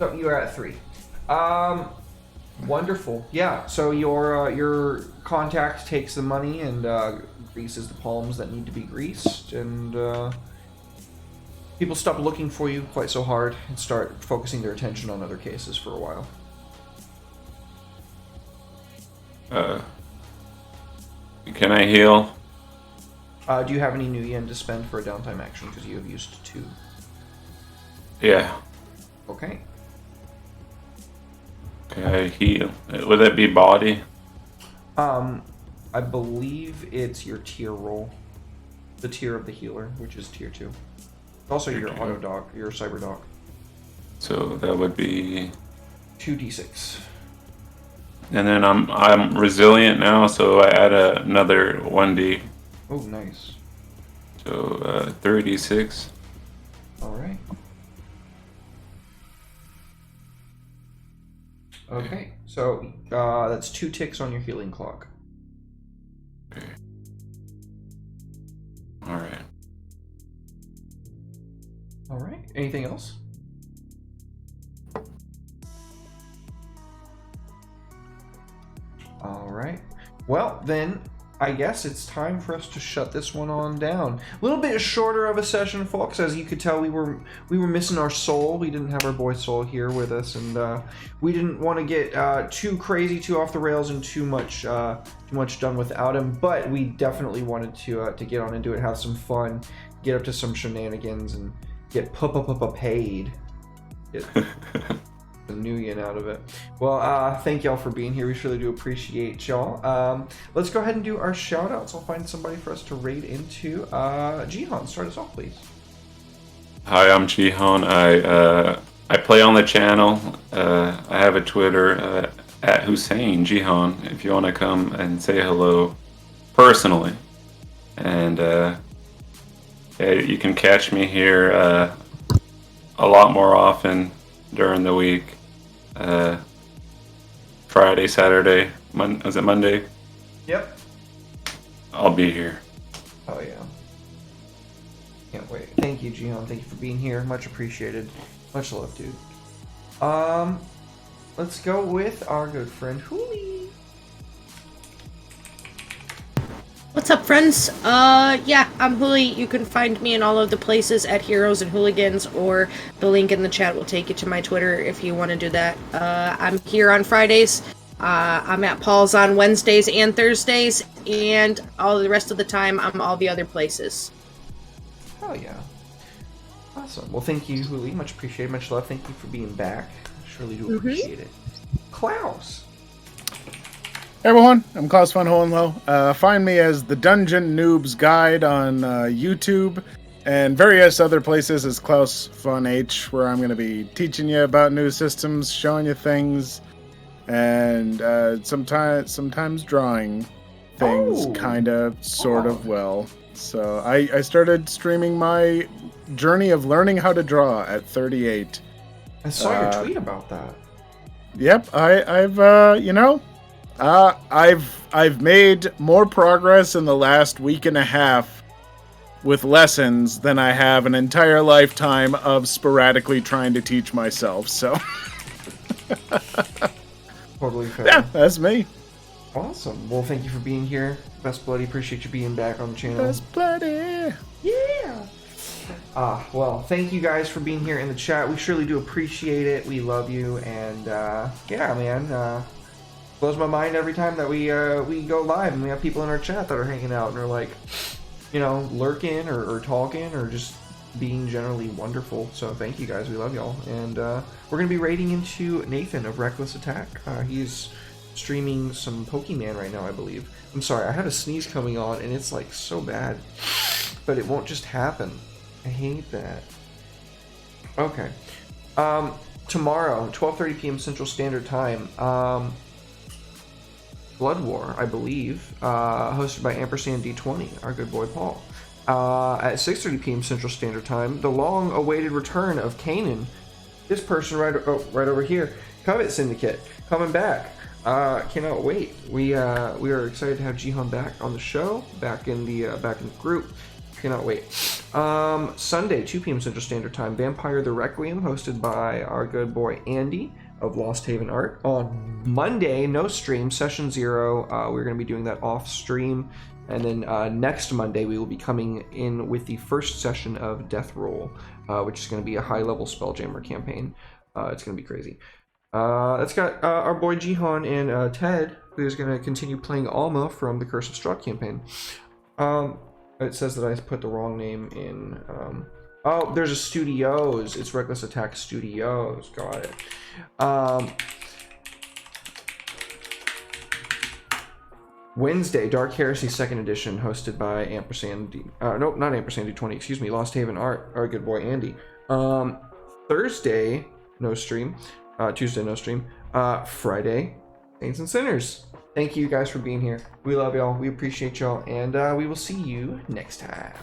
S1: So you are at 3. Wonderful. Yeah. So your contact takes the money and greases the palms that need to be greased, and people stop looking for you quite so hard and start focusing their attention on other cases for a while.
S4: Can I heal?
S1: Do you have any new yen to spend for a downtime action? Because you have used 2.
S4: Yeah.
S1: Okay.
S4: Okay, I heal. Would that be body?
S1: I believe it's your tier roll. The tier of the healer, which is tier 2. Also your
S4: Okay.
S1: auto doc, your cyber doc.
S4: So that would be.
S1: 2d6.
S4: And then I'm resilient now, so I add another 1d.
S1: Oh, nice.
S4: So 3d6.
S1: Alright. Okay, so that's 2 ticks on your healing clock.
S4: Okay. Alright.
S1: Alright, anything else? Alright. Well, then, I guess it's time for us to shut this one on down. A little bit shorter of a session, folks. As you could tell, we were missing our soul. We didn't have our boy Soul here with us, and we didn't want to get too crazy, too off the rails, and too much done without him. But we definitely wanted to get on into it, have some fun, get up to some shenanigans, and get paid. Get the new yen out of it. Well, thank y'all for being here. We surely do appreciate y'all. Let's go ahead and do our shout outs. I'll find somebody for us to raid into. Jihan, start us off, please.
S4: Hi, I'm Jihan. I play on the channel. I have a Twitter at Hussein Jihan. If you want to come and say hello personally, and you can catch me here a lot more often during the week. Friday, Saturday, is it Monday?
S1: Yep.
S4: I'll be here.
S1: Oh yeah. Can't wait. Thank you, Jihan. Thank you for being here. Much appreciated. Much love, dude. Let's go with our good friend Huli.
S2: What's up, friends? Yeah, I'm Huli. You can find me in all of the places at Heroes and Hooligans, or the link in the chat will take you to my Twitter if you want to do that. I'm here on Fridays. I'm at Paul's on Wednesdays and Thursdays, and all the rest of the time, I'm all the other places.
S1: Oh yeah. Awesome. Well, thank you, Huli. Much appreciated. Much love. Thank you for being back. I surely do appreciate it. Klaus.
S3: Hey everyone, I'm Klaus von Hohenlohe. Find me as the Dungeon Noobs Guide on YouTube and various other places as Klaus von H, where I'm going to be teaching you about new systems, showing you things, and sometimes drawing things, sort of well. So I started streaming my journey of learning how to draw at 38.
S1: I saw your tweet about that.
S3: Yep, I've made more progress in the last week and a half with lessons than I have an entire lifetime of sporadically trying to teach myself, so.
S1: Totally fair.
S3: Yeah, that's me.
S1: Awesome. Well, thank you for being here. Best Bloody, appreciate you being back on the channel.
S3: Best Bloody.
S1: Yeah. Well, thank you guys for being here in the chat. We surely do appreciate it. We love you, and yeah, man. Blows my mind every time that we go live and we have people in our chat that are hanging out and are like, lurking or talking or just being generally wonderful. So thank you guys. We love y'all. And we're going to be raiding into Nathan of Reckless Attack. He's streaming some Pokemon right now, I believe. I'm sorry, I had a sneeze coming on and it's like so bad. But it won't just happen. I hate that. Okay. Tomorrow, 12:30 p.m. Central Standard Time. Blood War, I believe, hosted by Ampersand D20, our good boy Paul. At 6:30 p.m. Central Standard Time, the long-awaited return of Kanan, this person right over here, Covet Syndicate, coming back. Cannot wait. We are excited to have Jihan back on the show, back in the group. Cannot wait. Sunday, 2 p.m. Central Standard Time, Vampire the Requiem, hosted by our good boy Andy. of Lost Haven Art. On Monday, no stream, session 0. We're going to be doing that off stream. And then next Monday, we will be coming in with the first session of Death Roll, which is going to be a high-level Spelljammer campaign. It's going to be crazy. That's got our boy Jihan and Ted, who's going to continue playing Alma from the Curse of Strahd campaign. It says that I put the wrong name in. Oh, there's a Studios. It's Reckless Attack Studios. Got it. Wednesday, Dark Heresy 2nd Edition, hosted by Ampersand. No, not Ampersand D20. Excuse me, Lost Haven Art. Our good boy Andy. Thursday, no stream. Tuesday, no stream. Friday, Saints and Sinners. Thank you guys for being here. We love y'all. We appreciate y'all, and we will see you next time.